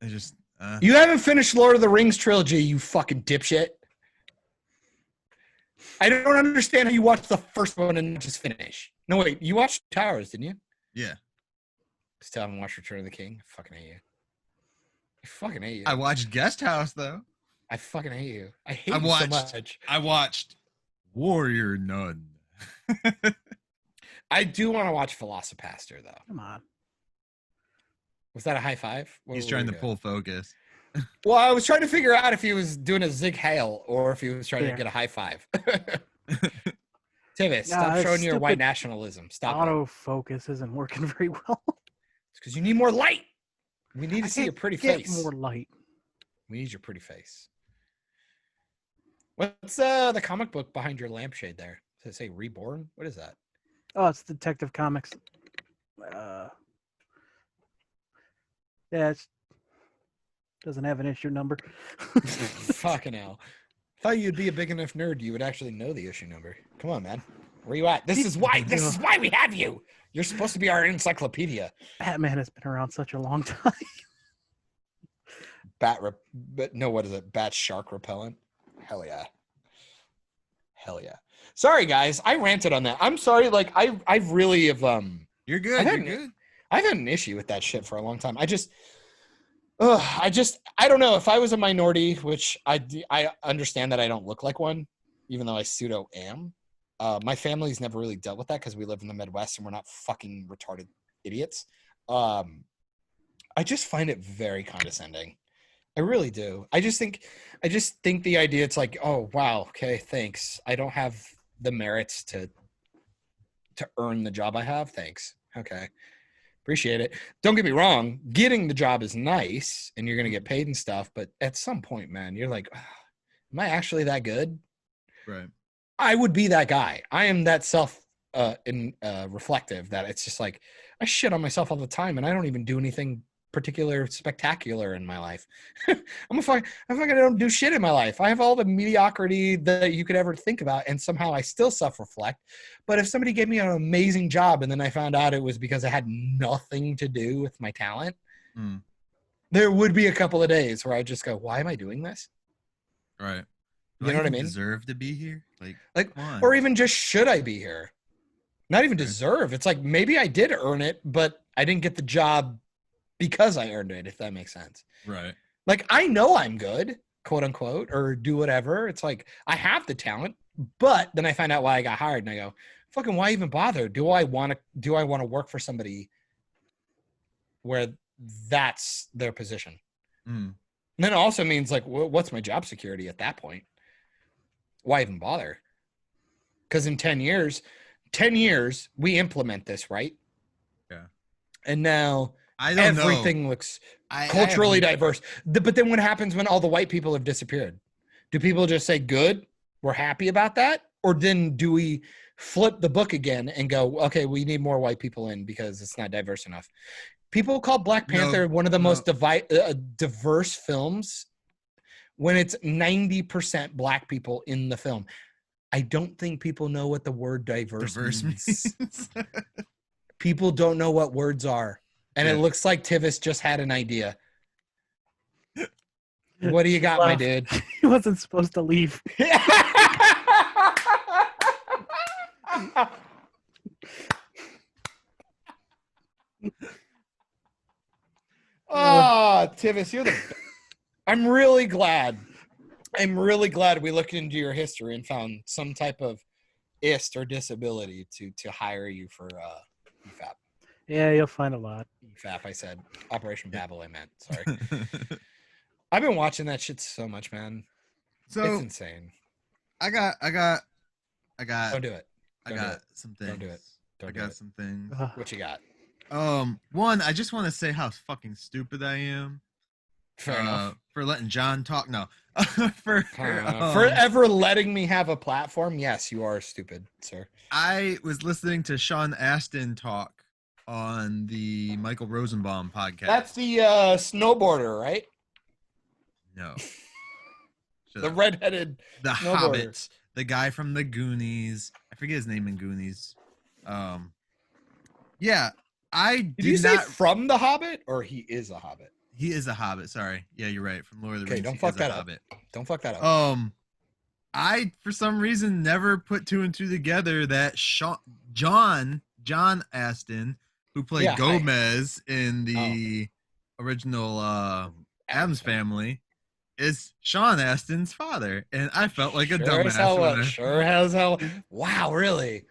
I just You haven't finished Lord of the Rings trilogy, you fucking dipshit. I don't understand how you watched the first one and just finish. No wait, you watched Towers, didn't you? Yeah. Still haven't watched Return of the King. I fucking hate you. I fucking hate you. I watched Guest House though. I fucking hate you. I hate you so much. I watched Warrior Nun. I do want to watch Velocipaster, though. Come on. Was that a high five? He's trying to pull focus. Well, I was trying to figure out if he was doing a zig hail or if he was trying to There. get a high five. Tivis, Nah, stop this showing your white stupid nationalism. Stop it. Autofocus isn't working very well. It's because you need more light. We need to I see your can't pretty get face. more light. We need your pretty face. What's the comic book behind your lampshade there? Does it say Reborn? What is that? Oh, it's Detective Comics. Yeah, it doesn't have an issue number. Fucking hell. Thought you'd be a big enough nerd you would actually know the issue number. Come on, man. Where you at? This is why we have you. You're supposed to be our encyclopedia. Batman has been around such a long time. What is it? Bat shark repellent? Hell yeah. Hell yeah. Sorry guys, I ranted on that. I'm sorry, like I really have You're good. You're good. I've had an issue with that shit for a long time. I don't know if I was a minority, which I understand that I don't look like one, even though I pseudo am. My family's never really dealt with that because we live in the Midwest and we're not fucking retarded idiots. I just find it very condescending. I really do. I just think the idea it's like, oh wow, okay, thanks. I don't have the merits to earn the job I have. Thanks. Okay. Appreciate it. Don't get me wrong. Getting the job is nice and you're going to get paid and stuff. But at some point, man, you're like, am I actually that good? Right. I would be that guy. I am that reflective that it's just like, I shit on myself all the time and I don't even do anything particular spectacular in my life. I don't do shit in my life. I have all the mediocrity that you could ever think about and somehow I still self-reflect. But if somebody gave me an amazing job and then I found out it was because I had nothing to do with my talent, there would be a couple of days where I just go, why am I doing this? Right. You know what I mean? Deserve to be here? Like or even just should I be here? Not even deserve. It's like maybe I did earn it, but I didn't get the job because I earned it, if that makes sense. Right. Like, I know I'm good, quote unquote, or do whatever. It's like, I have the talent, but then I find out why I got hired and I go, fucking, why even bother? Do I want to work for somebody where that's their position? And then it also means like, what's my job security at that point? Why even bother? Because in 10 years, we implement this, right? Yeah. And now everything looks culturally diverse. But then what happens when all the white people have disappeared? Do people just say, good, we're happy about that? Or then do we flip the book again and go, okay, we need more white people in because it's not diverse enough? People call Black Panther one of the most diverse films when it's 90% Black people in the film. I don't think people know what the word diverse means. People don't know what words are. And it looks like Tivis just had an idea. What do you got, my dude? He wasn't supposed to leave. Oh, Tivis, you're the. I'm really glad we looked into your history and found some type of ist or disability to hire you for EFAP. Yeah, you'll find a lot. EFAP, I said. Operation Babble, I meant. Sorry. I've been watching that shit so much, man. So it's insane. I got. Don't do it. I got some things. Don't do it. I got some things. What you got? One, I just want to say how fucking stupid I am. Fair enough. For letting John talk. No. for ever letting me have a platform. Yes, you are stupid, sir. I was listening to Sean Astin talk on the Michael Rosenbaum podcast. That's the snowboarder, right? No. The redheaded the Hobbit, the guy from the Goonies. I forget his name in Goonies. Yeah, did you say from the Hobbit or he is a Hobbit? He is a Hobbit. Sorry. Yeah, you're right. From Lord of the Rings. Don't fuck that up. Don't fuck that up. I for some reason never put two and two together that John Astin, who played Gomez in the original Addams Family, is Sean Astin's father, and I felt like a dumbass. Sure as hell. Wow, really?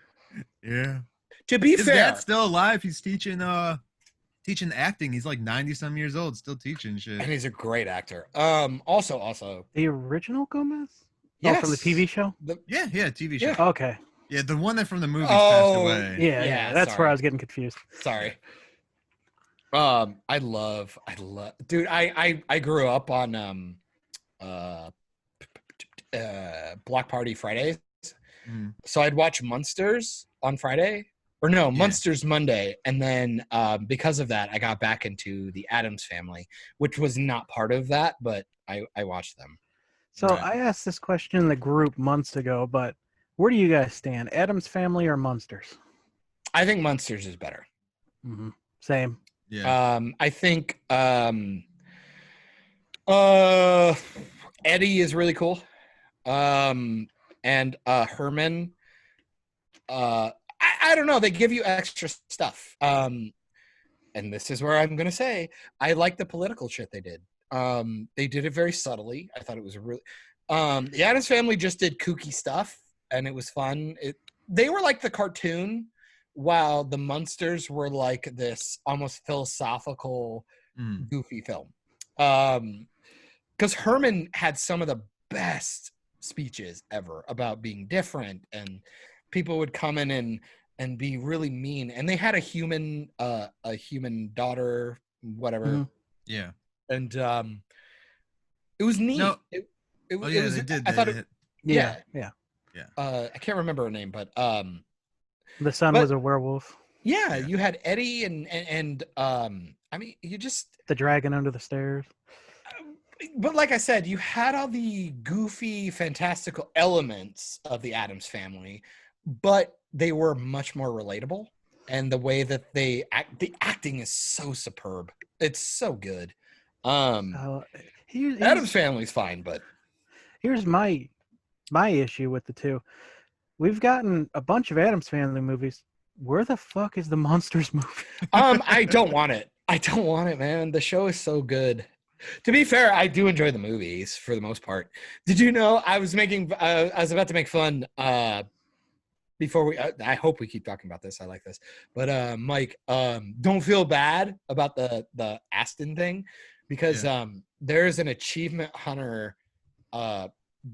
Yeah. To be fair, his dad's still alive. He's teaching teaching acting. He's like 90 some years old, still teaching shit. And he's a great actor. Also, The original Gomez? yes, Oh, from the TV show? Yeah, TV show. Yeah. Okay. Yeah, the one that from the movies passed away. Yeah. That's where sorry. I was getting confused. Sorry. I love, dude. I grew up on Block Party Fridays, so I'd watch Munsters on Friday, or no, Munsters Monday, and then because of that, I got back into the Addams Family, which was not part of that, but I watched them. So Right. I asked this question in the group months ago, but where do you guys stand? Addams Family or Munsters? I think Munsters is better. Mm-hmm. Same. Yeah. I think Eddie is really cool. And Herman, I don't know, they give you extra stuff. And this is where I'm gonna say I like the political shit they did. They did it very subtly. I thought it was a really the Addams Family just did kooky stuff and it was fun. They were like the cartoon, while the Munsters were like this almost philosophical, goofy film. Because Herman had some of the best speeches ever about being different, and people would come in and be really mean. And they had a human daughter, whatever. Yeah. And it was neat. No. It Oh was. yeah, they did. I thought it. Yeah. I can't remember her name, but The son But- was a werewolf. yeah, Yeah. you had Eddie and I mean, you just. The dragon under the stairs. But like I said, you had all the goofy, fantastical elements of the Addams Family, but they were much more relatable. And the way that the acting is so superb. It's so good. Addams Family's fine, but Here's my issue with the two. We've gotten a bunch of Addams Family movies. Where the fuck is the Monsters movie? I don't want it. I don't want it, man. The show is so good. To be fair, I do enjoy the movies for the most part. Did you know I was about to make fun before we I hope we keep talking about this. I like this. But Myke, don't feel bad about the Aston thing, because there's an achievement hunter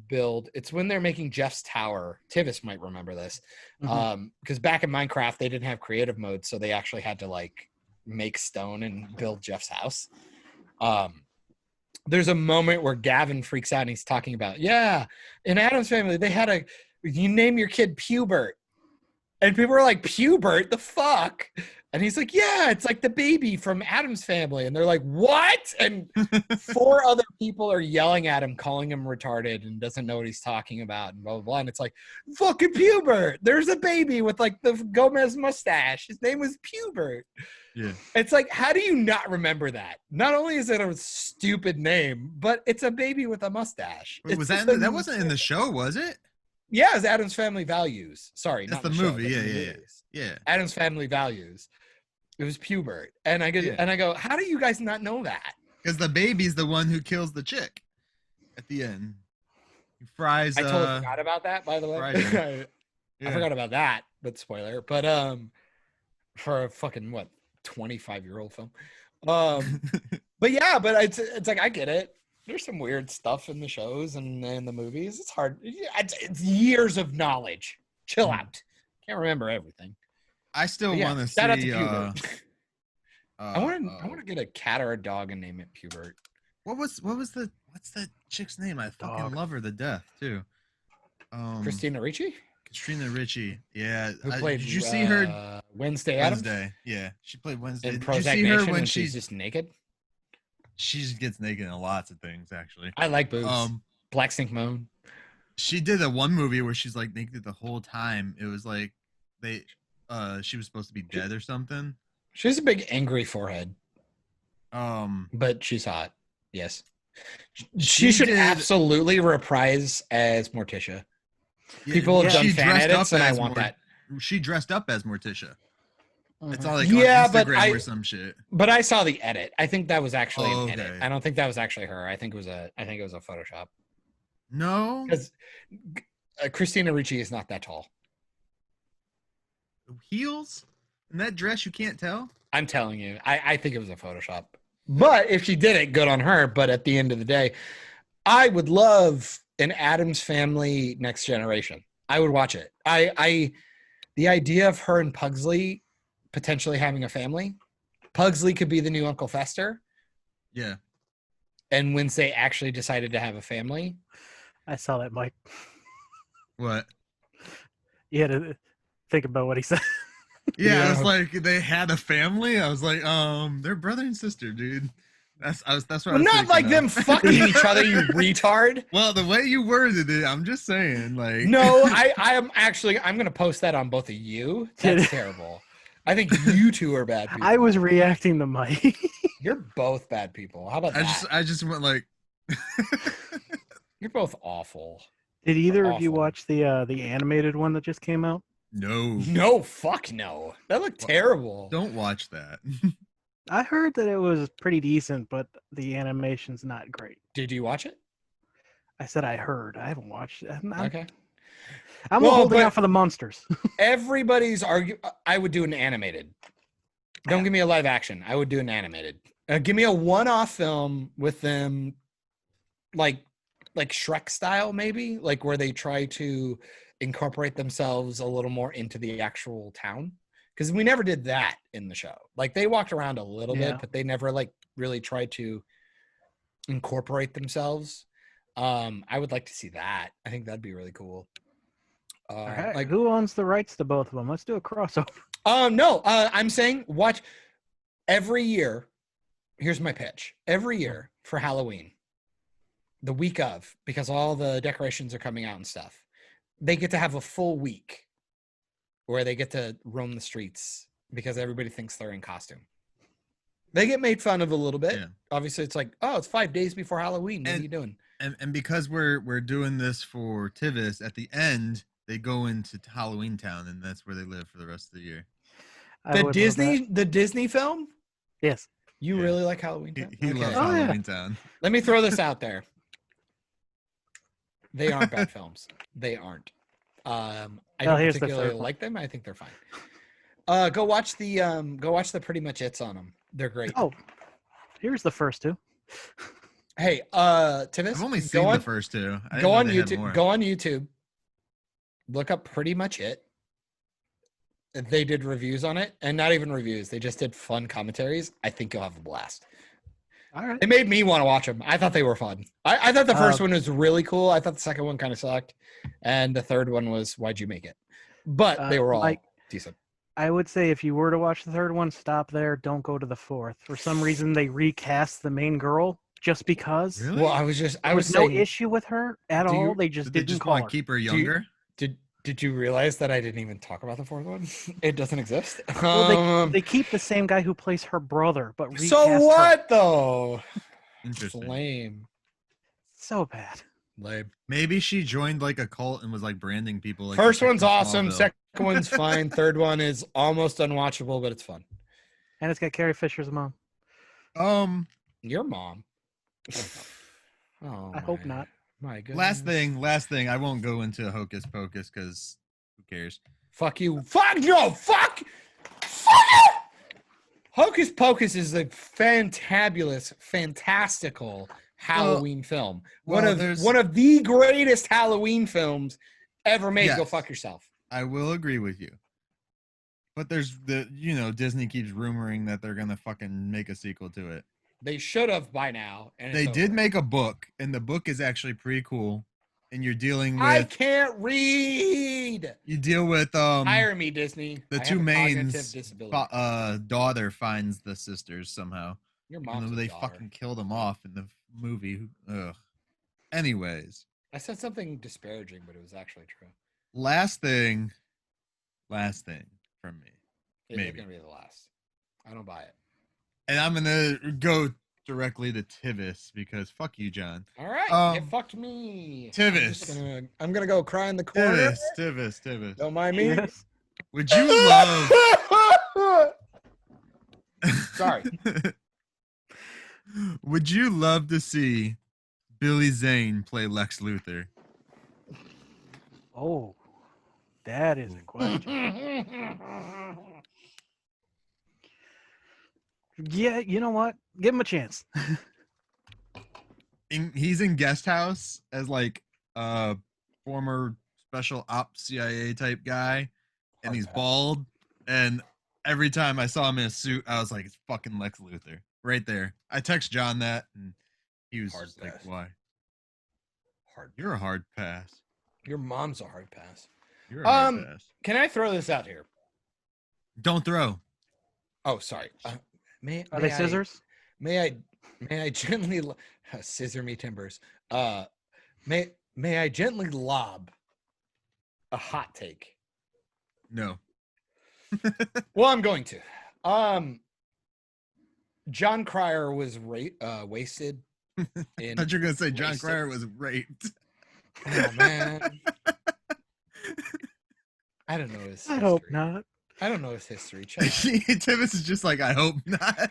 build. It's when they're making Jeff's tower. Tivis might remember this. Because back in Minecraft they didn't have creative mode, so they actually had to like make stone and build Jeff's house. There's a moment where Gavin freaks out and he's talking about, in Addams Family they had you name your kid Pubert, and people are like, Pubert, the fuck? And he's like, yeah, it's like the baby from Addams Family. And they're like, what? And 4 other people are yelling at him, calling him retarded and doesn't know what he's talking about, and blah, blah, blah. And it's like, fucking Pubert. There's a baby with like the Gomez mustache. His name was Pubert. Yeah. It's like, how do you not remember that? Not only is it a stupid name, but it's a baby with a mustache. Wait, was It's that that wasn't in the show, was it? Yeah, it's Addams Family Values. Sorry, That's not the the show, movie. but Yeah, the yeah, yeah. movies. Yeah. Addams Family Values. It was Pubert, and I go, how do you guys not know that? Because the baby's the one who kills the chick at the end. He fries. I totally forgot about that, by the way. Friday. I forgot about that, but spoiler. But for a fucking 25-year-old film. But yeah, but it's like, I get it. There's some weird stuff in the shows and in the movies. It's hard. It's years of knowledge. Chill out. Can't remember everything. I still Yeah, want to shout out to see. Pubert. I want to get a cat or a dog and name it Pubert. what's the chick's name? I fucking Dog. love her to death too. Christina Ricci, Christina Ricci. Yeah. who played. Did you see her Wednesday Addams Wednesday? Yeah, she played Wednesday. in Did you Prozac see Nation her when she's just naked? she gets naked in lots of things actually. I like boobs. Black Stink Moan. She did that one movie where she's like naked the whole time. It was like she was supposed to be dead or something. She has a big angry forehead, Um, but she's hot. Yes. She should did- absolutely reprise as Morticia. yeah, People have she done fan dressed edits, up and I as want that. She dressed up as Morticia. Mhm. It's all like Yeah, on but Instagram or some shit. But I saw the edit. I think that was actually Oh, an edit. okay. I don't think that was actually her. I think it was a Photoshop. No, Because Christina Ricci is not that tall. heels. In that dress, you can't tell. I'm telling you, I think it was a Photoshop. But if she did it, good on her. But at the end of the day, I would love an Addams Family Next Generation. I would watch it. The idea of her and Pugsley potentially having a family. Pugsley could be the new Uncle Fester. Yeah. And Wednesday actually decided to have a family. I saw that, Mike. What? You had to think about what he said. Yeah, I Yeah. was like, they had a family. I was like, they're brother and sister, dude. That's what I Well, was not thinking like of. them fucking each other, you retard. Well, the way you worded it, I'm just saying, like. No, I'm going to post that on both of you. That's terrible. I think you two are bad people. I was reacting to Mike. You're both bad people. How about that? I just went like. You're both awful. Did either of you Awful. watch the animated one that just came out? No. No, fuck no. That looked terrible. Don't watch that. I heard that it was pretty decent, but the animation's not great. Did you watch it? I said I heard. I haven't watched it. I'm Okay. holding Well, but- out for the monsters. Everybody's I would do an animated. Don't give me a live action. I would do an animated. Give me a one-off film with them, like Shrek style, maybe, like where they try to incorporate themselves a little more into the actual town. Because we never did that in the show. Like they walked around a little Yeah. bit, but they never like really tried to incorporate themselves. I would like to see that. I think that'd be really cool. All right. Like Who owns the rights to both of them? Let's do a crossover. no, I'm saying watch every year. Here's my pitch. Every year for Halloween, the week of, because all the decorations are coming out and stuff, they get to have a full week where they get to roam the streets because everybody thinks they're in costume. They get made fun of a little bit. Yeah. Obviously, it's like, oh, it's 5 days before Halloween. What are And- you doing? And because we're doing this for Tivis, at the end they go into Halloween Town, and that's where they live for the rest of the year. I The would love that. Disney film? Yes. You Yeah. really like Halloween He, Town? he Okay. loves Oh, yeah. Halloween Town. Let me throw this out there. They aren't bad films. They aren't. I Well, don't here's the particularly third one. like them. I think they're fine. Go watch the Pretty Much It's on them. They're great. Oh, here's the first two. Hey, Tivis, I've only seen the first two. I didn't go know on they had YouTube. more. Go on YouTube. Look up Pretty Much It. They did reviews on it, and not even reviews. They just did fun commentaries. I think you'll have a blast. All right. It made me want to watch them. I thought they were fun. I thought the first Uh, one was really cool. I thought the second one kind of sucked, and the third one was why'd you make it? But they were all Mike, decent. I would say if you were to watch the third one, stop there. Don't go to the fourth. For some reason, they recast the main girl just because. Really? Well, I was There was no issue with her at Do you- all. They just Did they didn't just call want her. to keep her you- younger? Did you realize that I didn't even talk about the fourth one? It doesn't exist. Well, they keep the same guy who plays her brother, but recast so her. what though? It's Interesting. lame. So bad. Lame. Maybe she joined like a cult and was like branding people. Like First the chick one's from awesome. Smallville. Second one's fine. Third one is almost unwatchable, but it's fun. And it's got Carrie Fisher's mom. Your mom. Oh, I hope not. My goodness. Last thing. I won't go into Hocus Pocus because who cares? Fuck you. Fuck no. Fuck. Fuck you. Hocus Pocus is a fantabulous, fantastical Halloween film. well, there's- One of the greatest Halloween films ever made. Go Yes. fuck yourself. I will agree with you. But there's Disney keeps rumoring that they're gonna fucking make a sequel to it. They should have by now. And They it's did over. make a book, and the book is actually pretty cool. And you're dealing with I can't read. you deal with Hire me, Disney. the I two have a cognitive mains disability. daughter finds the sisters somehow. Your And mom's then a they daughter. fucking kill them off in the movie. Ugh. Anyways, I said something disparaging, but it was actually true. last thing from me. It's Maybe. gonna be the last. I don't buy it. And I'm gonna go directly to Tivis because fuck you, John. All right, it Um, fucked me. Tivis. I'm gonna go cry in the corner. Tivis. Don't mind me. Yes. Would you love Sorry. Would you love to see Billy Zane play Lex Luthor? Oh, that is a question. Yeah, you know what? Give him a chance. He's in Guest House as like a former special ops CIA type guy, and Hard he's pass. bald. And every time I saw him in a suit, I was like, "It's fucking Lex Luthor right there." I text John that, and he was Hard just like, pass. "Why? Hard. You're a hard pass. Your mom's a hard pass. You're a hard pass. Can I throw this out here? Don't throw." Oh, sorry. May Are they I- scissors? May I gently scissor me timbers? May I gently lob a hot take? No. Well, I'm going to. John Cryer was wasted. I thought you were gonna say John Wasted. Cryer was raped. Oh man, I don't know his. I hope history. not. I don't know his history. Check. Tivis is just like, I hope not.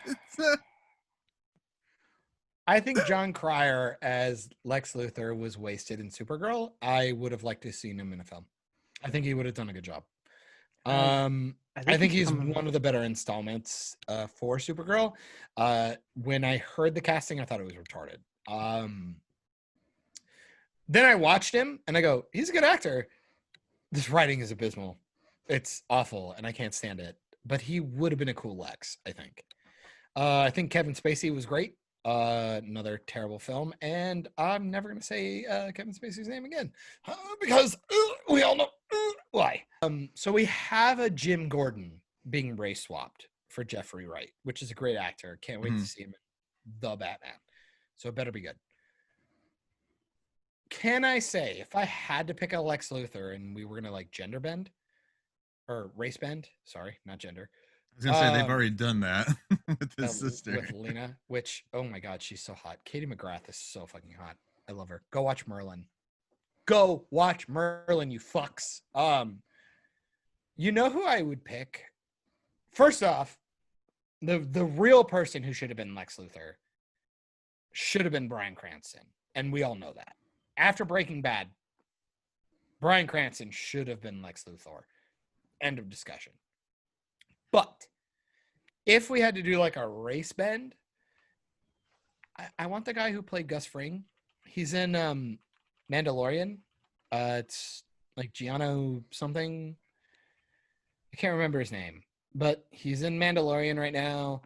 I think John Cryer as Lex Luthor was wasted in Supergirl. I would have liked to have seen him in a film. I think he would have done a good job. I think he's coming- one of the better installments for Supergirl. When I heard the casting, I thought it was retarded. Then I watched him and I go, he's a good actor. This writing is abysmal. It's awful and I can't stand it. But he would have been a cool Lex, I think. I think Kevin Spacey was great. Another terrible film. And I'm never going to say Kevin Spacey's name again because we all know why. So we have a Jim Gordon being race swapped for Jeffrey Wright, which is a great actor. Can't wait to see him in The Batman. So it better be good. Can I say, if I had to pick a Lex Luthor and we were going to like gender bend or race bend, sorry, not gender. I was gonna say they've already done that with his sister. With Lena, which, oh my God, she's so hot. Katie McGrath is so fucking hot. I love her. Go watch Merlin. Go watch Merlin, you fucks. You know who I would pick? First off, the real person who should have been Lex Luthor should have been Bryan Cranston. And we all know that. After Breaking Bad, Bryan Cranston should have been Lex Luthor. End of discussion. But if we had to do like a race bend, I want the guy who played Gus Fring. He's in Mandalorian. It's like Giano something. I can't remember his name, but he's in Mandalorian right now.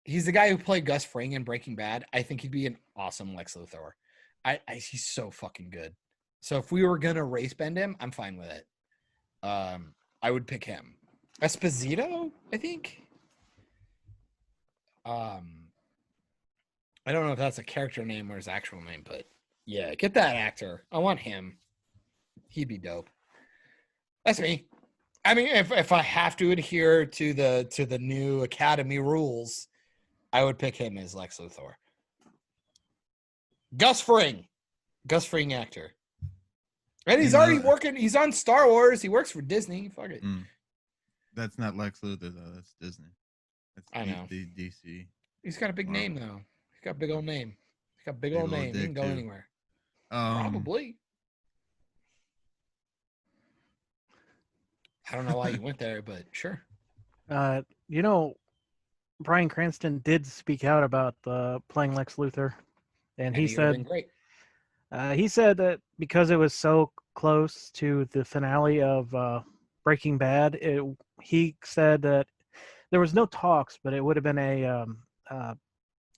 He's the guy who played Gus Fring in Breaking Bad. I think he'd be an awesome Lex Luthor. He's so fucking good. So if we were gonna race bend him, I'm fine with it. I would pick him. Esposito, I think. I don't know if that's a character name or his actual name, but yeah, get that actor. I want him. He'd be dope. That's me. I mean, if I have to adhere to the new Academy rules, I would pick him as Lex Luthor. Gus Fring actor. And he's already working. He's on Star Wars. He works for Disney. Fuck it. That's not Lex Luthor though. That's Disney. That's I know. DC. He's got a big name though. He's got a big old name. He's got a big old name. He can go too. anywhere. Probably. Probably. I don't know why you went there, but sure. You know, Bryan Cranston did speak out about playing Lex Luthor, and he would've been said great. he said that because it was so close to the finale of Breaking Bad, he said that there was no talks, but it would have been a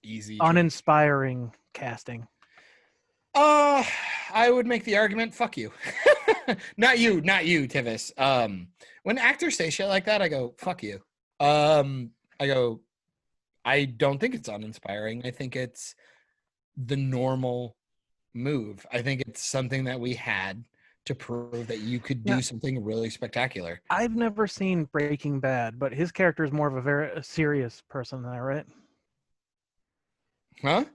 Easy. uninspiring casting. I would make the argument, fuck you. not you, Tivis. When actors say shit like that, I go, fuck you. I go, I don't think it's uninspiring. I think it's the normal move. I think it's something that we had to prove that you could do something really spectacular. I've never seen Breaking Bad, but his character is more of a very serious person, am I right? Huh?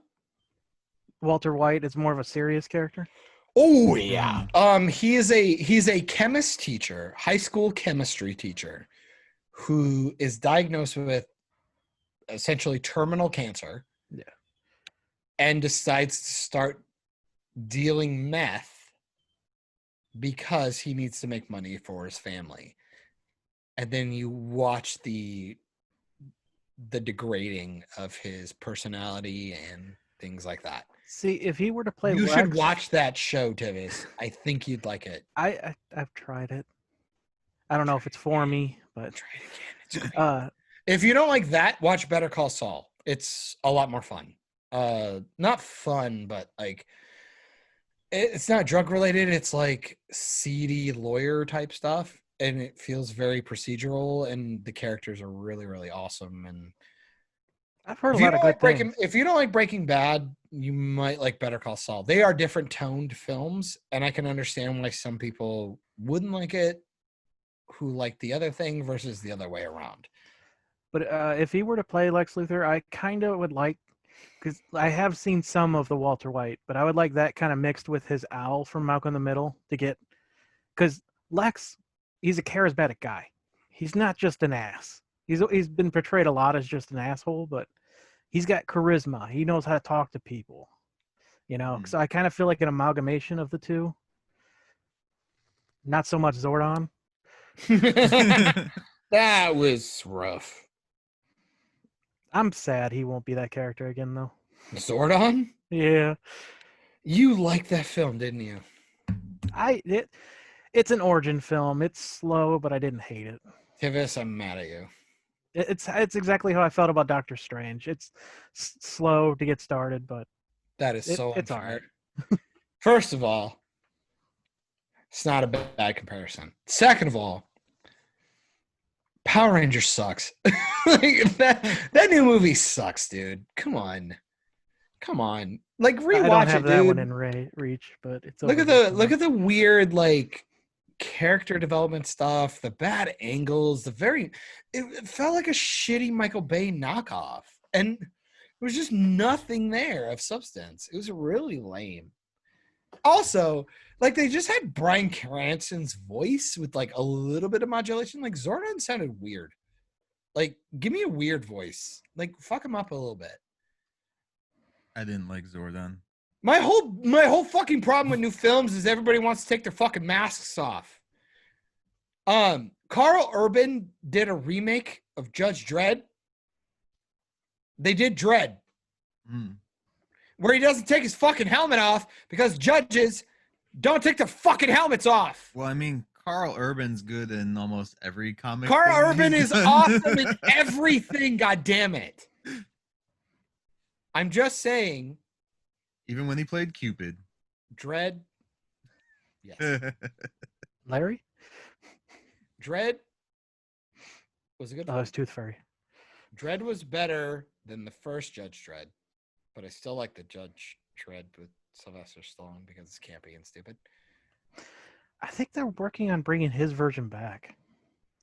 Walter White is more of a serious character. Oh yeah. He's a chemist teacher, high school chemistry teacher, who is diagnosed with essentially terminal cancer. Yeah. And decides to start dealing meth because he needs to make money for his family. And then you watch the the degrading of his personality and things like that. See, if he were to play You Lex, should watch that show, Tivis. I think you'd like it. I've tried it. I don't know if it's for me, but Try it again. It's great. uh, If you don't like that, watch Better Call Saul. It's a lot more fun. Not fun, but like it's not drug related. It's like seedy lawyer type stuff, and it feels very procedural. And the characters are really, really awesome. And I've heard a if you lot of don't good like Breaking, things. if you don't like Breaking Bad, you might like Better Call Saul. They are different toned films, and I can understand why some people wouldn't like it, who like the other thing versus the other way around. But if he were to play Lex Luthor, I kind of would like, because I have seen some of the Walter White, but I would like that kind of mixed with his Al from Malcolm in the Middle to get, because Lex, he's a charismatic guy. He's not just an ass. He's been portrayed a lot as just an asshole, but he's got charisma. He knows how to talk to people. You know, so I kind of feel like an amalgamation of the two. Not so much Zordon. That was rough. I'm sad he won't be that character again, though. Zordon? Yeah, You liked that film, didn't you? it's an origin film. It's slow, but I didn't hate it. Tivis, I'm mad at you. It's exactly how I felt about Doctor Strange. It's slow to get started, but That is so it's unfair. First of all, it's not a bad comparison. Second of all, Power Rangers sucks. Like, that new movie sucks, dude. Come on. Like rewatch I don't have it, that dude. one in reach. But it's Look over at here the somewhere. weird like character development stuff, the bad angles, it felt like a shitty Michael Bay knockoff, and there was just nothing there of substance. It was really lame. Also, like they just had Bryan Cranston's voice with like a little bit of modulation. Like Zordon sounded weird. Like, give me a weird voice. Like, fuck him up a little bit. I didn't like Zordon. My whole fucking problem with new films is everybody wants to take their fucking masks off. Carl Urban did a remake of Judge Dredd. They did Dredd, where he doesn't take his fucking helmet off because judges don't take their fucking helmets off. Well, I mean, Carl Urban's good in almost every comic. Carl thing Urban he's is done. awesome in everything, God damn it. I'm just saying, Even when he played Cupid. Dredd. Yes. Larry? Dredd was a good Oh, film. it's Tooth Fairy. Dredd was better than the first Judge Dredd, but I still like the Judge Dredd with Sylvester Stallone because it's campy and stupid. I think they're working on bringing his version back.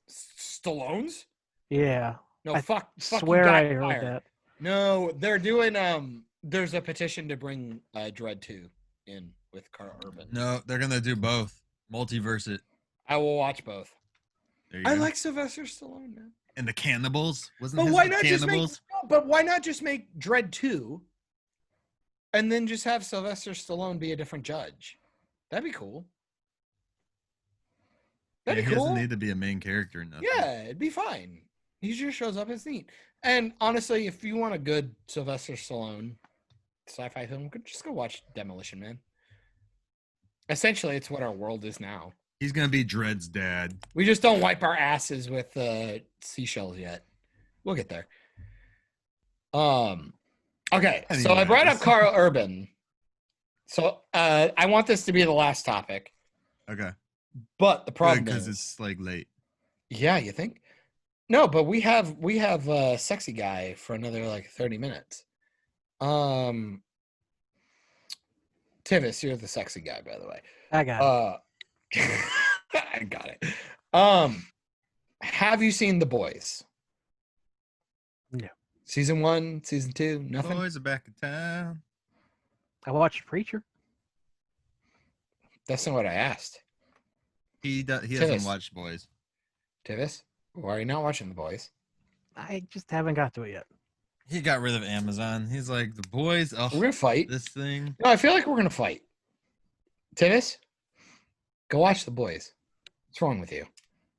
Stallone's? Yeah. No, I fuck swear you, I got heard fired. that. No, they're doing there's a petition to bring Dredd 2 in with Carl Urban. No, they're gonna do both. Multiverse it. I will watch both. There you I go. like Sylvester Stallone, man. And the cannibals. Wasn't But his why the not cannibals? why not just make Dredd 2 and then just have Sylvester Stallone be a different judge? That'd be cool. That'd Yeah, be he cool. doesn't need to be a main character in nothing. Yeah, it'd be fine. He just shows up as neat. And honestly, if you want a good Sylvester Stallone sci-fi film, just go watch Demolition Man. Essentially, it's what our world is now. He's gonna be Dredd's dad. We just don't wipe our asses with seashells yet. We'll get there. Okay, so I brought up Anyways. Carl Urban. So I want this to be the last topic, Okay. but the problem Because is, it's like late. yeah, you think? No, but we have a sexy guy for another like 30 minutes. Tivis, you're the sexy guy, by the way. I got it. I got it. Have you seen The Boys? No. Season 1, season 2, nothing. Boys are back in town. I watched Preacher. That's not what I asked. He Tivis. doesn't watch Boys. Tivis, why are you not watching The Boys? I just haven't got to it yet. He got rid of Amazon. He's like, the boys, oh, We're gonna fight. this thing. No, I feel like we're gonna fight. Tivis, go watch The Boys. What's wrong with you?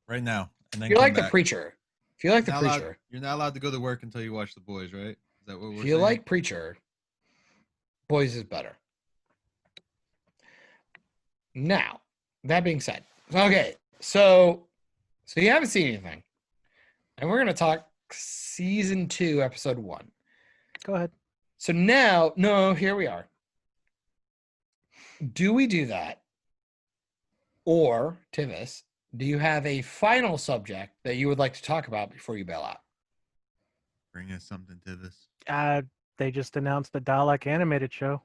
Right now. And then You come like The back. Preacher. If you like the Not allowed- Preacher, You're not allowed to go to work until you watch The Boys, right? Is that what we're if you saying? like Preacher, Boys is better. Now, that being said, okay, so you haven't seen anything, and we're gonna talk season 2, episode 1. Go ahead. So now, no, here we are. Do we do that, or Tivis, do you have a final subject that you would like to talk about before you bail out? Bring us something to this. They just announced the Dalek animated show,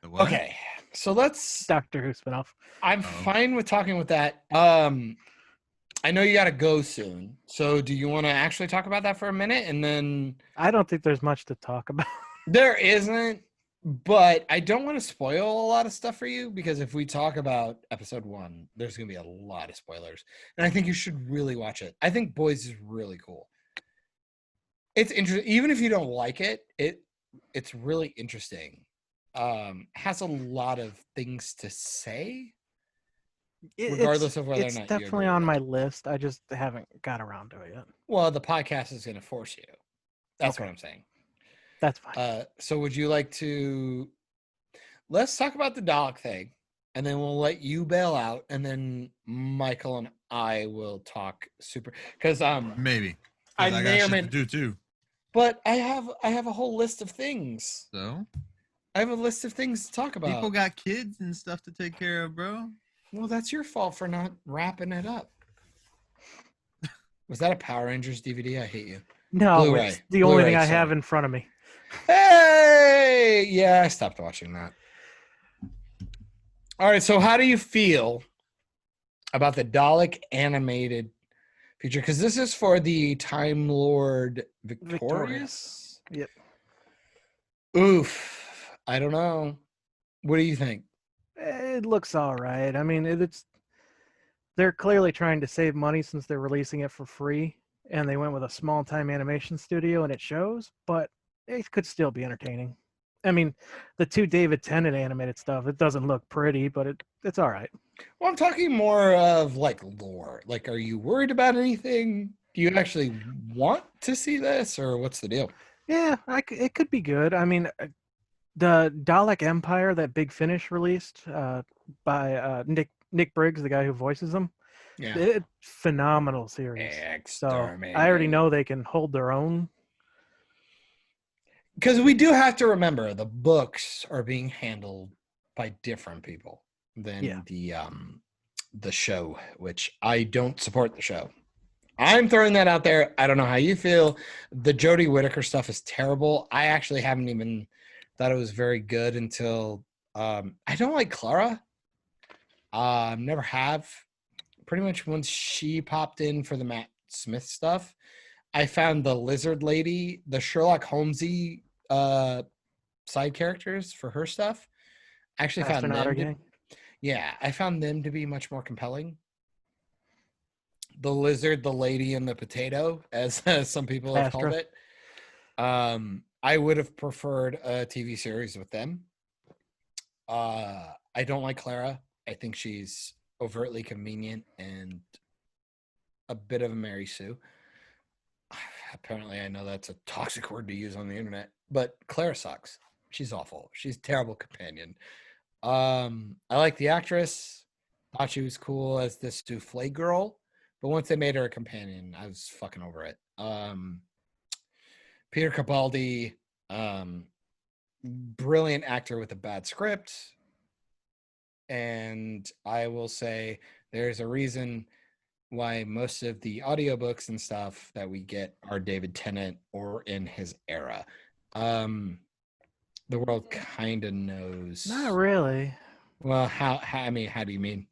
The what? Okay, so let's. Doctor Who spinoff. I'm Oh. fine with talking with that. I know you got to go soon, so do you want to actually talk about that for a minute, and then I don't think there's much to talk about. there isn't, but I don't want to spoil a lot of stuff for you because if we talk about episode 1, there's going to be a lot of spoilers, and I think you should really watch it. I think Boys is really cool. It's interesting, even if you don't like it. It's really interesting. Has a lot of things to say. Regardless of whether or it's not you definitely agree on with my it. list. I just haven't got around to it yet. Well, the podcast is going to force you. That's what Okay. I'm saying. That's fine. So would you like to let's talk about the Dalek thing, and then we'll let you bail out, and then Michael and I will talk super because Maybe. I 'Cause I may or got may shit to do too. but I have a whole list of things. So I have a list of things to talk about. people got kids and stuff to take care of, bro. Well, that's your fault for not wrapping it up. Was that a Power Rangers DVD? I hate you. No, Blu-ray. it's the only thing Blu-ray, I have sorry. in front of me. Hey, yeah, I stopped watching that. All right, so how do you feel about the Dalek animated feature? Because this is for the Time Lord Victorious. Yep. Oof, I don't know. What do you think? It looks all right. I mean, they're clearly trying to save money since they're releasing it for free, and they went with a small-time animation studio, and it shows. But it could still be entertaining. I mean, the 2 David Tennant animated stuff, it doesn't look pretty, but it's all right. Well, I'm talking more of like lore. Like, are you worried about anything? Do you actually want to see this, or what's the deal? Yeah, it could be good. I mean, the Dalek Empire that Big Finish released by Nick Briggs, the guy who voices them, Yeah. phenomenal series. So I already know they can hold their own. Because we do have to remember the books are being handled by different people than the show, which I don't support the show. I'm throwing that out there. I don't know how you feel. The Jodie Whittaker stuff is terrible. I actually haven't even thought it was very good until I don't like Clara. Never have. Pretty much once she popped in for the Matt Smith stuff, I found the Lizard Lady, the Sherlock Holmesy side characters for her stuff. I actually found them. I found them to be much more compelling. The lizard, the lady, and the potato, as some people have called it. I would have preferred a TV series with them. I don't like Clara. I think she's overtly convenient and a bit of a Mary Sue. Apparently, I know that's a toxic word to use on the internet, but Clara sucks. She's awful. She's a terrible companion. I like the actress. Thought she was cool as this souffle girl, but once they made her a companion, I was fucking over it. Peter Capaldi, brilliant actor with a bad script. And I will say there's a reason why most of the audiobooks and stuff that we get are David Tennant or in his era. The world kind of knows. Not really. Well, how do you mean?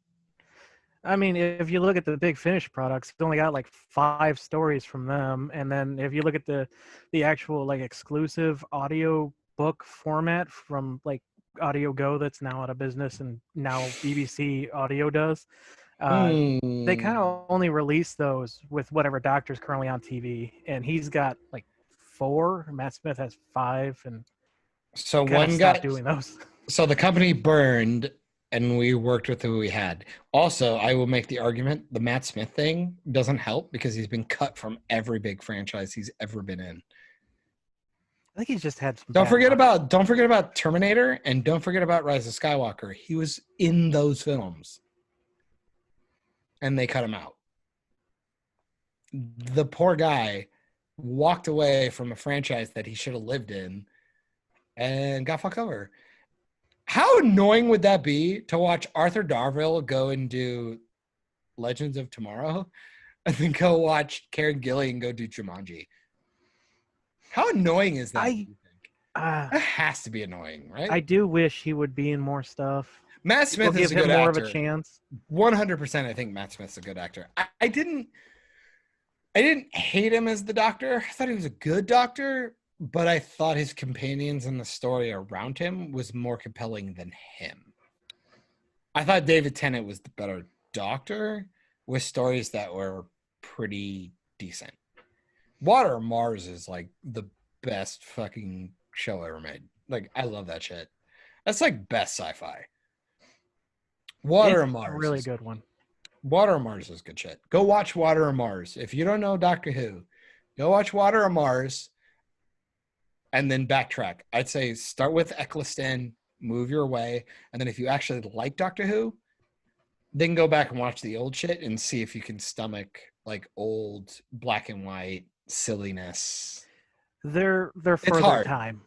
I mean, if you look at the Big Finish products, it's only got like 5 stories from them, and then if you look at the actual like exclusive audio book format from like Audio Go that's now out of business and now BBC Audio does, they kind of only release those with whatever doctor's currently on TV, and he's got like 4. Matt Smith has 5, and so one one got doing those. So the company burned, and we worked with who we had. Also, I will make the argument the Matt Smith thing doesn't help because he's been cut from every big franchise he's ever been in. I think he's just had some. Don't bad forget luck. about Terminator, and don't forget about Rise of Skywalker. He was in those films, and they cut him out. The poor guy walked away from a franchise that he should have lived in and got fucked over. How annoying would that be to watch Arthur Darvill go and do Legends of Tomorrow and then go watch Karen Gillian go do Jumanji? How annoying is that? do you think? That has to be annoying, right? I do wish he would be in more stuff. Matt Smith People is give a him good more actor. of a chance. 100%, I think Matt Smith's a good actor. I didn't hate him as the Doctor. I thought he was a good Doctor, but I thought his companions and the story around him was more compelling than him. I thought David Tennant was the better Doctor with stories that were pretty decent. Water on Mars is like the best fucking show ever made. Like, I love that shit. That's like best sci-fi. Water on It's Mars. a really good one. Water on Mars is good shit. Go watch Water on Mars. If you don't know Doctor Who, go watch Water on Mars and then backtrack. I'd say start with Eccleston, move your way, and then if you actually like Doctor Who, then go back and watch the old shit and see if you can stomach like old black and white silliness. They're further hard. time.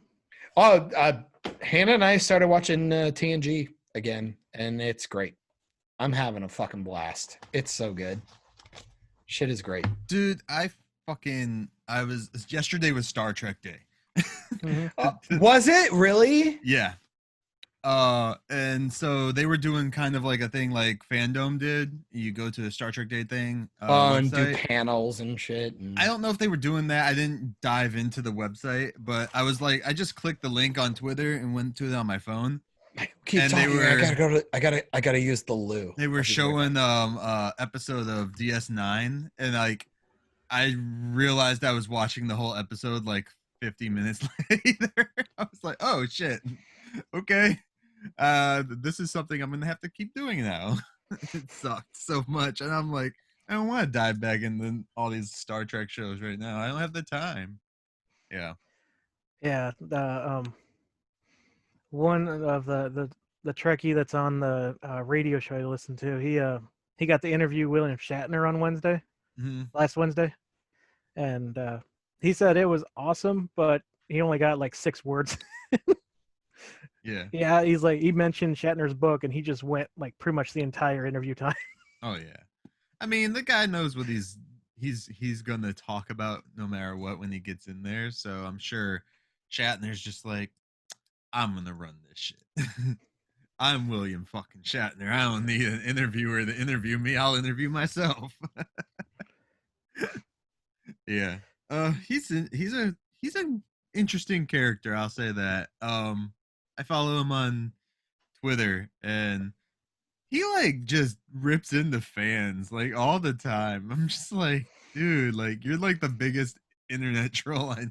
Oh, Hannah and I started watching TNG again, and it's great. I'm having a fucking blast. It's so good. Shit is great. Dude, yesterday was Star Trek Day. Was it really? Yeah. And so they were doing kind of like a thing like Fandom did. You go to a Star Trek Day thing. And do website. panels and shit. I don't know if they were doing that. I didn't dive into the website, but I was like, I just clicked the link on Twitter and went to it on my phone. Keep And talking. they were- I gotta use the loo. They were showing episode of DS9, and like I realized I was watching the whole episode like 50 minutes later. I was like, oh shit. Okay. This is something I'm gonna have to keep doing now. It sucked so much, and I'm like, I don't want to dive back into all these Star Trek shows right now. I don't have the time. Yeah. Yeah, the one of the Trekkie that's on the radio show I listen to, he got to interview William Shatner on Wednesday, last Wednesday, and he said it was awesome, but he only got like 6 words. Yeah. Yeah, he's like, he mentioned Shatner's book, and he just went like pretty much the entire interview time. Oh yeah. I mean, the guy knows what he's gonna talk about no matter what when he gets in there. So I'm sure Shatner's just like, I'm gonna run this shit. I'm William fucking Shatner. I don't need an interviewer to interview me. I'll interview myself. Yeah. He's an interesting character. I'll say that. I follow him on Twitter, and he like just rips into fans like all the time. I'm just like, dude, like you're like the biggest internet troll I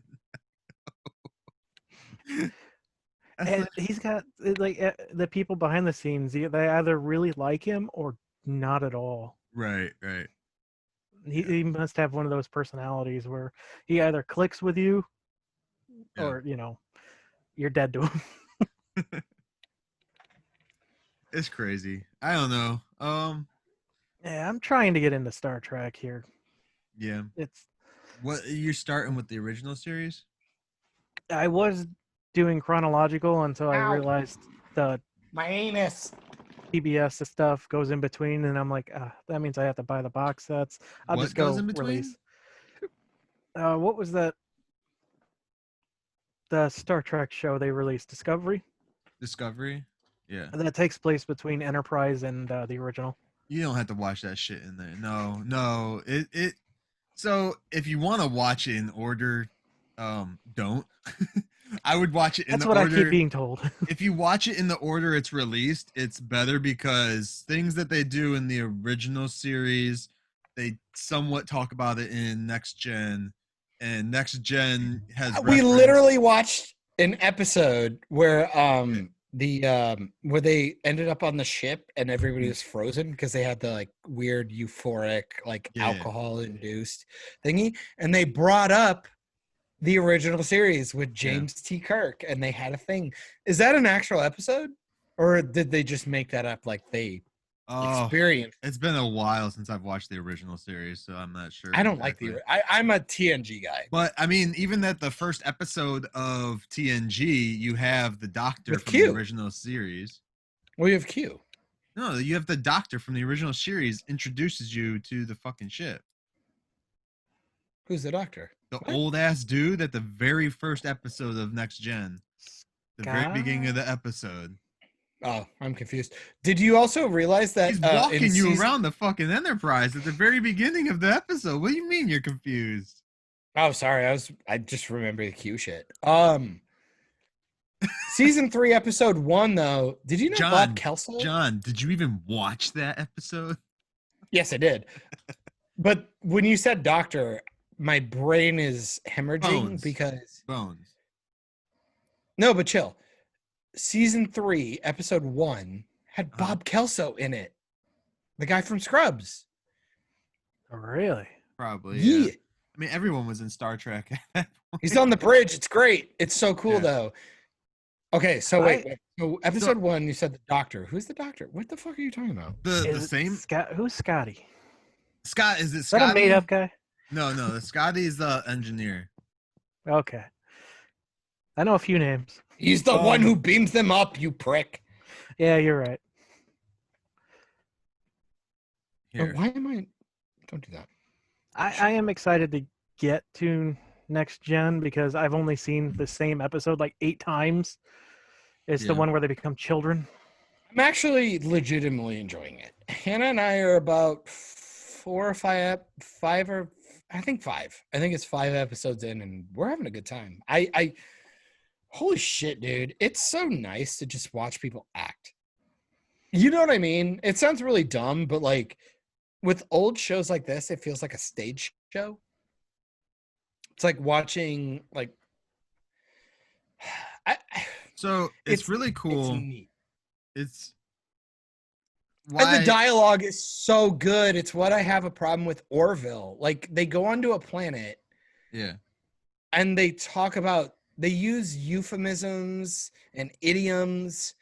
know. And he's got like the people behind the scenes. They either really like him or not at all. Right. He must have one of those personalities where he either clicks with you, Yeah. or you're dead to him. It's crazy. I don't know. Yeah, I'm trying to get into Star Trek here. Yeah. It's What you're starting with the original series? I was doing chronological until I Ow. realized the My anus. PBS stuff goes in between, and I'm like, that means I have to buy the box sets. I'll What just go goes in between? release. What was that? The Star Trek show they released, Discovery. Discovery? Yeah. That takes place between Enterprise and the original. You don't have to watch that shit in there. No. It so if you want to watch it in order, don't. I would watch it in That's the what order. I keep being told. If you watch it in the order it's released, it's better because things that they do in the original series, they somewhat talk about it in Next Gen, and Next Gen has We reference- literally watched an episode where where they ended up on the ship and everybody Mm. was frozen because they had the like weird euphoric like Yeah. alcohol induced thingy, and they brought up the original series with James T. Kirk, and they had a thing. Is that an actual episode, or did they just make that up like they experienced? It's been a while since I've watched the original series, so I'm not sure. I don't exactly. like I'm a TNG guy. But I mean, even at the first episode of TNG, you have the Doctor With from Q. the original series. We have Q. No, you have the Doctor from the original series introduces you to the fucking ship. Who's the Doctor? The What? old ass dude at the very first episode of Next Gen. The very beginning of the episode. Oh, I'm confused. Did you also realize that He's walking in you season- around the fucking Enterprise at the very beginning of the episode. What do you mean you're confused? Oh, sorry. I just remember the Q shit. Season 3, episode 1, though. Did you know Bob Kelso? John, did you even watch that episode? Yes, I did. But when you said Doctor, my brain is hemorrhaging because Bones. no, but chill. Season 3, episode 1 had Bob Kelso in it, the guy from Scrubs. Really? Probably. Yeah. Yeah. I mean, everyone was in Star Trek at that point. He's on the bridge. It's great. It's so cool, Yeah. though. Okay, so wait. So episode So- 1, you said the Doctor. Who's the Doctor? What the fuck are you talking about? The Is it same Scott? Who's Scotty? Scott. Is it Is that Scotty? a made-up guy? No, the Scotty's the engineer. Okay. I know a few names. He's the one who beams them up, you prick. Yeah, you're right. Here. Why am I? Don't do that. I am excited to get to Next Gen because I've only seen the same episode like 8 times. It's the Yeah. one where they become children. I'm actually legitimately enjoying it. Hannah and I are about 4 or 5, I think 5. I think it's 5 episodes in, and we're having a good time. I holy shit, dude! It's so nice to just watch people act. You know what I mean? It sounds really dumb, but like with old shows like this, it feels like a stage show. It's like watching like. So it's really It's cool. neat. It's And why the dialogue is so good. It's what I have a problem with Orville. Like they go onto a planet yeah. and they talk about they use euphemisms and idioms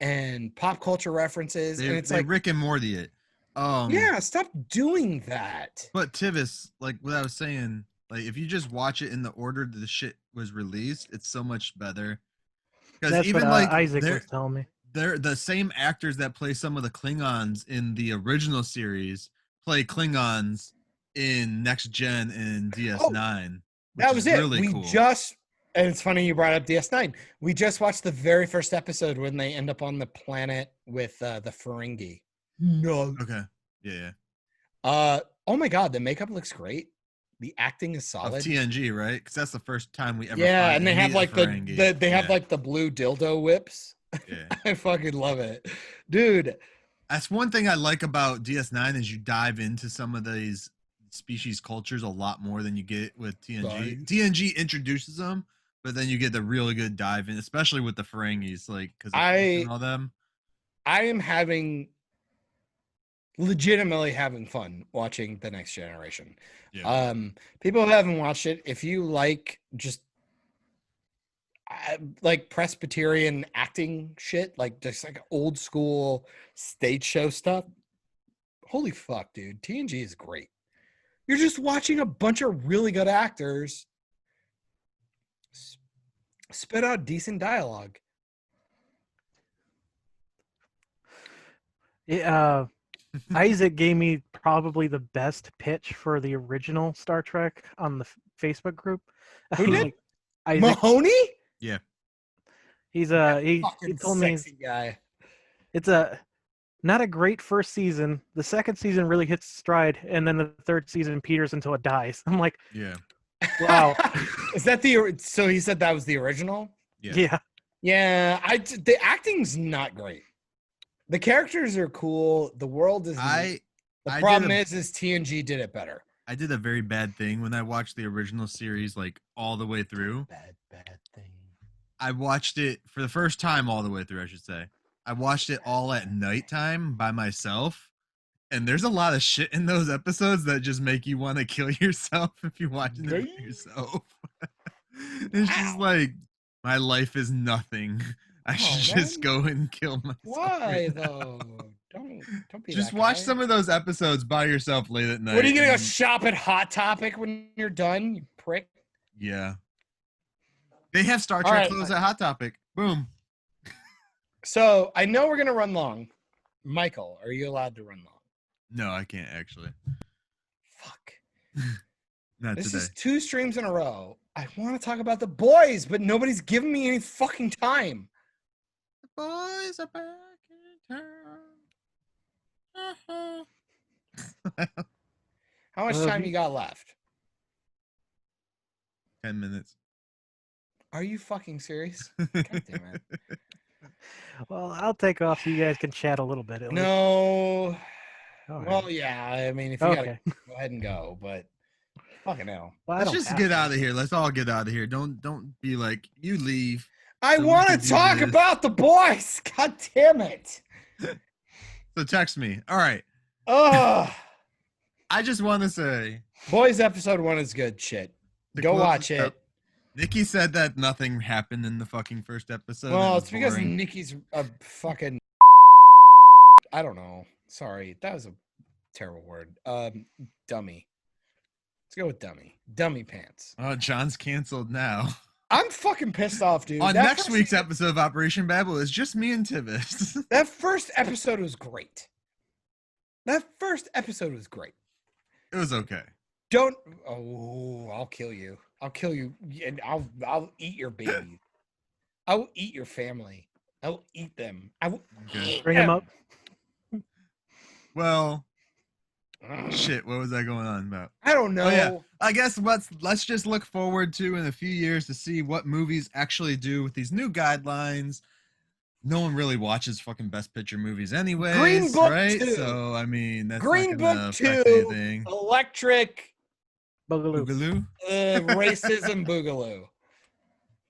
and pop culture references, and it's They like Rick and Morty it. yeah, stop doing that. But Tivis, like what I was saying, like if you just watch it in the order that the shit was released, it's so much better. Because That's even what like Isaac they're was telling me. the same actors that play some of the Klingons in the original series play Klingons in Next Gen and DS9. That was it. Really We cool. just and it's funny you brought up DS9. We just watched the very first episode when they end up on the planet with the Ferengi. No. Okay. Yeah. Oh my god, the makeup looks great. The acting is Of solid. TNG, right? Because that's the first time we ever. Yeah, find and they meet have a like Ferengi. they have Yeah, like the blue dildo whips. yeah. I fucking love it. Dude, That's one thing I like about DS9 is you dive into some of these species cultures a lot more than you get with TNG. Right. TNG introduces them, but then you get the really good dive in, especially with the Ferengis, like because all them. I am legitimately having fun watching The Next Generation. Yeah. People who haven't watched it, if you like just like Presbyterian acting shit, like just like old school stage show stuff, holy fuck, dude, TNG is great. You're just watching a bunch of really good actors spit out decent dialogue. Isaac gave me probably the best pitch for the original Star Trek on the Facebook group. Who did? Isaac. Mahoney? He's he Fucking told me sexy guy. it's not a great first season. The second season really hits stride, and then the third season peters until it dies. I'm like, Yeah. wow. Is that so he said that was the original? Yeah. Yeah. Yeah, the acting's not great. The characters are cool. The world is I the did problem a- is TNG did it better. I did a very bad thing when I watched the original series like all the way through. Bad thing. I watched it for the first time all the way through, I should say. I watched it all at nighttime by myself. And there's a lot of shit in those episodes that just make you want to kill yourself if you're watching it by yourself. It's just like, my life is nothing. I should just go and kill myself. Why though? Don't be Just that watch guy. some of those episodes by yourself late at night. What are you gonna go and- shop at Hot Topic when you're done, you prick? Yeah. They have Star All Trek right. clothes at Hot Topic. Boom. So I know we're gonna run long. Michael, are you allowed to run long? No, I can't actually. Fuck. Not This today. is 2 streams in a row. I want to talk about the boys, but nobody's giving me any fucking time. The boys are back in town. How much time you got left? 10 minutes. Are you fucking serious? God damn it. Well, I'll take off so you guys can chat a little bit. At least. No. All right. Well, yeah. I mean, if you Okay. gotta go ahead and go, but fucking hell. Well, I Let's don't just have get to. out of here. Let's all get out of here. Don't be like, you leave. I So we want can to do talk this. about the boys. God damn it. So text me. All right. Ugh. I just want to say, Boys episode 1 is good shit. to Go close watch this it. up, Nikki said that nothing happened in the fucking first episode. Well, It was it's because boring. Nikki's a fucking. I don't know. Sorry, that was a terrible word. Dummy. Let's go with dummy. Dummy pants. Oh, John's canceled now. I'm fucking pissed off, dude. On That next first- week's episode of Operation Babble, it's just me and Tivis. That first episode was great. That first episode was great. It was okay. Don't. Oh, I'll kill you. I'll kill you, and I'll eat your baby. I will eat your family. I will eat them. I will Okay. eat Bring him up. Well, Ugh. shit. What was I going on about? I don't know. Oh, yeah. I guess let's just look forward to in a few years to see what movies actually do with these new guidelines. No one really watches fucking Best Picture movies anyways, Green Book right? 2. So I mean, that's Green not gonna Book affect 2. anything. Electric Boogaloo. Boogaloo. racism boogaloo.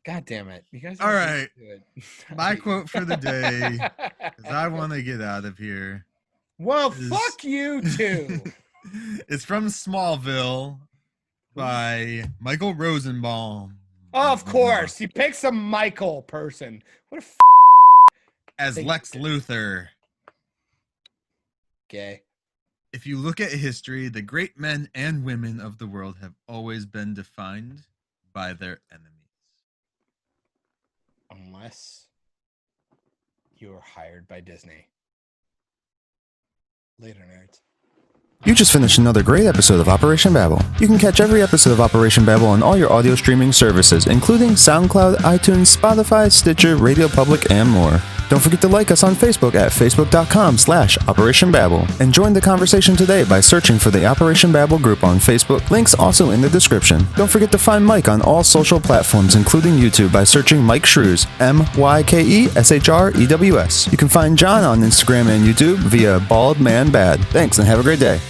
God damn it. You guys All are right. used to it. My quote for the day, 'cause I want to get out of here. Well, is- fuck you too. It's from Smallville by Michael Rosenbaum. Of course. He picks a Michael person. What a As Thank Lex you. Luthor. gay. If you look at history, the great men and women of the world have always been defined by their enemies. Unless you were hired by Disney. Later, nerds. You just finished another great episode of Operation Babble. You can catch every episode of Operation Babble on all your audio streaming services, including SoundCloud, iTunes, Spotify, Stitcher, Radio Public, and more. Don't forget to like us on Facebook at facebook.com/Operation Babble, and join the conversation today by searching for the Operation Babble group on Facebook. Links also in the description. Don't forget to find Myke on all social platforms, including YouTube, by searching Myke Shrews, MYKESHREWS. You can find John on Instagram and YouTube via Bald Man Bad. Thanks and have a great day.